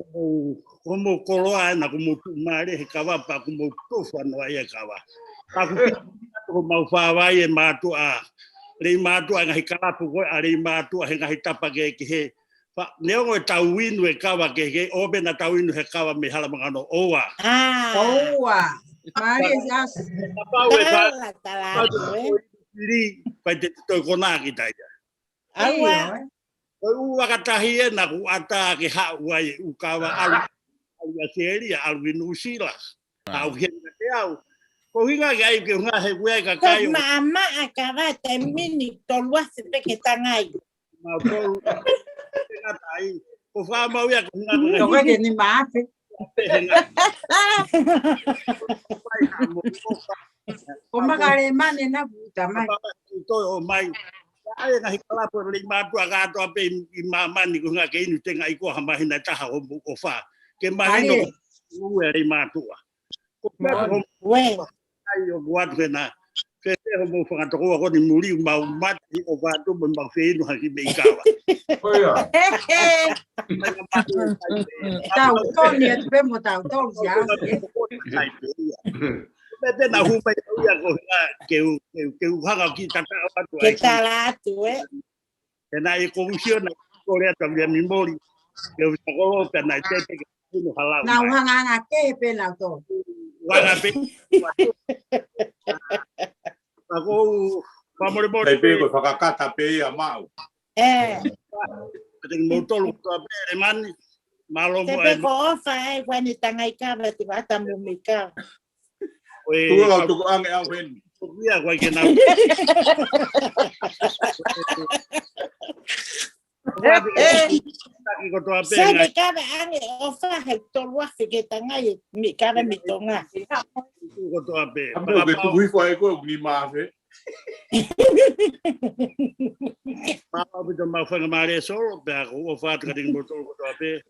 mo koloa na ko mo mare he kawa pa ko mo tofa no ia kawa. Pa ko mau fa e matu a. Rei matu a ngai kalapu ko a rei matu a he ngai tapa ke he. Pa neo e tauinu e kawa ke he obe na tauinu he kawa me hala mangano oa. Oa. Maria jas. Pau e pa. Iri pa te to kona ki tai. Awa. Ko wakatahi e na ku ata ke hawai u kawa au ya seria au vinusila. Au he te au. Ko hinga ai ke nga he we ka kai. Ko mama akaba te mini tolwa se pe ke tangai. Ma tolu. Tai. Ko fa ma ya ko nga. Ko ke ni mafe. Ko magare mane na buta mai. To o mai. Ai nga hikala por le matu aga to pe i mama ni ko nga ke inu tenga i ko hama hina taha o fa. Ke mahino u e matu. Ko we ai o guatu na. Ke te mo fa to ko ni muri ma mati o va to mo ma fe inu ha ki me kawa. Oia. Tau toni e pe mo tau tol ya. Pepe na humba ia ko ke hanga ki tata atu. Ke tala atu e. Na e ko usio na ko le atu ya mimori. Ke ko pe na te ke no hala. Na hanga ke pe na to. Wanga pe. Ako pamore mori pe ko whakakata pe ia mau. Te motolo to pe mani. Malo mo. Te ko fa e wani tangai ka ba ti bata mo mika. Tua tu ang ang wen. Ia ko ke na. Sabe kabe ange ofa he tolwa ke tangai mi kabe mi tonga. Ko to abe. Amo ke tu wi foi ko ni ma fe. Papa bi ma fa ngare solo pe ko ofa ka ding motor ko to abe.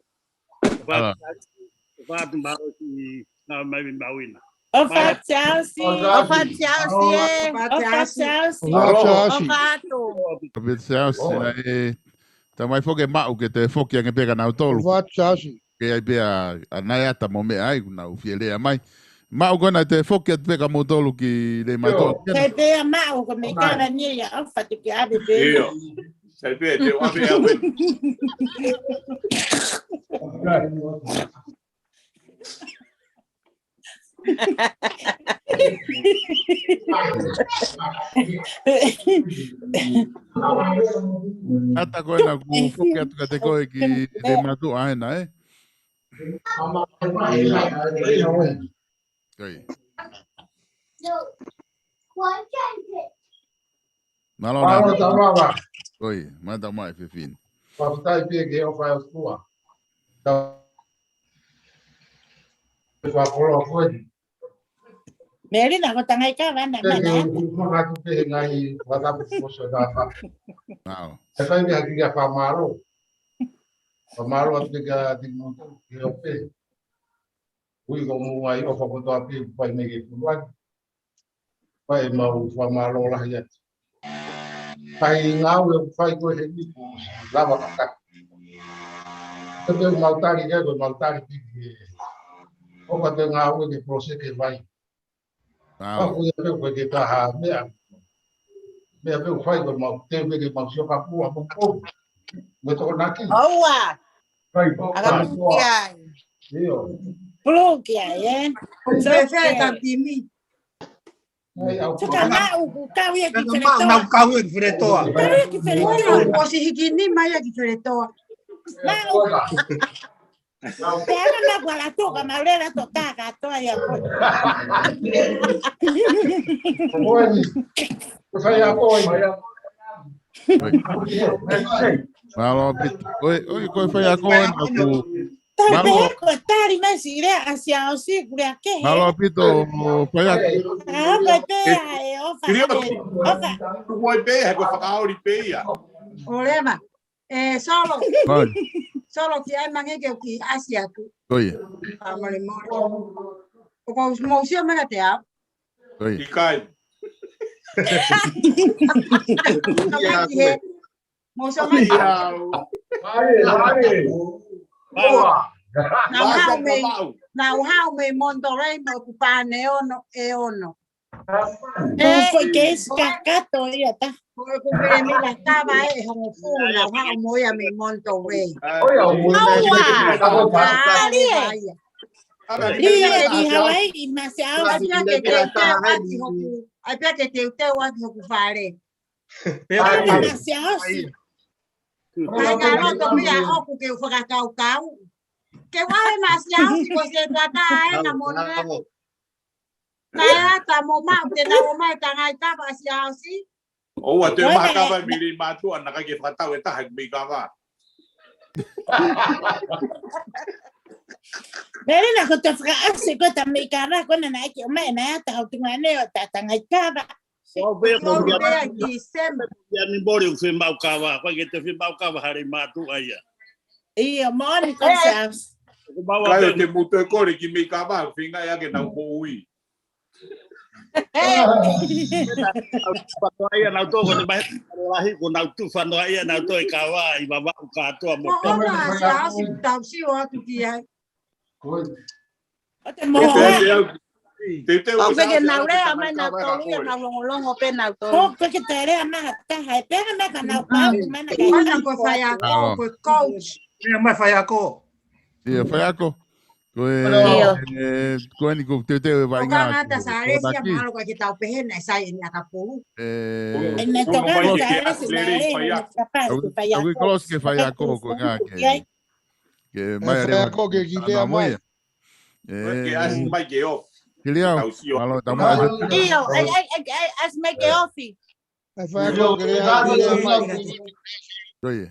Ofa tu ma si na mai mawina. Ofa Chelsea. Ofa Chelsea. Ofa Chelsea. Ofa Chelsea. Tamai foke mau ke te foke ange pega na tolu. Ofa Chelsea. Ke ai pea anai ata mo me ai na ufiele mai. Mau kona te foke pega mo tolu ki le mai tolu. Te pea mau ko me kana ni ya ofa te ke ave pe. Sai pe te wa pe ave. Ata koe na kufuki atu ka te koe ki te matu aena, Koi. Malo na. Koi, mata mai fifin. Papai pia ke o fai tua. Fa polo foi. Meri na ko tangai ka ba na mana. Mga tu pe ngai wala po so da fa. Wow. E fai me aqui a famaro. Famaro atu ke di mo ke o pe. Ui ko mo ai o fa ko to api pai me ke puan. Pai mau famaro la ya. Pai ngau e fai ko he ni lava ka. Tapi maltari ke ko maltari ki. O ka te ngau ke proses ke vai. Aku ya veo que está me veo fai con mau te me que mau sio ka pu a po. Me to na ki. Owa. Fai po. Aga kia. Io. Plo kia Pepe ta timi. Tukana u kau ia ki freto. Na kau ia ki freto. Ki freto. O si hikini mai ki freto. Pero na guala toka maulera toka ka toa ya ko. Fai a coi. Malo pit. Oi ko fai a koe na ku. Malo ko tari masi re asia o si kure ke. Malo pito fai a. Ah, ko te ai o fa. Ofa. Tu voi pe ha ko whakaori pe ia. Olema. Solo. Vai. Solo que hay mange que Asia tu. Oye. Amore mo. O ko mo si o mega te a. Oye. Ikai. Mo so mega. Mare. Now how me Monterrey mo kupane ono e ono. Foi que escacato ia ta. Porque me la estaba como fula, mo ya me Monterrey. Di Hawaii masiao. Ai que te wa ku fare. Masiao. Ai ngalo to mia o ku ke faka kau. Que wa masiao si ko se trata na mona. Kaya ta mo ma te na mo mai ta ngai ta masiao si. O ate mahakama mili matu anaka ke whakatau e taha mi kawa. Meri na ko te whakaase ko ta mi kawa ko na ki o mai na ta o tunga ne o ta tangai kawa. O be ko ya ni bori u fe mau kawa, ko ke te fe mau kawa hari matu aia. Ia moni ko sa. Kai te mutu e kore ki mi kawa, finga ya ke na mo ui. Ia na to ko te mai lahi ko na tu fa no ia na to e kawa I baba ka to mo. Ona sa si tau si o tu ki ai. O te mo. O pe que na rea mai na to ia na longo pe na to. O pe que te rea mai ta hai pe na ka na pa mai na ka. Ona ko fai a ko coach. Ia mai fai ako. Ia fai ako. Koe ni ko te vai ngā. Ka ngata sa re si amalo ko ki tau pe na sai ni aka polu. Ne to ka sa si na re capaz de fai ako. Ko kolos ke fai ako ko ngā ke. Ke mai re ko ke ki te mai. Que as mai que off. Que leo. Malo ta mai. Io, as me que offi. Ai fai ko ke Oye.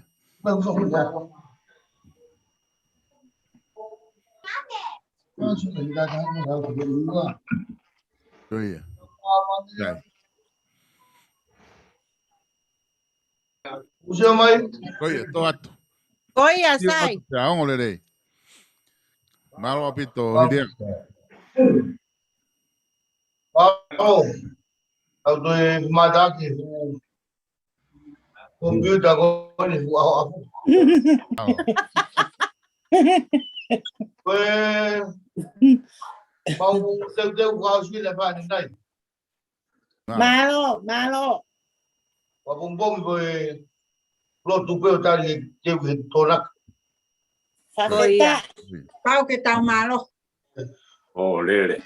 Oye. Usia mai. Oye, to atu. Oia sai. Ya on le rei. Malo apito hiria. Au doi madaki computer ko ni au. Mau teu kau sui le fa ni dai. Malo. Wa bombom ko lo tu pe tali te torak. Faketa. Pau que tau malo. Oh, lere.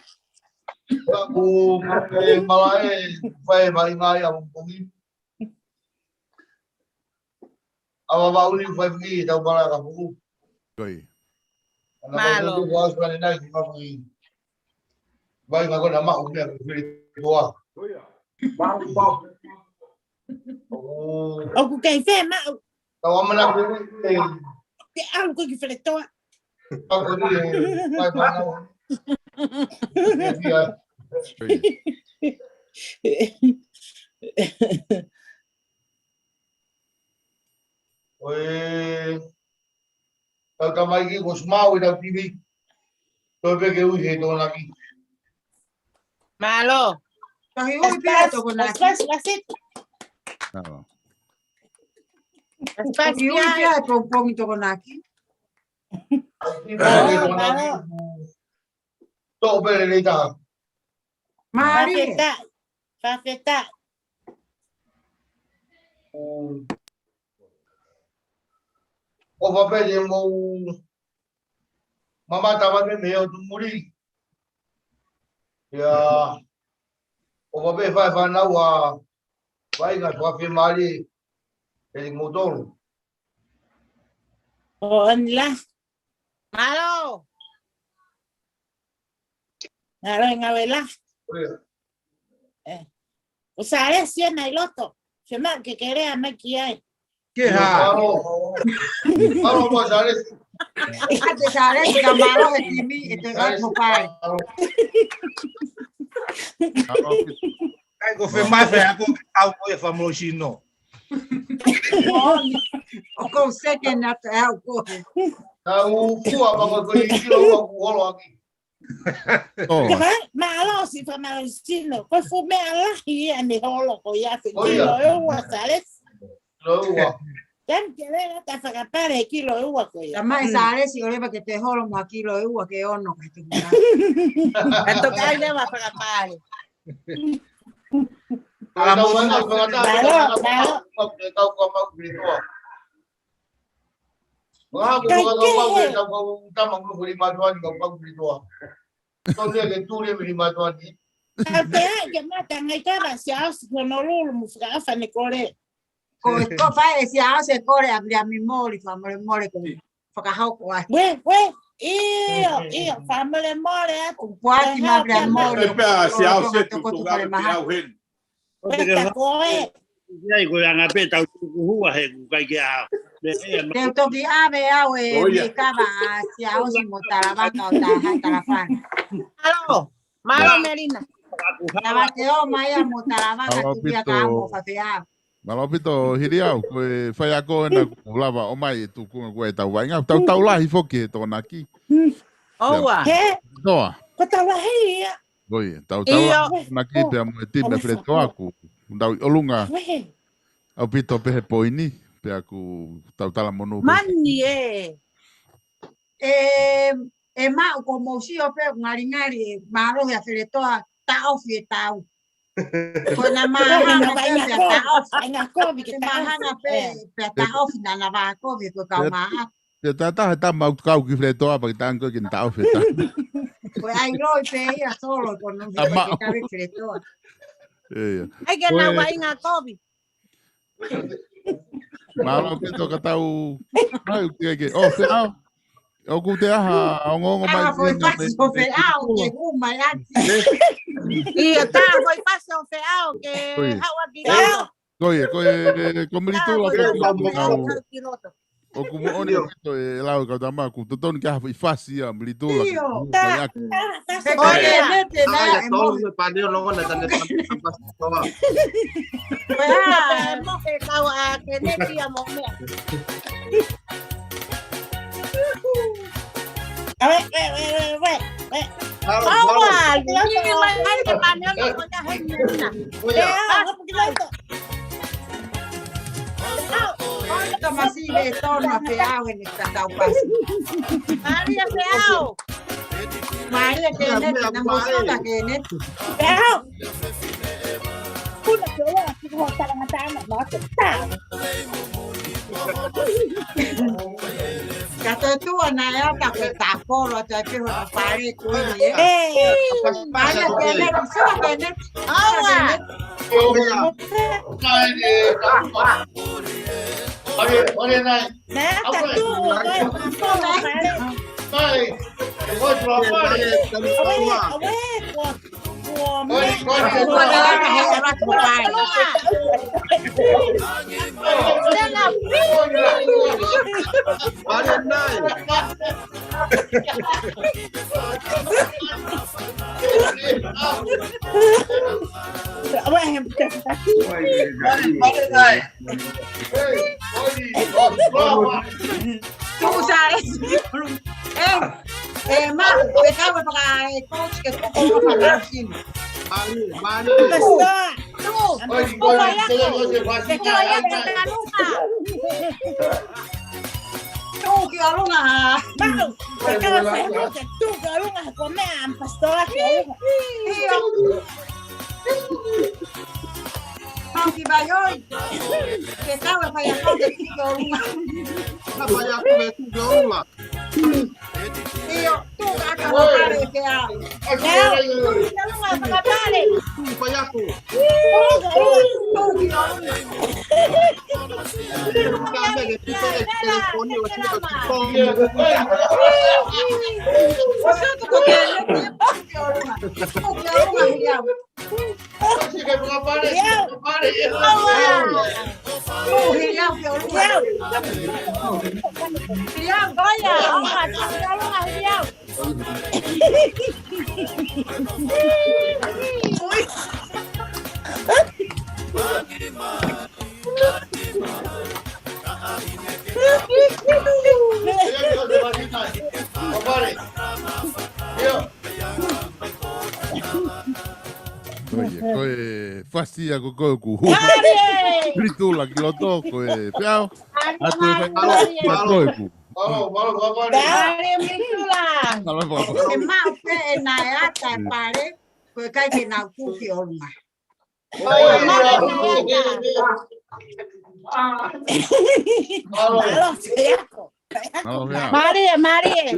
Aku malai fai mai ngai am pungi. Awa bauli fai pungi tau bala ka pungu. Koi. Malo. Aku was bani nai ma pungi. Bai ma kona ma umia ku fili tua. Bang bang. Aku kai fe ma. Tau amana ku Te au ko ki fele toa. aku ni bai ma na. Oi, tau tamai ki ko smau ida TV. Toi pe ke ui he to na ki. Malo. Tahi ui pia to ko na ki. Tahi ui pia to pongi to ko na ki. To pe le ta. Mari. Fafeta. O va pe le mo mama tava me meo tu muri. Ya. O va pe fa na wa vai ga fa fe mari el motor. O anla. Malo. Ngaro ngawela. O sea, es cien el otro. Se me que quería me que ¿Qué ha? Vamos a pasar eso. Ate sare si gamaro e timi e te vai mo pai. Ai go fe mai fe ako au ko e famosino. O consegue na te au ko. Au fu a pa ko i kilo ko holo aqui. Malo si famosino. Pues fue me ala y ane holo ko ya fe kilo eu sales. Lo Tem que ver hasta fagapare kilo eu ko ya. Mai sare si oleva que te holo mo kilo eu que ono que tu. Esto que le va a fagapare. Que matan ai cara se as no lo musga fa ne core. Ko fa e si ase core abria mi moli fa mole ko. Fa ka hau ko ai. Io famole mole a tu. Quati ma abria mole. Se ase tu lugar au hen. Ia ko anga pe tau ku hua he ku kai ke a. Te to ki ave au e mi kava si au si motarava ka ta ha tarafan. Malo. Malo Melina. Tava te o mai a motarava ka tu ia ka mo fa te a. Malopito hiriau ko fai ako na lava o mai tu ku ko ta wa nga tau la hi foke to na ki. Oa. Doa. Ko ta la hi. Oi, tau na ki pe mo ti me freto aku. Ndau olunga. Au pito pe poini pe aku tau tala monu. Mani e ma como si o pe ngaringari maro ya feretoa tau fi tau. Ko na ma na vai na tau na ko vi que na pe tau na na va ko vi ko ka ma. Ya ta mau kau ki fretoa pa tan ko kin tau feta. Ko ai roi pe ia solo con non vi que ta fretoa. Ai que na vai na COVID. Malo que to katau. Ai que oh feo. O ku te aha ongo mai. Foi fácil feao que mai antes. E tá foi fácil feao que hawa ki. Koe komritu la. O ku mo oni to la ka tama ku to ton ka foi fácil a mritu la. Oye, nete na todo me paneo no na tan pas toa. Mo que kawa que neti a mo me. A ver. Agua, ni mai que paneo no con la gente. Toma así de torno feao en esta tau pas. Maria feao. Maria que nete na moza que nete. Feao. Kuna que eu acho que vou estar matando, nossa, tá. Kato tu na ya ka ke ta polo ta ke ho pare ku ni. Vaya, Kenneth, solo Kenneth. Ahora. Oye, Nay. Mak, PK pakai coach ke koko pakai sini. Tuh, que alunga. Mau, kalau saya mau tuh que alunga comer pastora que Aunque vaya hoy, que estaba para allá que tú alunga. Para allá que tú alunga. Tío, tú acá no pares que a. Para allá tú. Oye, fasia ko ku. Gritula que lo toco piao. Atu ku. Dale, Gritula. Emang ke enaya ta pare, ko kai ke na ku ki olma. Marie.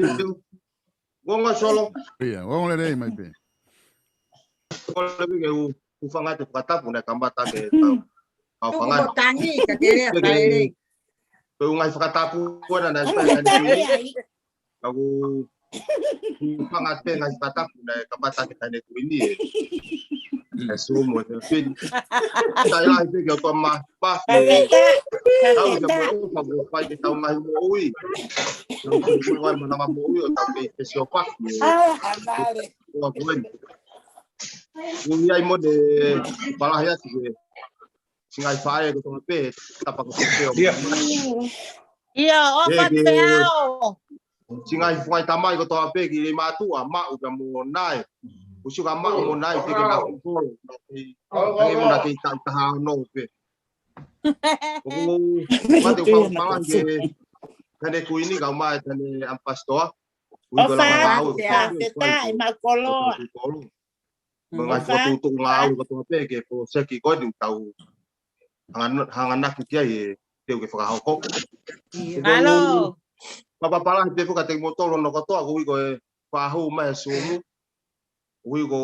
Gonga solo. Iya, gonga le mai pe. Kalau begitu, ufanga tu kata pun nak kambata ke tau. Ufanga tangi ke kiri kiri. Ungai kata pun ada seperti aku ufanga te ngai kata pun nak kambata ke tane tu ini. Semua tu fin. Saya itu ke koma pas. Tahu jamu fagu pai kita ngai moi. Ngai mana moi atau ke siopak. Oh, bukan. Yung yay mo de palahya sige singai fae ko tong pe tapa ko peo iya opat peo singai fuai tamai ko to pe ki matu ama u mo nai usu ama mo nai pe na ko ngai mo na ki ta ha no pe o mate ko palange kane ku ini ka mai tane ampastoa u ko la mau ta makolo mengai foto ngau ko pe ke po seki ko di tau hangan nak kia ye teu ke fa ko halo papa pala te ko te motor no ko to ko ko fa hu mai sumu ui ko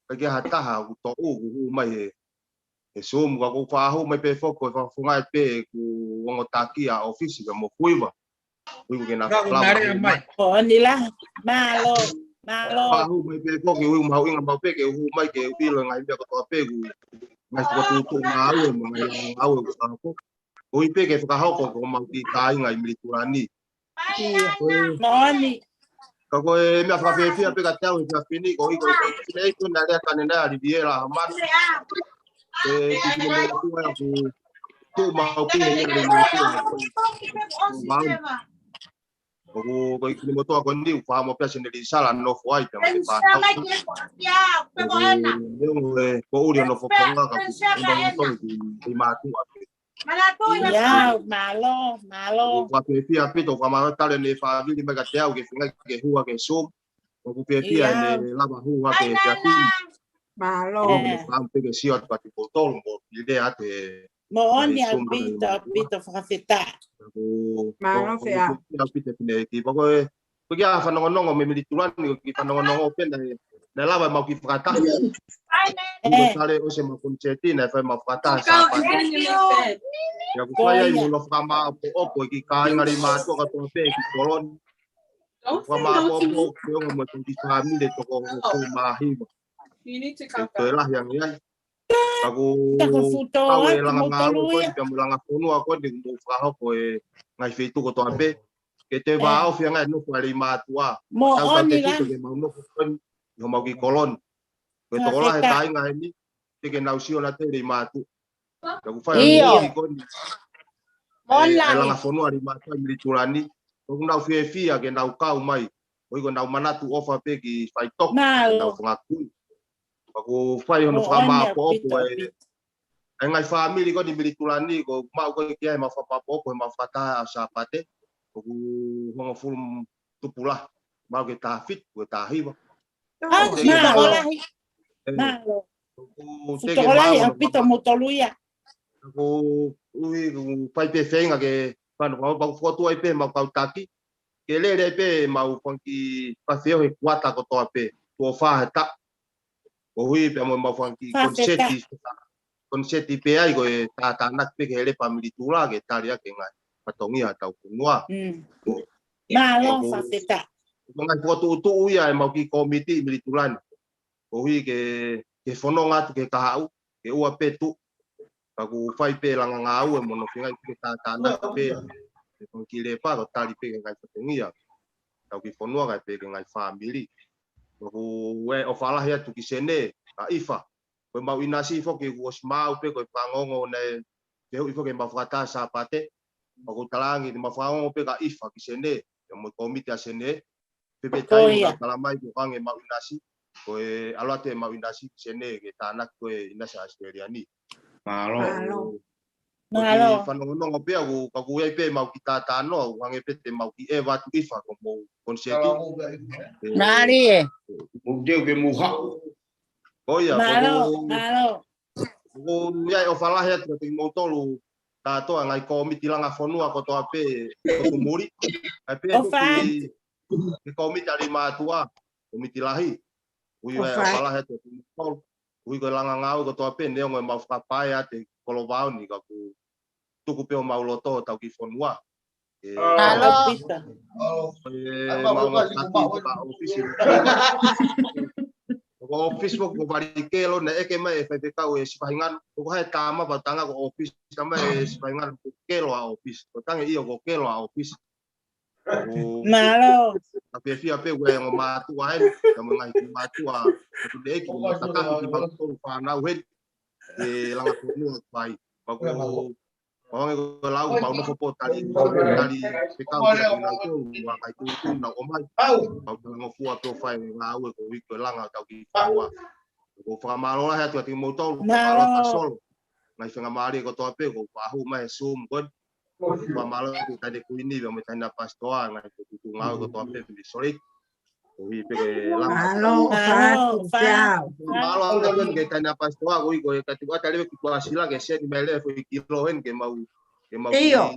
ke hata ha to u mai e sumu ko fa hu mai pe fo ko fa fungai pe ku ngotaki a office mo kuiva ui ko na oh nila malo Pahu mai pe ko ke u mau inga mau pe ke u mai ke u lo ngai pe ko to pe ku ngai ko tu ngau mai au ko u pe ke fa ho ko mau ti kai ngai militurani noni ko ko me fa pe pe ka tau fa fini ko i ko nei ko na le kan na di viera man ti me ku tu mau pe ni mau ko ikini moto ko ndi fa mo pesa ni sala no fo ai pe pa ko uri no fo konga ka ko di matu ya malo ko pe pia pito ko ma tale ni fa vi me ka te au ke finga ke hua ke so ko pe pia ni la ba hua ke ya ti malo am pe ke siot pa ti ko tol mo idea te Mohon ya pito fakasita. Malo fea. Ya pito pine ki pokoknya pergi apa nongol me milituran ni kita nongol open dari na lava mau ki frata ko sale o se mau konseti na fa mau frata sa pa ya ku fai mo lo fama opo ki ka ngari ma to ka to pe ki kolon fama opo ko mo to ki family to ko ma hi You need to come to lah yang ya aku tahu lang ngau ko di mulang aku aku di mo fra ko ngai fetu ko to ape que te va a fiangar no para matua tau te tito que mau no kon no mau ki kolon que to la ta inga ni que na usio na te matu que ku fai ni kon mola la fono ari matu mi turani ko na fia que na kau mai ko ko na manatu ofa pe ki fai tok na ngaku ko fai no fama po ngai family ko di mi turani ko mau ko ki ai ma fa po ko ma fata sapate ku hongo ful tupula mau kita fit ku tahi ba sekolah yang pito motoluya ku pai pe fenga ke pano ba foto ai pe ma pau taki ke le pe mau konki paseo e kuata ko to pe to fa ta o hui pe mo konki konseti pe ai ko ta nak pe ke le family tula ke taria ke ngai patongi atau kunua. Malo fateta. Mengai foto tu ya mau ki komiti militulan. Ohi ke fononga tu ke kahau ke ua petu. Aku fai pe langa ngau mo no fingai ke tana pe. Ko ki le pa ko tali pe ngai patongi ya. Tau ki fonua ka pe ngai family. Ko we ofala ya tu ki sene ka ifa. Ko mau inasi fo ke was mau pe ko pangongo ne ke ifo ke mafata sa pate. Aku talangi di mafao pe ka ifa ki sene ya mo komite a sene pe tai kala mai ko kange mau inasi ko alate mau inasi sene ke tanak ko inasi asteriani malo fano no pe aku pe mau kita tano wange pe te mau ki eva tu ifa ko mo konseti nari mo deu ke muha oya malo ko ya ofala ya te mo tolu tato ngai komiti langa fonua ko to ape ko tumuri ape ki komiti ari matua komiti lahi ui wa pala heto ui ko langa ngau ko to ape ne ngo mau kapaya te kolo vau ni ka ku tuku pe mau loto tau ki fonua halo office ko bari kelo na eke mai FPK o sipahingan ko hai tama batanga ko office kama sipahingan kelo a office ko tangi iyo ko kelo a office malo tapi via pe we ngo matu ai kama ngai matu a tu de ko taka ki ba ko fa na we langa ko no pai ba ko Orang ko lau ba no fopo tali peka na ko wa kai tu na o mai au ngo fua to fai na ko wi ko langa tau ki wa ko fa malo la tu ti motor ta sol ngai fenga mari ko to pe ko ba hu mai sum ko fa malo ki ta de ku ini ba mai na pastoa ngai ko tu ngau ko to pe di solik wi pe langa malo ta ben ke ta na pastoa ko ka ti wa tali ki ko asila ke se di mele fo kilo hen ke mau iyo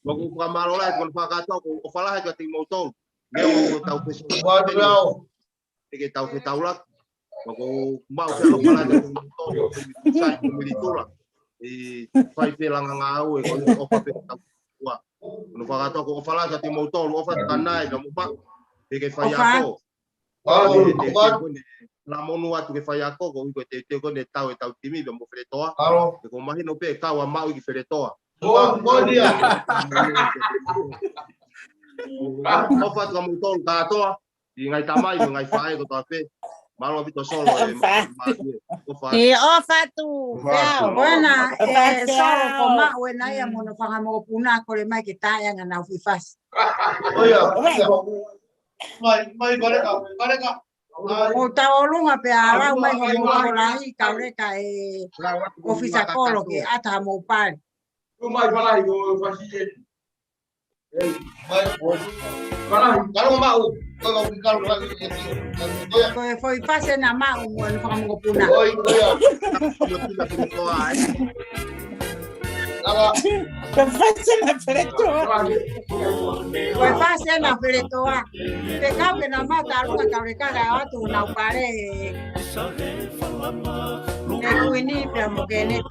bagu pa malola kon pa ka to ko fala ka ti motor ne mo tau pe so ke tau ke taulat bagu mau ke lo pala ke motor sai militura fai pe langa ngau ko o pa pe tau wa no pa ka to ko fala ka ti motor o fa tanai ka mo pa ke fai ako la monua tu ke fai ako ko te ko ne tau timi be mo fretoa ko mai no pe ka wa mau ki fretoa bo dia o fa ka mo ton ka to i ngai tamai ngai fai ko ta pe malo bito solo o fa tu buena solo ko ma buena ya mo no fa mo puna ko le mai ki ta ya na fifas oya mai ka o taolunga pe ara mai mo lai ka le ka ofisa kolo ke ata mo pa mai pala go fasile mai pala kalau mau kalau foi pase na ma mo no fa mo puna na feretoa. Koe whase na feretoa. Te kauke na mata runga kaurekaga atu na upare. Ne kuini pia mugene.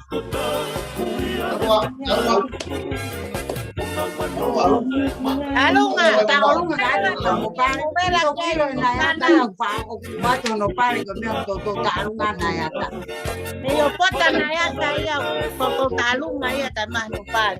Alunga, taolunga kata kamu pare. Pero kilo na yata pa okupatu no pare kami toto talunga na yata. Niyo pota na yata ya toto talunga ya kama no pare.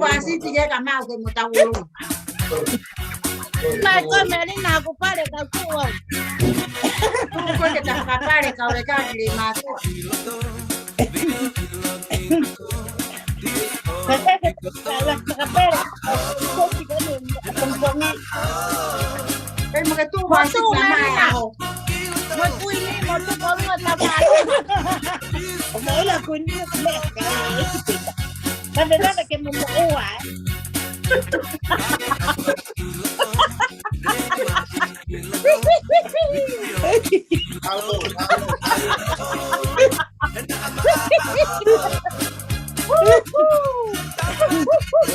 Basi tiga kama aku mau tahu. Mai ko melina ko pare ka kuwa. Ko kita kapare ka reka di mato. Pero mo tu basi sama ako. Mo kuini mo tu ko mo tabalo. Mo la kuini me. La verdad es que me moa.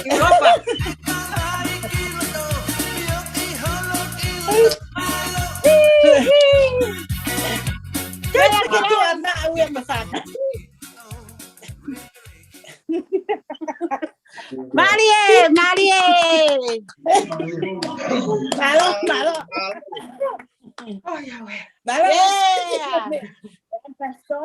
Europa. Kaya kita na awi masana. Marie, Marie. Malo, malo. Oh ya we. Malo. Pastor,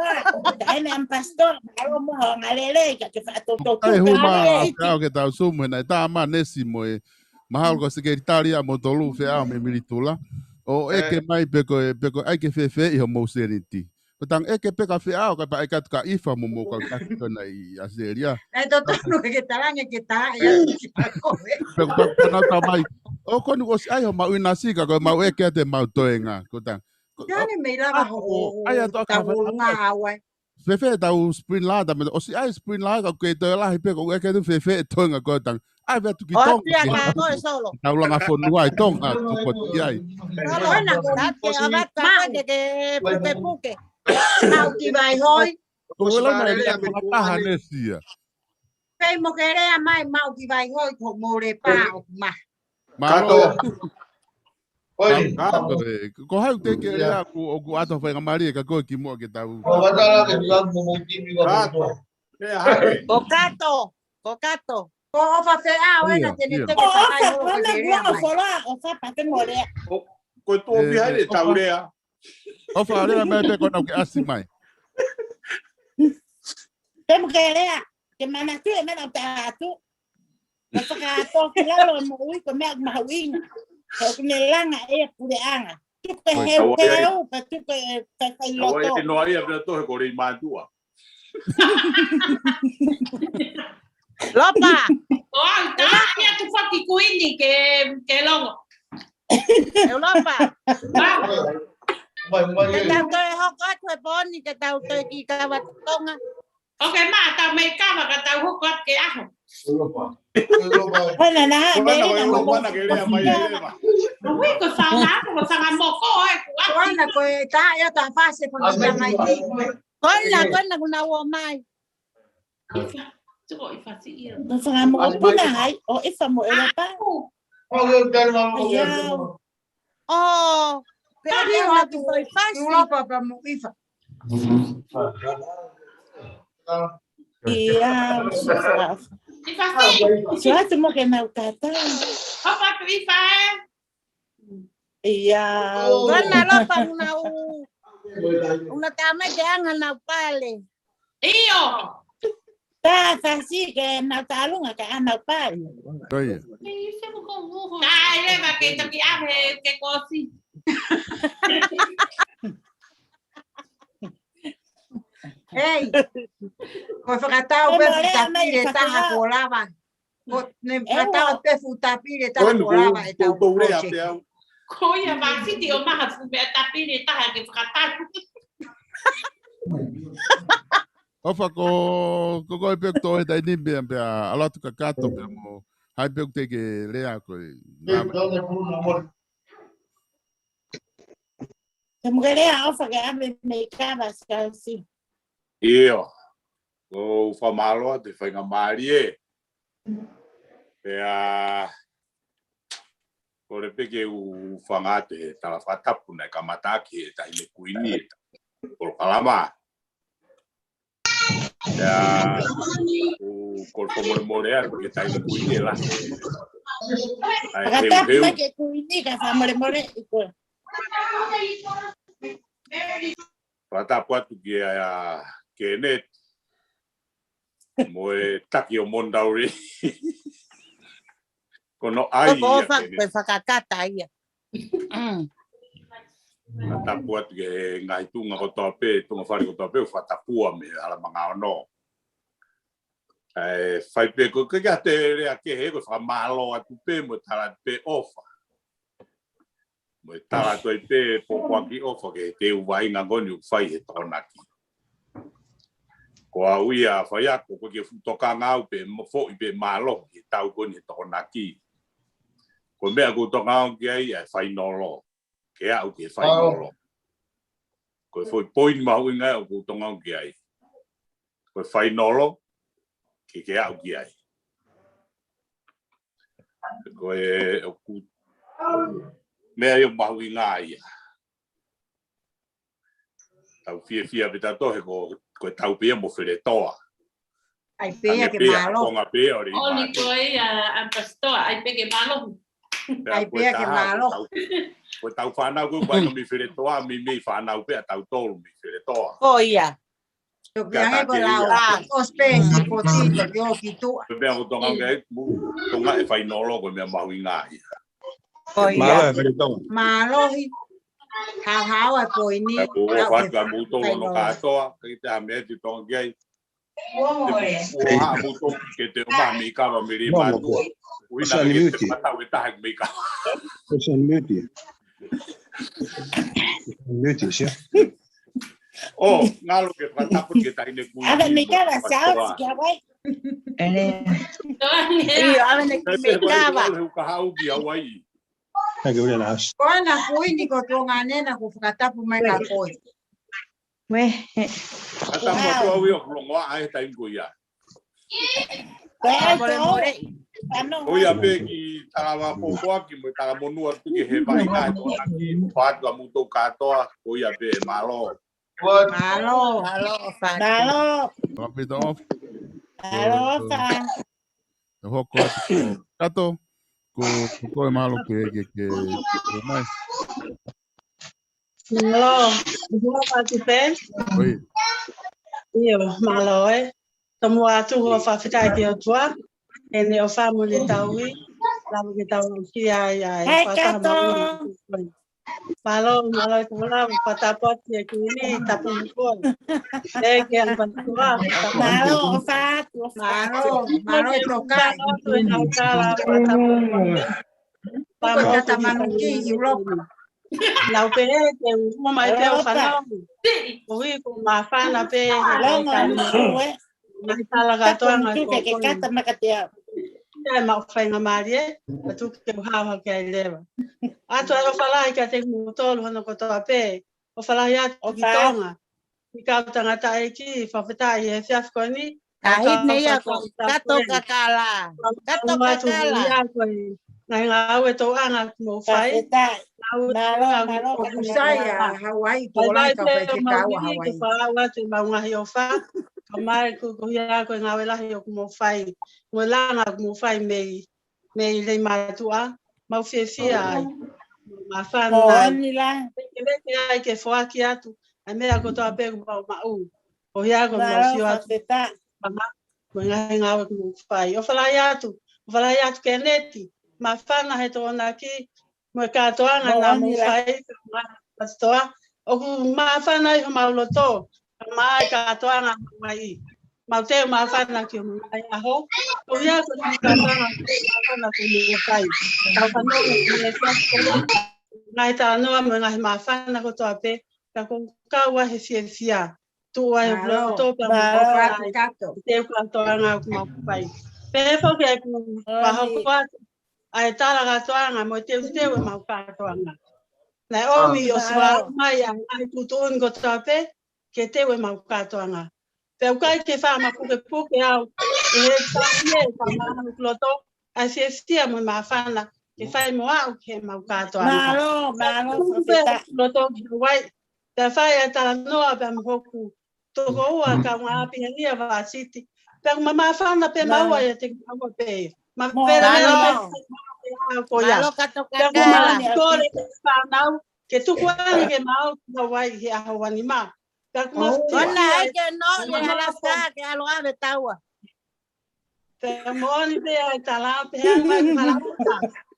dahil ang pastor, malo mo ngalele ka to. Ai huma kau ke tau sumu na ta ma nesi mo e mahal ko sekretaria mo tolu fe a me militula o e ke mai peko ai ke fe i mo seriti Tang eke peka fe au ka pa eka ka ifa mo mo ka na i aseria. Toto no ke taranga ke ta ya ko. Peko na ta mai. O ko ni os ai ho ma una sika ko ma eke te ma toenga ko tang. Yani me lava ho. Ai to ka nga awe. Fefe ta u spring la ta me o si ai spring la ka ke to la hi peko eke tu fefe toenga ko tang. Ai ve tu ki tong. Ta ulanga fo nuai tong a tu ko ti ai. Solo na ko na ke abata ke puke. Mau ki vai hoi. Ko la mai le pa hanesia. Pei mo kere mai mau ki vai hoi ko mo re pa ma. Mato. Oi. Ko hai te ke ya ku ato fa ngamaria ka ko ki mo ke tau. Ko batala ke lan mo ki mi ko. Cocato. Cocato. Ko fa fe a we na tene te ke ta ai ho ke re. O fa pa te mo re. Ko to vi hai tau re. O fa re me pe ko na ke asimai. Tem que ler, que mana tu e mana ta tu. Na saka to ke la lo mo ui ko me ma ui. Ko ne langa e pu de anga. Tu ke heu pa tu ke ta kai lo to. Oe no ia pe to ko ri ma tua. Lopa. Oh, tá, ia tu fa ki kuini ke longo. Europa. Cái tao tôi không có thuê bốn thì cái tao tôi đi cả vật công á. Ok mà tao mày cả mà cái tao hút quát cái áo. Hay là na, đây là một con là cái này mày đây mà. Ui cái phao lá của phao ăn một cô ấy. Con là cái ta ya ta fa se con ta mai đi. Con là con nào mai. Chứ gọi phao gì yêu. Nó phải một con này, ít phần một là ba. Oh. Tapi waktu Europa pa mo ifa. Iya, sudah semua kena kata. Apa tu ifa? Iya. Karena Lopa una tama jangan na pale. Iyo. Ta kasi ke na talong ka anak pale. Oye. Ai leva que te ave que cosi. Hey, ko fakatao pe futapire taha kolava. Ko ne fakatao pe futapire taha kolava eta o. Ko ia ba si tio ma fu be tapire taha que fakatao. Ofa ko e pek to e dai ni be a lot ka kato be mo hai pek te ke lea ko Mulher alfa gabe me cava scalzi. Io, o fa malo te fai nga marie. Ore peke u fangate tala fatapu na kamataki ta ile kuini por kalama. O corpo mormorear porque ta ile kuini la. Agata que kuini ka fa mormore iko. Fatapu atu ke net. Moe taki o mondauri. Kono ai ia ke whakakata ia. Tapu atu ke ngai tunga ko tope, tunga whare ko tope, whatapua me ala mga ono. Whai pe ko kia te rea ke he, ko whamalo atu pe, mo tala pe ofa. Mo tala toi pe, pokoa ki ofa ke te uwai ngā ngoni u whai he tonaki. Ko a uia whai ako, ko ke futoka ngau pe, mo fo i pe malo, he tau ngoni he tonaki. Ko mea ko toka ngau ki ai, whai nolo. Ke au ke whai nolo. Ko foi poin mahu inga o ko tonga ki ai. Ko whai nolo ke au ki ai. Ko o ku mea yo mahu inga ai. Tau fia beta tohe ko tau pia mo where toa. Ai pia ke malo. Konga pia ori. O ni koi a pastoa ai pe ke malo. Ai pia ke malo. Ko tau whanau ko pai no mi where toa, mi whanau pia tau tolu mi where toa. O ia. Yo kiange ko lau, os pesi potito, yo kitu. Mea ko tonga ngai, tonga e whai nolo ko mea mahu inga ia. O ia. Malo hi. Hau e po ini. Ko whaka muto no katoa, ki te hamea ti tonga kiai. Oha muto ke te oma mi kawa mi ri matua. Uina ki te matau e tahak mi kawa. Osa ni meti. Meti sia. Oh, ngalo ke whatapu ke taine kui. Ave me kawa sao ki awai. Iyo, ave ne ki me kawa. Ngalo ka hau ki awai. Hai ke ule las. Kona kui ni ko tonga nena ko whakatapu mai ka koi. We. Ata mo to wi o longa ai taine kui ya. Oia pe ki tarawa pokoa ki mo tara monua tu ki he vai ka to aki patu a muto katoa oia pe malo. Malo. Malo. Rápido off. Malo fa. Hoko kato ko e malo ke mais. Malo. Vou participar. Oi. Io malo Tomo atu ho whawhitai ki o tua, e ne o whamu le taui, lamu ke tau ki ai ai, whataha maui. Malo e kula, whatapoti e kini, tapu mkua. E ke an patua. Malo o whatu. Malo e toka. Malo e nautala, whatapu mkua. Pamo tamanu ki Europa. Lau pe ke uma mai pe o whanau. Ui ko ma whana pe. Mai talaga toanga ko ke kata makatia. Ai mau whainga marie, atu ke hawa ke ai lewa. Atu ai o whalai ka te mutolu hana ko toa pe, o whalai atu ki tonga. I ka tangata e ki, whawhitai e whiafko ni. Kahit na ia ko, kato kakala. Kato kakala. Ngai ngā au e tō anga mō whai. O kusai a Hawaii, tō lai ka whai te kaua Hawaii. Ke whaawa te maungahi o wha. Ka mai kukuhia koe ngā welahi o kumo whai. Mo langa kumo whai mei lei mātua. Mau whiawhia ai. Mā whanau. Ke leke ai ke whaaki atu. Ai mea ko tō apegu mau mau. O hia ko mau whio atu. Mo ngai ngā au kumo whai. O whalai atu. O whalai atu ke neti. Ma whana he tōna ki, mo katoanga nā mo whai, pastoa. O ku ma whana i ho mauloto, mai katoanga mai. Mau teo ma whana ki o mai aho. O hia ko ni katoanga, ma whana ko ni whai. Tau whanau ni e whai. Ngai tā noa mo ngai ma whana ko toa pe, ka kong kaua he whia whia. tu ai to pa te ka to anga ma pai pe fo ke ku pa ho kwa ai tala ga to anga mo te ma ka to anga na o mi o swa mai ai tu to ngo tape ke te ma ka to anga pe ka ke fa ma ku ke au e ta ye ka ma lo to a se sia mo ma fa na ke fa mo au ke ma ka to anga malo lo to wai te fa ya ta no a ba mo ku to go a ka wa pi ni va city pe ma fa na pe ma wa ya te ma pe ma vera ko ya pe ma ko le fa na que tu cuál que mal no vai a wani ma ka ma ona ai que no de la sa que a lo ave tawa te mo ni te ai tala pe ma la puta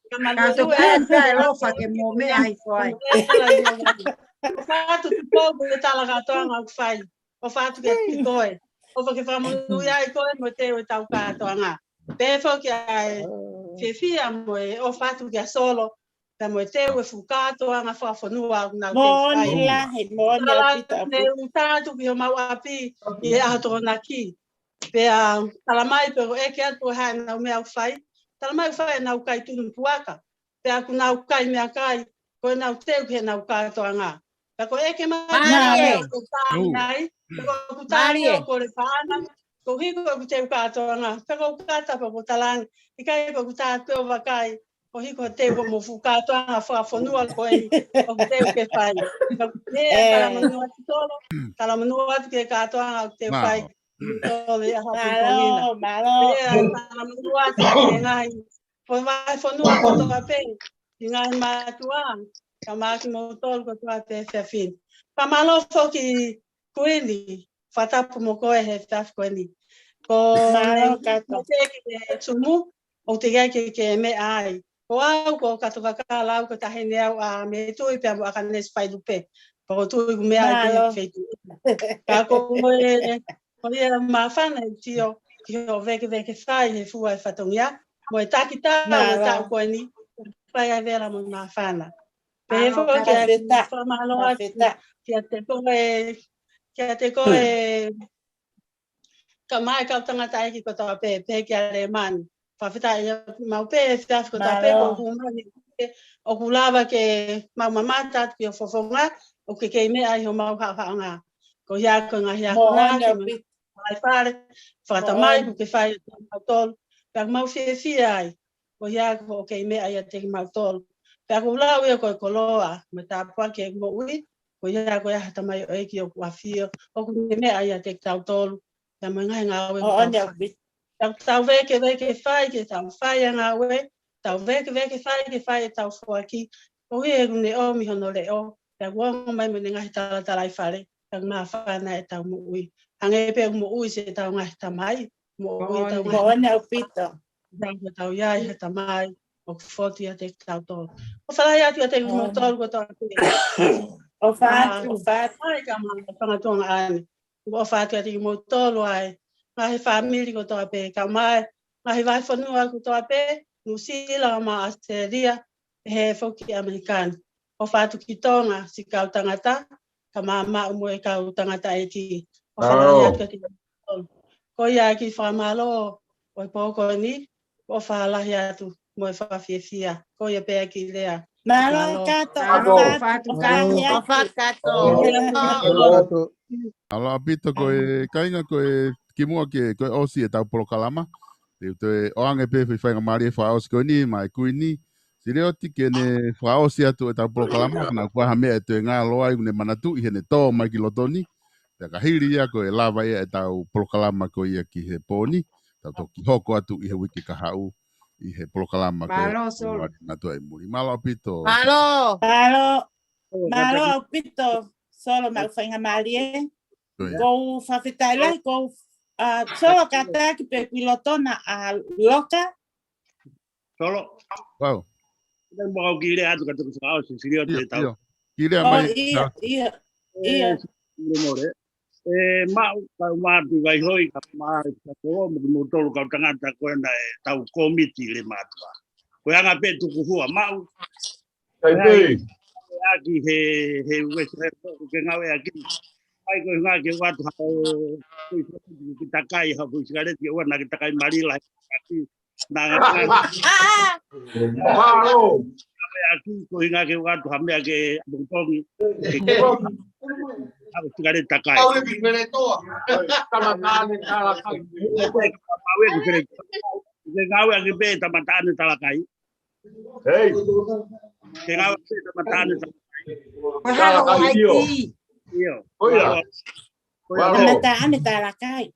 ka ma Ka to pe lo fa que mo me ai foi fa tu po de tala ga to nga fai o fa tu que toi o fa que fa mo ya ko mo te o tau ka to nga pe fo que ai fi amo o fa tu que solo ta mo te o fukato anga fa fo nu a na te he moni pita ne un tanto que ma wa pi e a to na ki pe a tala mai pe e ke atu ha na me au fai tala mai fai na u kai tu nu puaka pe a ku na u kai me kai ko na u te ke na u ka to anga pe ko e ke ma ko ta nai ko ku ta ko le pana ko hi ko ku te ka to anga pe ko ka ta pe ko talang i kai ko ku ta to va kai o hiko te ko mo fuka to a fa fonua ko e o te ke fai ne tala manua tolo tala manua ke ka to a te fai to le ha ko mina tala manua ke ngai po vai fonua ko to pe ngai ma tua ka ma ki mo tol ko to te fe fin pa malo fo ki kuini fata po mo ko e he taf ko ni ko ne te ke sumu o te ke me ai ko ka to ka la ko ta hene a me tu pe a ka ne spai du pe po tu me a ke feito ka ko e ma fa na tio que o ve que fai e fu ai fatongia mo ta kita o ta ko ni fai a vera mo ma fa na pe fo que fa ma lo que te ko ka mai ka tanga tai ki ko ta pe que ale man fa fita ma pe fa ko ta pe ko o kulava ke mama tat ke fofonga o ke me ai o mau ha nga ko ya ko nga ya na ke mai fare fata mai ke fai tol per mau fi ai ko ya ko ke me ai te mau tol per kulava ko koloa me ta pa ke mo ui ko ya ko ya ta mai e ki o wa fi o ku me ai te tol ta mai nga we tau ve ke fai ke tau fai nga we tau ve ke fai tau fo aki o e ne o mi hono le o ta go mai me nga ta lai fare ta ma fa na ta mo ui ange pe mo ui se ta nga ta mai mo ui ta mo na pito tau ya ta mai o foti te tau to o fa ya te mo to go to o fa ai ka ma fa to nga o fa te mo to lo ai ngai family ko to pe ka mai ngai vai fonua ko to pe Nusila ma Australia he foki American o fatu ki tonga si kau tangata ka mama mo e kau tangata e ki o fala ya ki ko ya ki fa malo o po ko ni o fala ya tu mo e fa fia ko ya pe ki lea malo kato fatu Alo apito ko e kainga ko e kimua ke ko osi e tau polokalama. Te o ange pe fai nga mari fa os ko ni mai kuini. Sireo ti ke ne fa osi atu e tau polokalama na kwa ha me te nga loa i ne manatu i ne to mai ki lotoni. Te ka hiri ia ko e lava ia e tau polokalama ko ia ki he poni. Tau to ki hoko atu i he wiki ka hau i he polokalama ko na to e muri. Malo apito. Malo apito solo mai fai nga mari ko fa fitaila ko solo kata ki pe pilotona a loka solo wow dan mau gile atu kata sa aus sirio te tau gile mai iya ma tu vai hoi ma ko mo tolu ka tanga ta ko na tau komiti le matwa ko anga pe tu ku mau Hey, aki he wese ke ngawe aki Ai ko nga ke watu hau kita kai hau sigare ke wana kita kai marila aki na Paro. Aki ko nga ke watu hamia ke bungtong hau sigare takai. Kau ni bere to. Tamatane talakai. Awe ke bere. Ke ngawe ke be tamatane talakai. Hey. Ke ngawe ke tamatane talakai. Talakai io. Io. Oh ya. Tamatane talakai.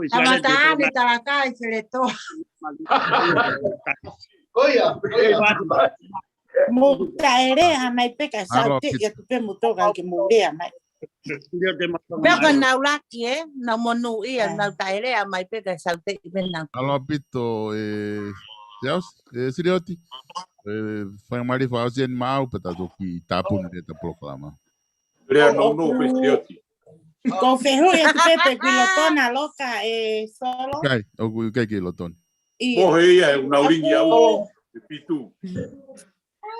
Tamatane talakai feleto. Oia. Mutaere amai peka saute ya tupe mutoka ke murea mai. Pega na ulaki na monu ia na taere amai peka saute ibena. Alo apito Deus, Sirioti. Foi mari fazia mal para do que tapun de ta proclama. No, Sirioti. Con fejo ya tupe pe pilotona loca solo. Okay, o que loton. Morre ia una urinha o pitu.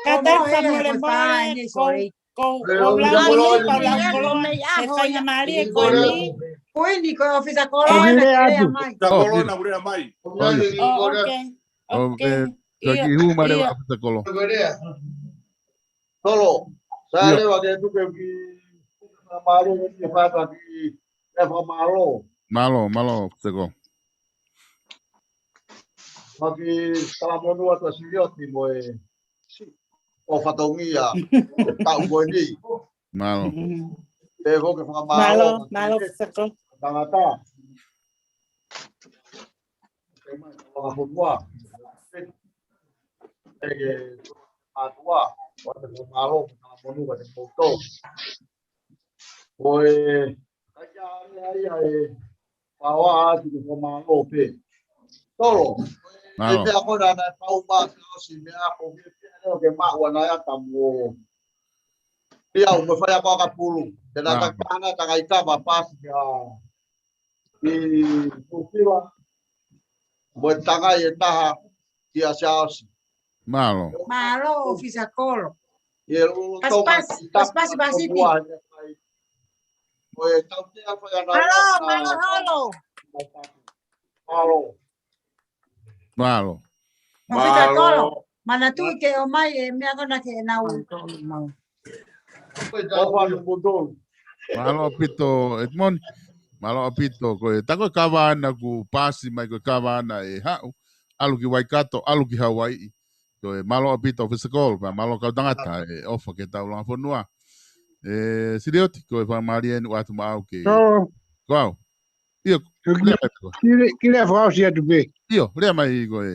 Kata famole mole con la colon se fanya mari con ni. Quindi con ofisa colonna che mai. Da colonna pure mai. Okay. Okay. Aqui uma de a colo. Solo. Sale wa ke tu ke malo ni fa ta di malo. Malo, tego. Maki talamono ata Sirioti moe. O fatongia. Ta uoni. Malo. Pero que fa malo. Malo seko. Tangata. Mga futwa. Atua. Wala ko malo. Talamono ka ng moto. Oe. Kaya pawa di ko malo pe. Solo. Malo. Ebe ako na pauba si me ako ke ma wana ya tamu. Dia mo fa ya ka pulu. Dena ka kana ka ita papas ya. Di kupira. Mo tanga yeta dia sias. Malo. Malo ofisa colo. Yelo Pas basiti. Oe tau te fa ya na. Malo. Malo. Ofisa colo. Mana tu ke o mai me agora ke na u. Malo apito Edmond. Malo apito ko tako kavana ku pasi mai ko kavana ha alu ki Waikato, alu ki Hawaii. Ko malo apito physical, malo ka dangata ofa ke tau lang fonua. Sirioti ko fa marien watu mau ke. Wow. Io Kile frau sia tu be. Io, rea mai ko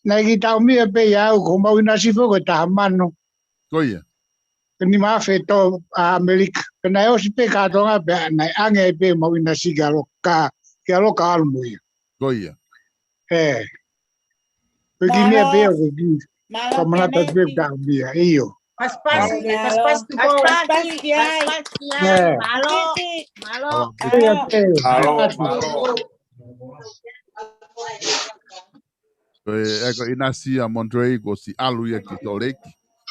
Na ki tau mia pe ya ko mau na si fo ko ta mano. Ko ia. Ni ma fe to Amerika. Pena yo si pe ka tonga pe na ange pe mau na si galo ka almu ia. Ko ia. Pergi mia pe ko ki. Kamana ta pe ta mia io. Pas tu ko. Malo. Ecco, inasi a Monterey ko si alu ia ki tolek.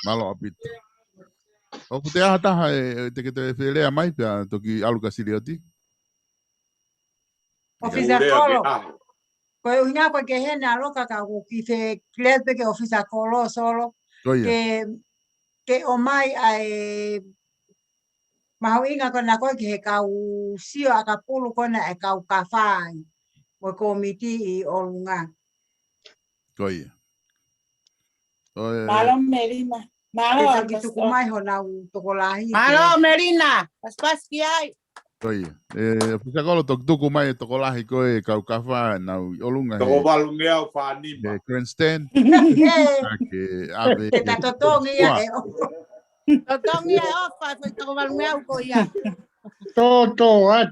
Malo apito. O te ata te que te fele mai pa to ki alu ka Sirioti. Ofisa colo. Ko unya ko ke hena loka ka ko ki fe klepe ke ofisa colo solo. Que o mai ai mau inga ko na ko ke kau sio akapulu ko na e kau kafai. Mo komiti I olunga. Koia. Malo Melina. Malo gitu kumai ho na tokolahi. Malo Melina. Pas kiai. Koia. Pisa kolo tok kumai tokolahi ko e kau kafa na olunga. Toko balungea o fani. Grandstand. Ke ave. Te totongi ya e. Totongi ya ofa toko balungea ko ia. Toto at.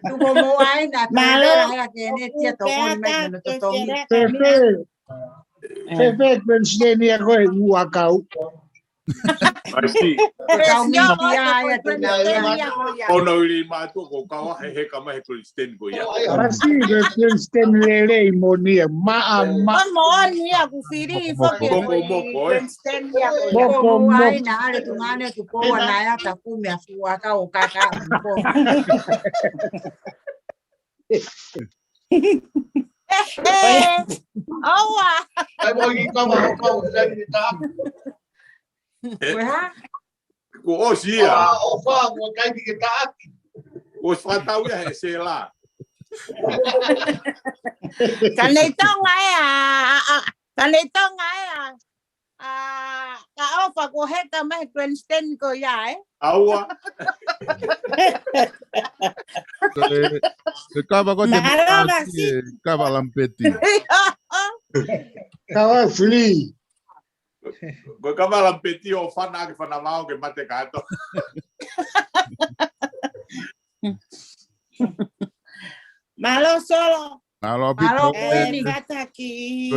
Tu como ai na malo ya que ne tia to on me no totongi. Pepe Grandstand ya ko e uakau. Ai si. Ona uli mātua ko kawa he kama he Kristen ko ia. Asi de Kristen lele monia maa maa. Mo ia ku firi foke Kristen ia ko. Moko ai na ale tungane tu ko na ya ta ku me afua ka o kaka. Awa. Ai mo ki kama o lagi ta. Ko o sia. O fa mo kai ki ta. O fatau ia he se la. Kanetong ai kanetong ai ka ofa ko he ka me Kristen ko ia Aua. Se kava ko te kava lampeti. Kava free. Ko kava lampeti o fana ke fana mau ke mate kato. Malo solo. Malo pito. Kata ki.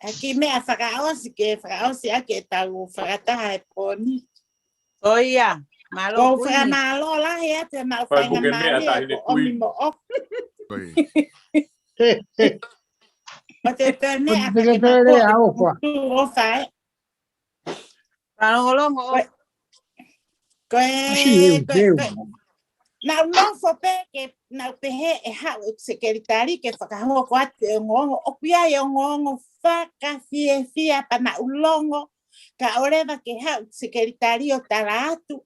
Aqui me afagaos que afagaos ya que tahu fagata poni. Oh iya, malo pun. Kau malo lah ya, te mau fanga malo. Omi mo ok. Mate perne apa? O fai. Kalau ngolong na não for que na pehe e ha o secretary que fakaho ko ate ngongo opia yo ngongo faka fia pana ulongo ka oreva que ha o secretary o taratu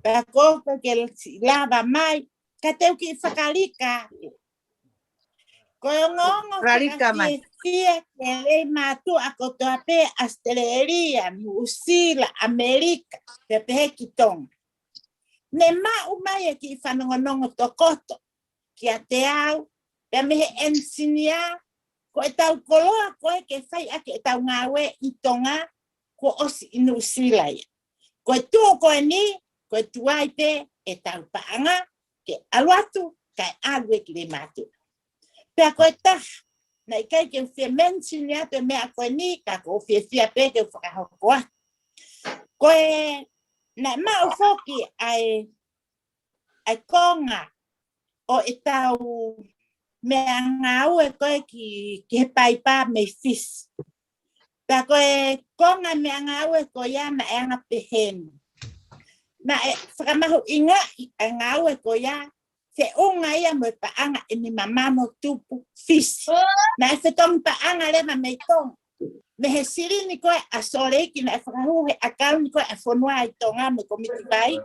pa ko que lava mai ka teu ki fakalika ko ngongo ralika mai fia que le matu akotoape asteleria musila America te pehe kitong ne ma umai ki whanongonongo tokoto ki a te au pe mehe ensinia ko e tau koloa ko e ke whai ake e tau ngawe i tonga ko osi inu usilai ko e tuo ko e ni ko e tuai pe e tau paanga ke aluatu kai alwe ki le matu pe a ko e tah na i kai ke whia mensinia pe mea ko e ni ka ko whia pe ke whakahokoa ko e na mau foki ai konga o e tau mea ngau e koe ki pai pa me fis. Ta koe konga mea ngau e koe ia na e anga pehen. Na e whakamahu inga e ngau e koe ia se unga ia mo pa anga e ni mamamo tupu fis. Na e whetong pa anga lema me tong. Me he siri ni koe a soreki na e whakahu he akau ni koe a whanua i tonga me komiti bai.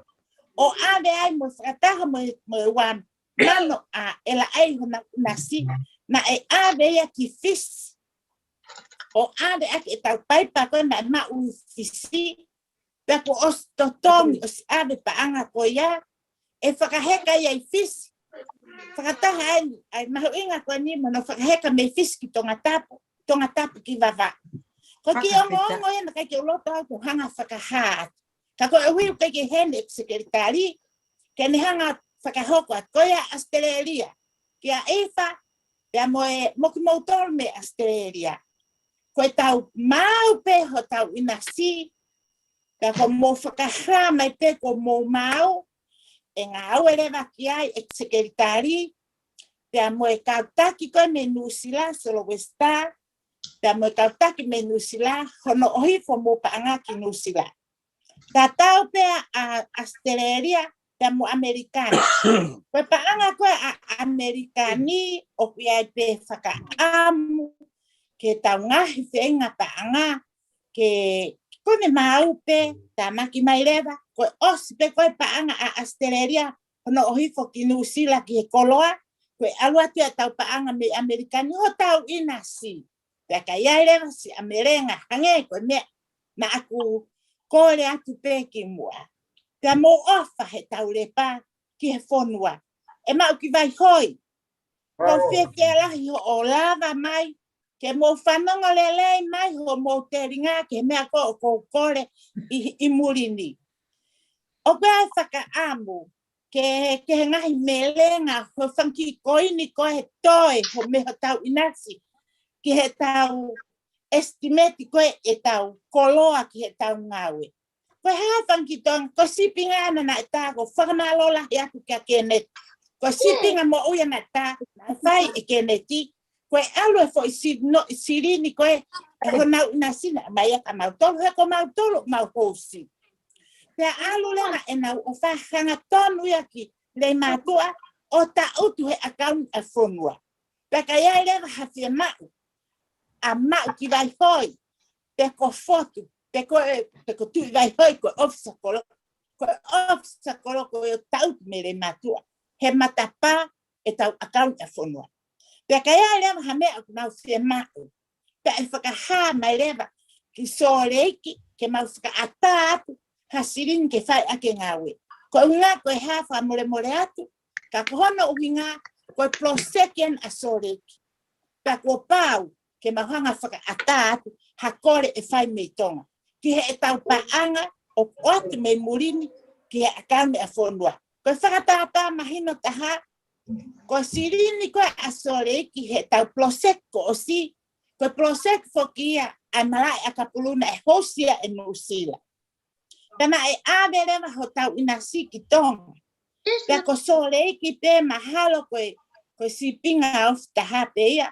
O ave ai mo whakataha mo wan mano a ela ai hona nasi na e ave ia ki fis. O ave ake e tau paipa koe na ma u fisi. Peko os totongi o si ave pa anga koe ia e whakaheka ia i fis. Whakataha ai mahu inga koe ni mo no whakaheka me fis ki tonga tapu ki wawa. Ko ki o ngongo ia na kai ki o loto au ko hanga whakahat. Ka koe e wiu kai ki hene sekretari, ke ne hanga whakahoko at koe a Australia. Ki a Ewa, pia moe moki mautol me Australia. Koe tau mau pe ho tau inasi, ka ko mo whakaha mai pe ko mo mau, e ngā au elewa ki ai e sekretari, pia moe kautaki koe me Nusila, solo westa, pia moe kautaki me Nusila, hono ohi fo mo paanga ki Nusila. Ta tau pe a Australia te mo Americani. Koe paanga koe a Americani o pia pe whakaamu ke tau ngahi whenga paanga ke kone mau pe ta maki mai lewa. Koe osi pe koe paanga a Australia hono ohifo ki Nusila ki he koloa. Koe alua tia tau paanga me Americani ho tau inasi. Pea ka iai lewa si Ameringa hange koe mea na aku kore atu pe ki mua. Pea mo ofa he tau lepa ki he whonua. E mau ki vai hoi. Ko whike lahi ho o lava mai. Ke mo whanonga lelei mai ho mo teringa ke mea ko o kore i murini. O pea whaka amu. Ke he ngahi melenga ho whanki koini ko he toi ho me ho tau inasi. Ki he tau estimate koe e tau koloa ki he tau ngawe. Koe hawhan ki tong, ko sipinga ana na e tā, ko whakamalola he aku kia kenet. Ko sipinga mo uia na tā, na whai e keneti, koe alu e fo i sirini koe, e ho nau ina sina, mai aka mautolo, he ko mautolo, mau housi. Pea alu lenga e nau o whahanga tonu ia ki le mātua, o ta utu he akaun a whonua. Pea ka iai lewa hawhia mau, a mau ki vai hoi, te ko fotu, te ko tui vai hoi ko ofisa kolo ko e tau me le mātua. He matapa e tau akaun a whonua. Pea ka iai lewa ha mea ku nau whia mau. Pea e whakaha mai lewa ki sōreiki, ke mau whakaata atu, ha sirin ke whai ake ngawe. Ko unga koe hawha more atu, ka kohono uhinga koe proseken a sōreiki. Ka ko pau, ke mahanga whakaata atu, ha kore e whai mei tonga. Ki he e tau paanga, o oatu mei murini, ki he akaune a whonua. Koe whakatata mahino taha, ko sirini koe a sōreiki, he tau prosek ko o si, koe prosek fokia, ai malai a kapuluna e hosia e nusila. Tana e āwerewa ho tau ina si ki tonga. Pea ko sōreiki te mahalo koe si pinga of taha pe ia.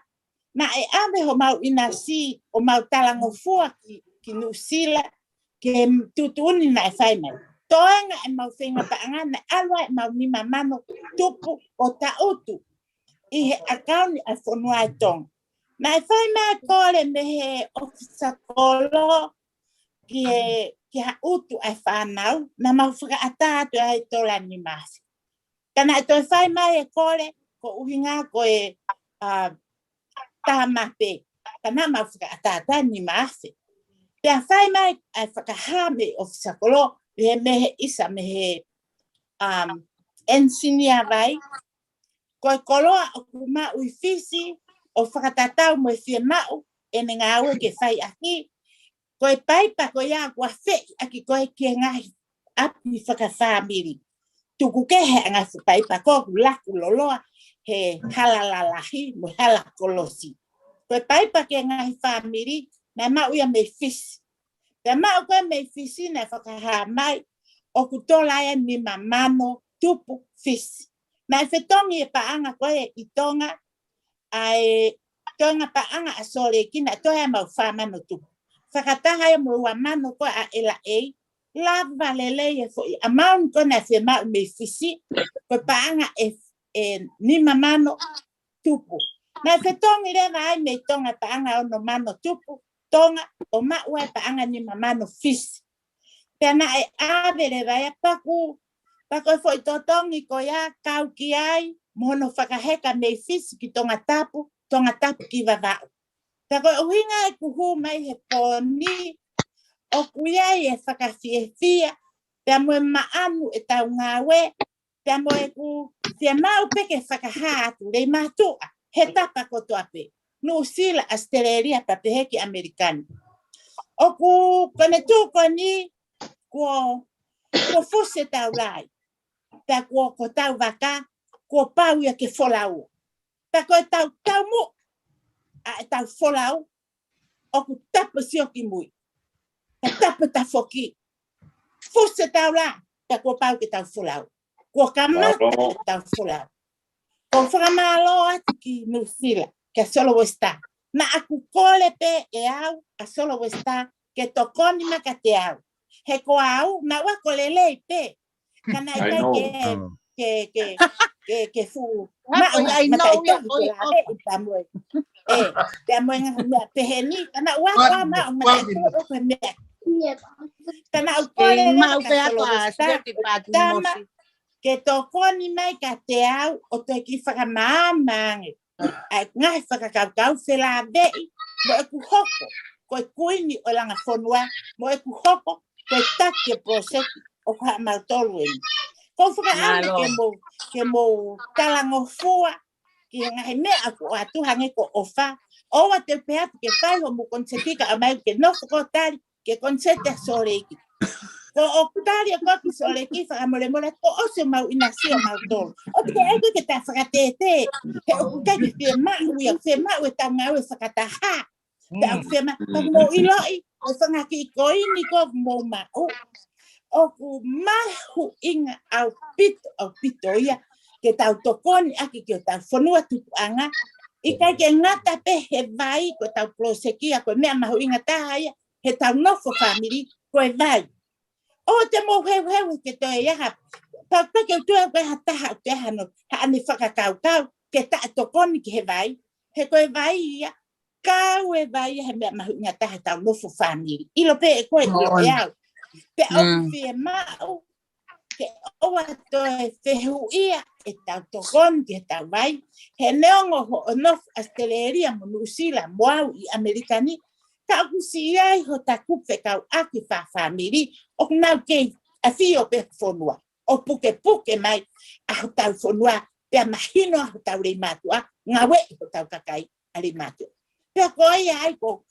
Na e āwe ho mau ina si o mau talango fua ki nusila ke tutuni na e whaimai. Toenga e mau whenga paanga na alwa e mau nima mano tupu o ta utu. I he akauni a whonua e tonga. Na e whaimai kore me he ofisa kolo ki ha utu ai whanau, na mau whakaata atu ai tola ni masi. Tana e toi whai mai e kore, ko uhinga ko e tāmape, tana mau whakaata atu ni masi. Pea whai mai ai whakahame o whisakolo, me he isa me he ensinia vai, ko e koloa o kuma ui fisi, o whakatatau mo e whia mau, e ne ngā ue ke whai aki, koe paipa koe ia kua whei aki koe kia ngahi api whakawhamiri. Tuku ke he ngahi paipa koku laku loloa he halalalahi mo halakolosi. Koe paipa kia ngahi whamiri na mau ia mei fisi. Pea mau koe mei fisi na whakaha mai o kutola e ni mamano tupu fisi. Na e whetongi e paanga koe i tonga ai tonga paanga a sole kina toa mau whamano tupu. Whakataha e mo wa mano ko a ela e, lava lele e fo a maun ko na se ma me fisi, ko paanga e ni mamano tupu. Na whetongi le vai me tonga paanga o no mano tupu, tonga o ma ua paanga ni mamano fisi. Pena e ave le vai a paku e fo i totongi ko ia kau ki ai, mono whakaheka me fisi ki tonga tapu ki vavau. Tako uhinga e kuhu mai he poni, o kuiai e whakawhiewhia, pea moe maanu e tau ngawe, pea moe ku whia mau peke whakahātu, rei mātua, he tapa koto ape, New Zealand, Australia, papeheki Amerikani. O ku kone tūko ni, ko fuse tau rai, pea ko tau waka, ko pau ia ke wholau. Tako e tau mu, a tau wholau, o ku tapa si o ki mui. Ta tapa ta whoki. Fuse tau la, ta kua pau ke tau wholau. Kua kamata ke tau wholau. Ko whakamalo atu ki New Zealand, ke solo westa. Na aku kole pe e au, a solo westa, ke tokoni maka te au. He ko au, na wako lelei pe. Kana i tai ke fu. I know you. Te mo nga peheni kana wa ma me kana ukole ma pe apa sete patu mosi ke tokoni mai ka te au o te ki whakamama ai ngai whakakau se la vei mo e ku hoko ko e kuini o langa whonua mo e ku hoko ko e take proseki o ka mautolu e ko whakaama ke mo talango fua ki ngahi mea ko atu hange ko ofa o wa te pea ke whai ho mo konsetika a mai ke no ko tari ke konsete soreki ko o tari ko ki soreki whakamore mora ko o se mau inasi o mau tolu o te ego ke ta whakatete he o kukai ke whia mau ia whia mau e tau ngau e whakataha Ta fema mo iloi o fanga ki koini ko mo ma o ku mahu inga au pito ia ke tau tokoni aki ke tau fonua tupuanga ika ke ngata pe he vai ko tau prosekia ko mea mahu inga tahaya he tau nofo family ko e vai o te mo heu ke to ia ha pa ke tu e hata te hano ha ani whakakau ke ta tokoni ke he vai he ko e vai ia kau e vai he mea mahu inga taha tau nofo family ilo pe e koe ilo e au pe au fie mau ke o ato e fehu ia e tau tokon ke tau vai he neongo ho onof asteleria mo nusila moau i amerikani ka kusi ai ho ta kupe kau aki fa family o nau ke a fio pe fonua o puke mai a ho tau fonua pe mahino a ho tau reimatua ngawe ho tau kakai a reimatua pe koe ai ko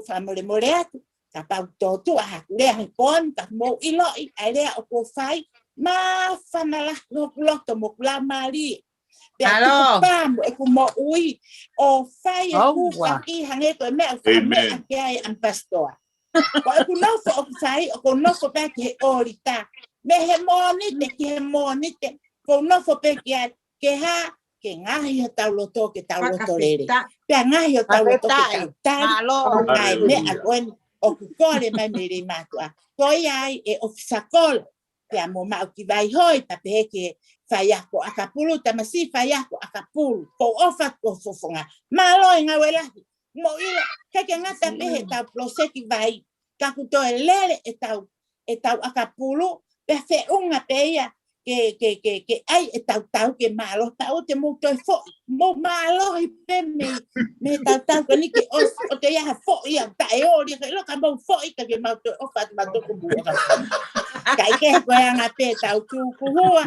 family moreatu ka pau totu a lea he pon ka mo iloi a lea o ko fai ma fanala no loto mo kula mari pe pa mo e ko mo ui o fai ku ka ki hange ko me a ke ai am pastor ko e ku no fo fai o ko no fo pe ke orita me he moni te ko no fo pe ke ha ke ngahi o tau loto ke tau loto lere pe ngahi o tau loto ke tau ai me a koen o kukore mai mere matua. Koi ai e ofisakol. Te amo mau ki vai hoi pa pe ke whaiako akapulu. Tamasi whaiako akapulu. Ko ofa ko fofonga. Malo e ngawelahi. Mo ilo. Kake ngata pehe tau ploseki vai. Kakuto e lere e tau akapulu. Pe fe unga pe ia. Ke ai e tau ke malo. Tau te muto e fo. Mo malo i pe me tau ka ni ke o te ia fo ia ta e ori ke lo ka mo fo i ke mau to o fa ma to ku ka kai ke ko anga pe tau ku hua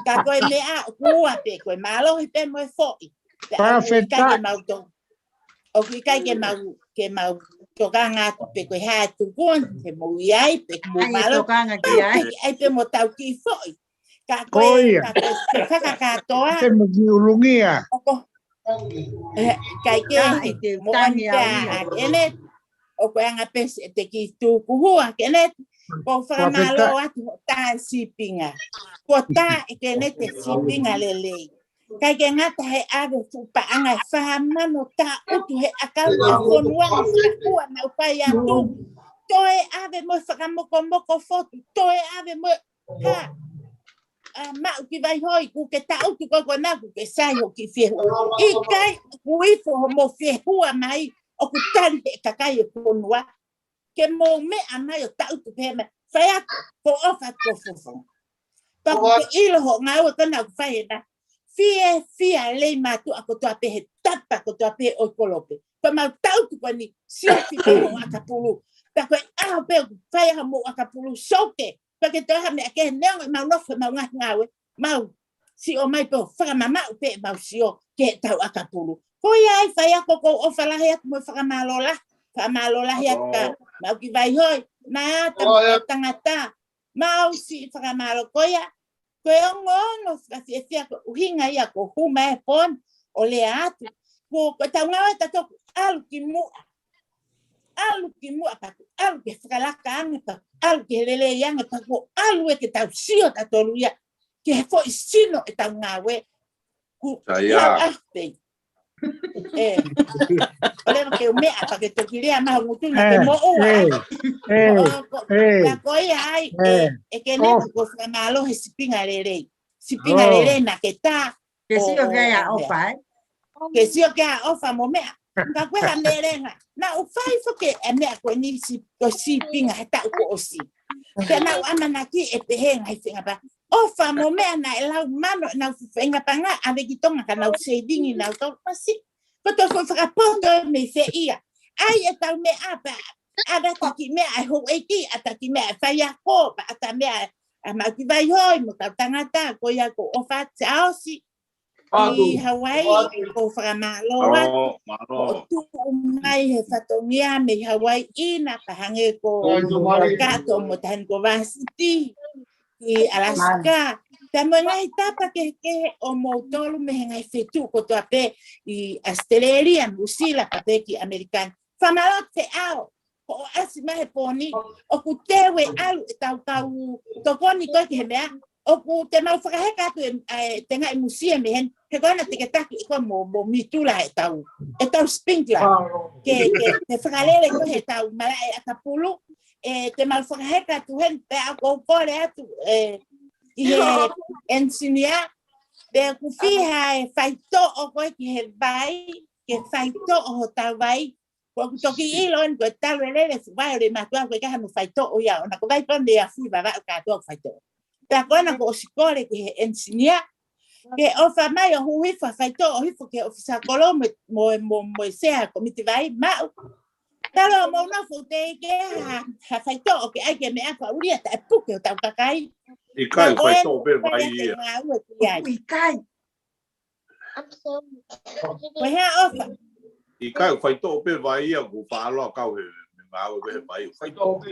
ka ko me a hua pe ko malo i pe mo fo i ka ke mau to o ki kai ke mau to kanga pe ko ha tu kun ke mo ai pe mo malo ai pe mo tau ki fo i ka ko ka toa te mo ulungia kai ke mo anta ene o ko anga pese te ki tu ku hua kene ko fra malo atu ta sipinga ko ta kene te sipinga lele kai ke ngata he ave fu pa anga fa mano ta utu he akau a fonua ku na pa ya tu toe ave mo fa moko foto toe ave mo ha ma ki vai hoi ku ke ta utu ko na ku ke sai o ki fie i kai ku i fo mo fie hua mai o ku tante kakai e fonua ke mo me amai o ta utu pe me fai ko ofa ko fofo pa ko ilo ho ngau ko na fai na fie le matu ako to ape he tapa ko to ape o kolope pa ma ta utu ko ni si fi ko akapulu pa ko a pe fai ha mo akapulu soke pa ke to ha me ke ne ma no fa ma ngawe mau si o mai po fa mama pe mau si o ke tau akapulu ko ia fai ko o fa la he mo fa malola ya ka mau ki vai hoi na tangata mau si fa malo ko ia ko ngono fa fia ko hinga ia ko huma pon o le atu ko tau ngawe ta to al ki mu apa al ke fa la kan pa al ke lele yang pa ko al we ke tau sio ta to luia ke fo sino e tau ngawe ku ya oleh ke me apa ke to kiria ma mutu na ke mo la koi ai ke ne ko fa malo sipinga lele na ke ta que si o que ya ofa que si o que ofa mo me ka ko ha lele na o fai fo ke me ko ni si to sipinga ta ko osi ke na amana ki e pehe ngai singa pa ofa mo me na la mano na finga panga ave kitonga kana o saving na to pasi to fo frapoto me se ia ai e tal me apa ada taki me ai ho eki ataki me fa ya ko ata me a ma ki vai hoi mo tangata ko ya ko ofa tausi i Hawaii ko fra malo tu mai he fatongia me Hawaii ina pa hange ko kato mo tan ko vasiti i Alaska tamo ngai tapa ke o motolo me ngai fetu ko to ape i Australia musila pape ki American Whamalo te ao. O asi mahe poni. O ku tewe alu e tau tokoni koe ki he mea. O ku te mau whakaheka atu te ngai musia me hen. He koena te ketaki i koe mo mitula e tau. E tau sprinkler. Ke te whakalele koe he tau malae atapulu. Te mau whakaheka atu hen. Pe a kou kore atu. I he ensinia. Pe ku whiha e whaito o koe ki he vai. Ke whaito o ho tau vai. Ko toki ilo en ko tau lele vai o le matua ko ka no faito o ya ona ko vai pande a fu va ka to faito ta ko na ko sikole ke ensinia ke o fa mai o hui fa faito o hui ke o sa kolo mo se a komiti vai ma ta lo mo na fu te ke ha faito o ke ai ke me a ko uri ta pu ke ta ka kai I kai faito be vai i kai ko ha ofa I kai faito pe vai a go fa lo ka we ma we vai faito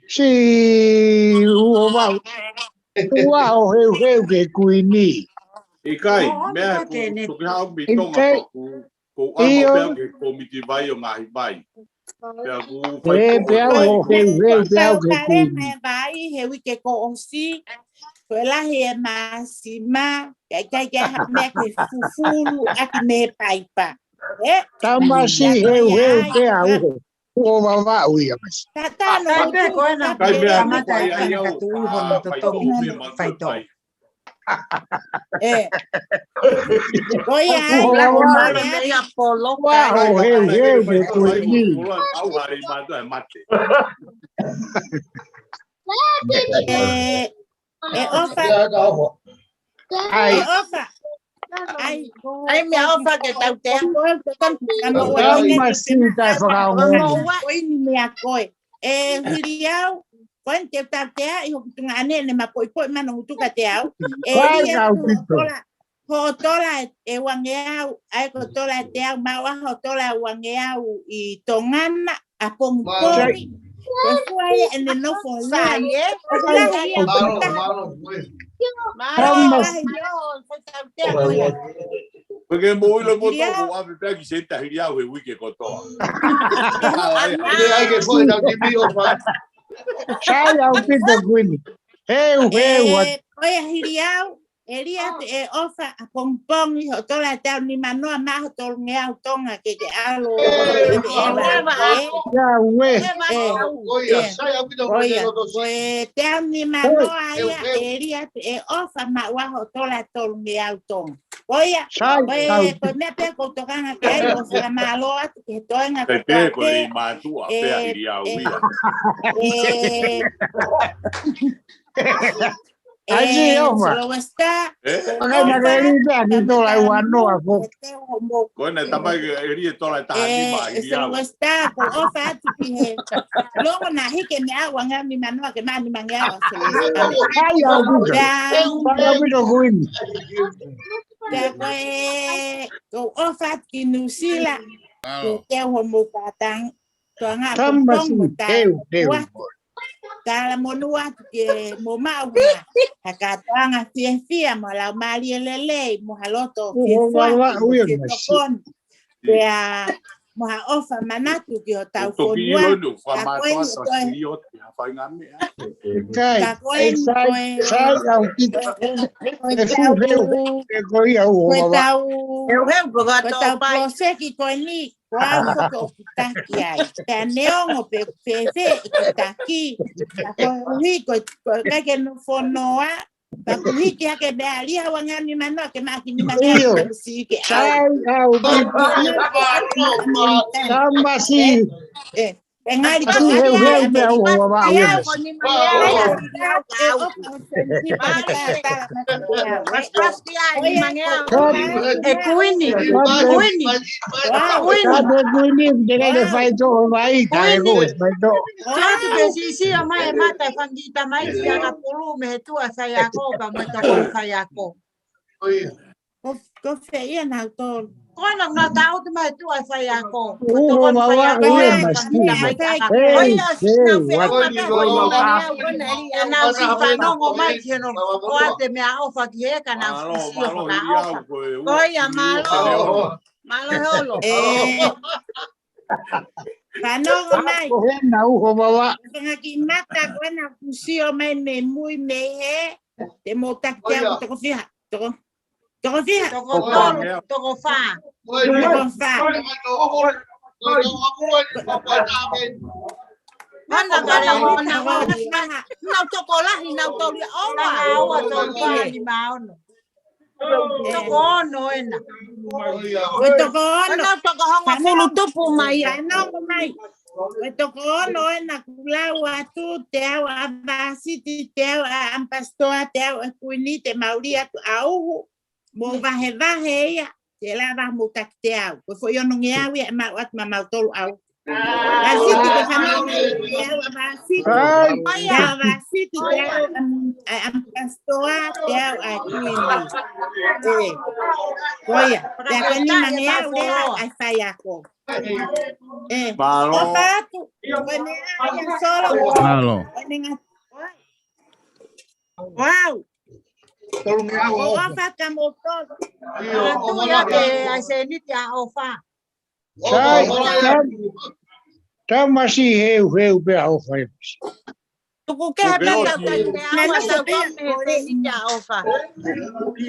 si o he ke kuini I kai me ko ha mi to ma ko a pe ko mi ti vai o mai vai pe go faito he vai he wi ke ko osi ko la he ma si ma kai me ke fufulu ak me paipa Tamasi he ke au o mama uia mas. Tata no Kai ko na mata ka tu hon to to faito. Oia, la mole me apolo Wow, he ke kuini. au hari ma to mate ofa. Ofa. Ai me ofa que tau te Masita fra no wa ini me akoi hiriau kon te tau te i ho tungane ne ma poi mana utuka te au ho tola e wangeau ai ko tola te au ma wa ho tola wangeau I tongana a pongpori ko foi ene no fo la porque moi lo boto o ave pe ki senta hiria we wiki ko to ai que foi na timi o fa Sai au pito kuini. Oia hiriau Elia e ofa a pongpong I ho tola tau ni manoa ma ho tol ngea tonga ke alo Ya we tau ni manoa ia Elia e ofa ma wa ho tola tol ngea tonga oia ko me pe ko tokanga kai o sa malo atu ke toenga ko pe ko le matua pe hiria uia Aji oma. Solo está. Ana margarita ni tola wanoa ko. Ko na tama eri tola ta ni ma Solo está ko ofa tu ki longo na hike me agua ngami manoa ke mani mangea solo está. Ai au pito. Ai pito kuini. Ko ofa ki nusila. Ko te ho mo patang. Tuanga Tamasi eu. Kala monua ke mo mau hakatanga fia mo la mali lele mo haloto kon ya mo ha ofa manatu ke o tau konua sai au pito Wow, ko taki ai. Te neongo pe taki. Ko hiko ka no fonoa. Ka hiki ke be ali wanga ni mano ke makini manga musiki. Sai au Tamasi. Engari ko Kono na tao te mai tu asa ya ko. Ko mawa uye masti. Na si fa no ngo mai keno. O ate me a ofa ki e kana si o na ofa. Oia malo. Malo holo. Panongo mai. Hena uho mawa. Ngaki mata kona kusio mai me mui me he. Te mo tak te toko fiha. Toko fiha. Toko fa. Toko fa. Mana kare na toko lahi na tori owa. Awa toko ni maono. Toko no ena. Toko na toko hongo fulu tupu mai Panongo mai. Toko no ena kulau atu te awa avasiti te awa ampastoa te awa kuini te mauri atu auhu. Mo vahe ia. Te lava mo tak te au. Ko foi ono nge au e ma wat ma mautolu au. Vasiti ko famau te awa vasiti. Vasiti te awa ampastoa te awa kuini. Koia. Te akoni mange au le ai fai ako. Malo. Opatu. Kone ai solo. Malo. Wow. Tolong ya O ofa kamotor. Tu ya ke asenit ya ofa. Tá masih heu be ofa. Tuku ke pe awa sa kome ni ya ofa.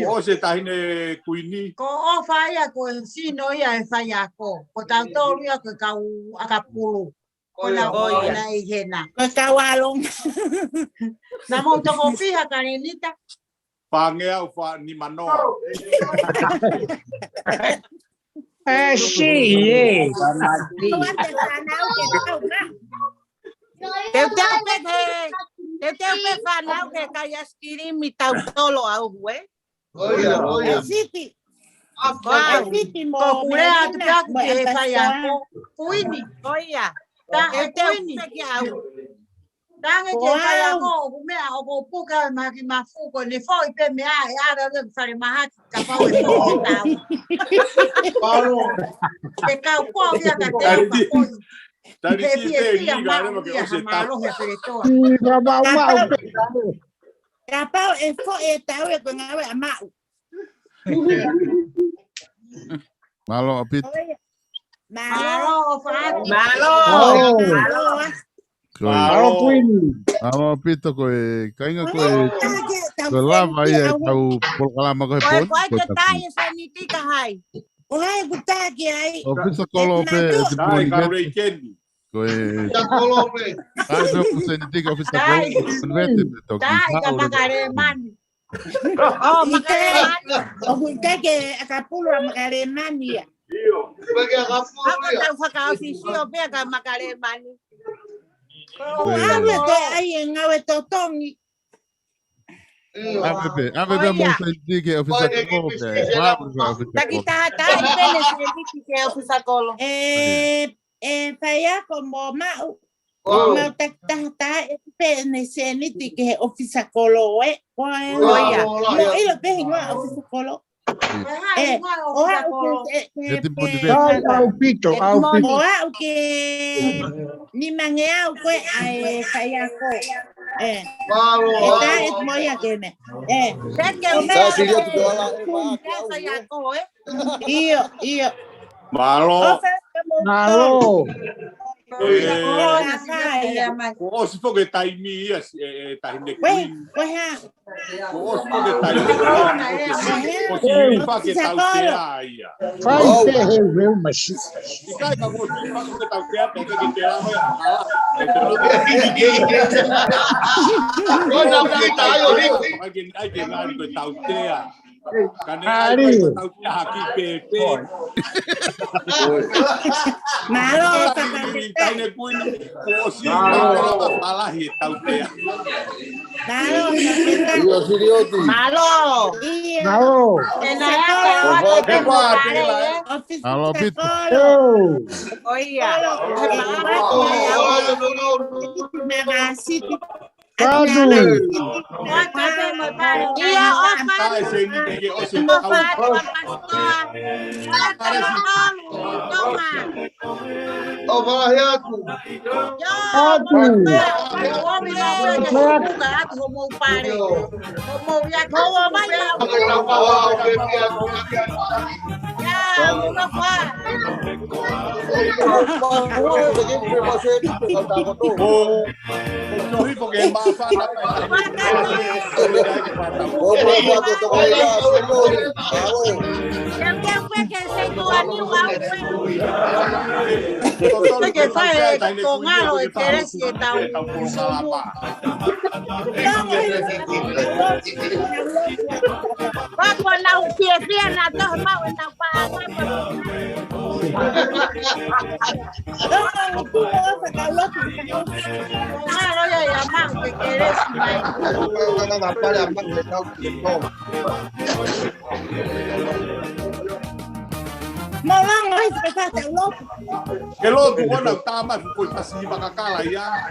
O se tahine kuini. Ko ofa ya ko sino ya fa ya ko. Ko ta tolu ya ko kau akapulu. Ona ona ihena. Ko kawalong. Namo to ko fiha karenita. Pangea ufa ni manoa. Sí. Teu pe fanau ke kaya skiri mi tau tolo au hue. Siti. Ko kule atu pia ke fa ya ko. Kuini. Oia. Ta teu kuini. pe au. Tange ke kaya ko me a ko puka ma ki mafuko ni fo ipe me a ara de fare mahati ka pa we ko ta. Paro. Ke ka ko via ka te ko. Tadi si te ni gare mo ke o se ta. Kapau e fo e tau e ko ngawe amau. Malo apit. Malo fa. Malo. Malo apit ko e kainga ko e ko lava ia tau polkalama ko Koe pon. koe te tai sa ni tika hai. Oai kutaki ai. Ofisa kolo pe te Ai ka pon. rei kendi. Ko e ai no ko se ni tika ofisa kolo vete to ki. Tai ka magare mani. Oh, makaremani. O kutaki akapulo makaremani ya. Ako tau whakaofisio pia ka makaremani. Awe ko ai ngawe totongi. Ave mo se ni tika ofisa kolo pe. Taki tatai pene se ni ke ofisa kolo. Faya como mau. Mau tak pene se ni tika ofisa kolo e. Oia. No, ilo pe ngwa ofisa kolo. Au pito. Oa que ni mangea ko ai faya ko. Esta es moya que me. Io. Malo. Malo. O se for que taimi ia tahine Ué, kuini. ué. O se for que taimi. O se fa que tau te ia. Faz terreu, mas E cai ka mo se fa que tau te ia pe que te amo ia. Ai que nari ko tau te ia. Kane ai ko tau te haki pepe. Malo Taine kuini. O si ka palahi tau te ia. Malo. Halo pit. Oia. Iya, que faz con algo de querer si está un Wako na ukiefia na toh mau na paana. Malo ya llamar que quieres Malang ay sa telok. Kelo tu wana tama ko kasi makakala ya.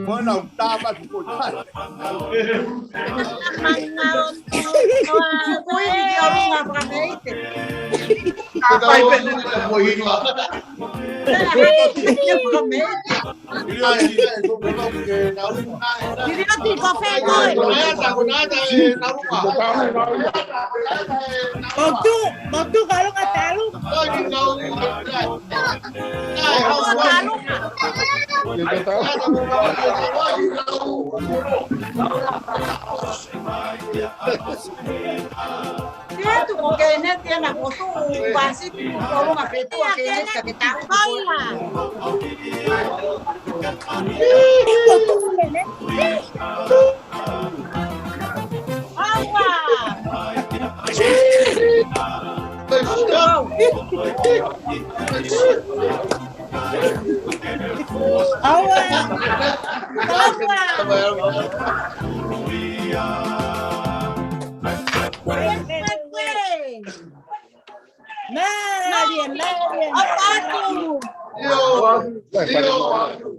Wana tama ko. Uy, yo lo apagueite. Ay, pero muy bien. Idiótico feo. Waktu kalau kata lu. Dia tu porque ini dia nak foto pasti tolong apa itu akhirnya kita tahu lah. Nadie. Apa tu?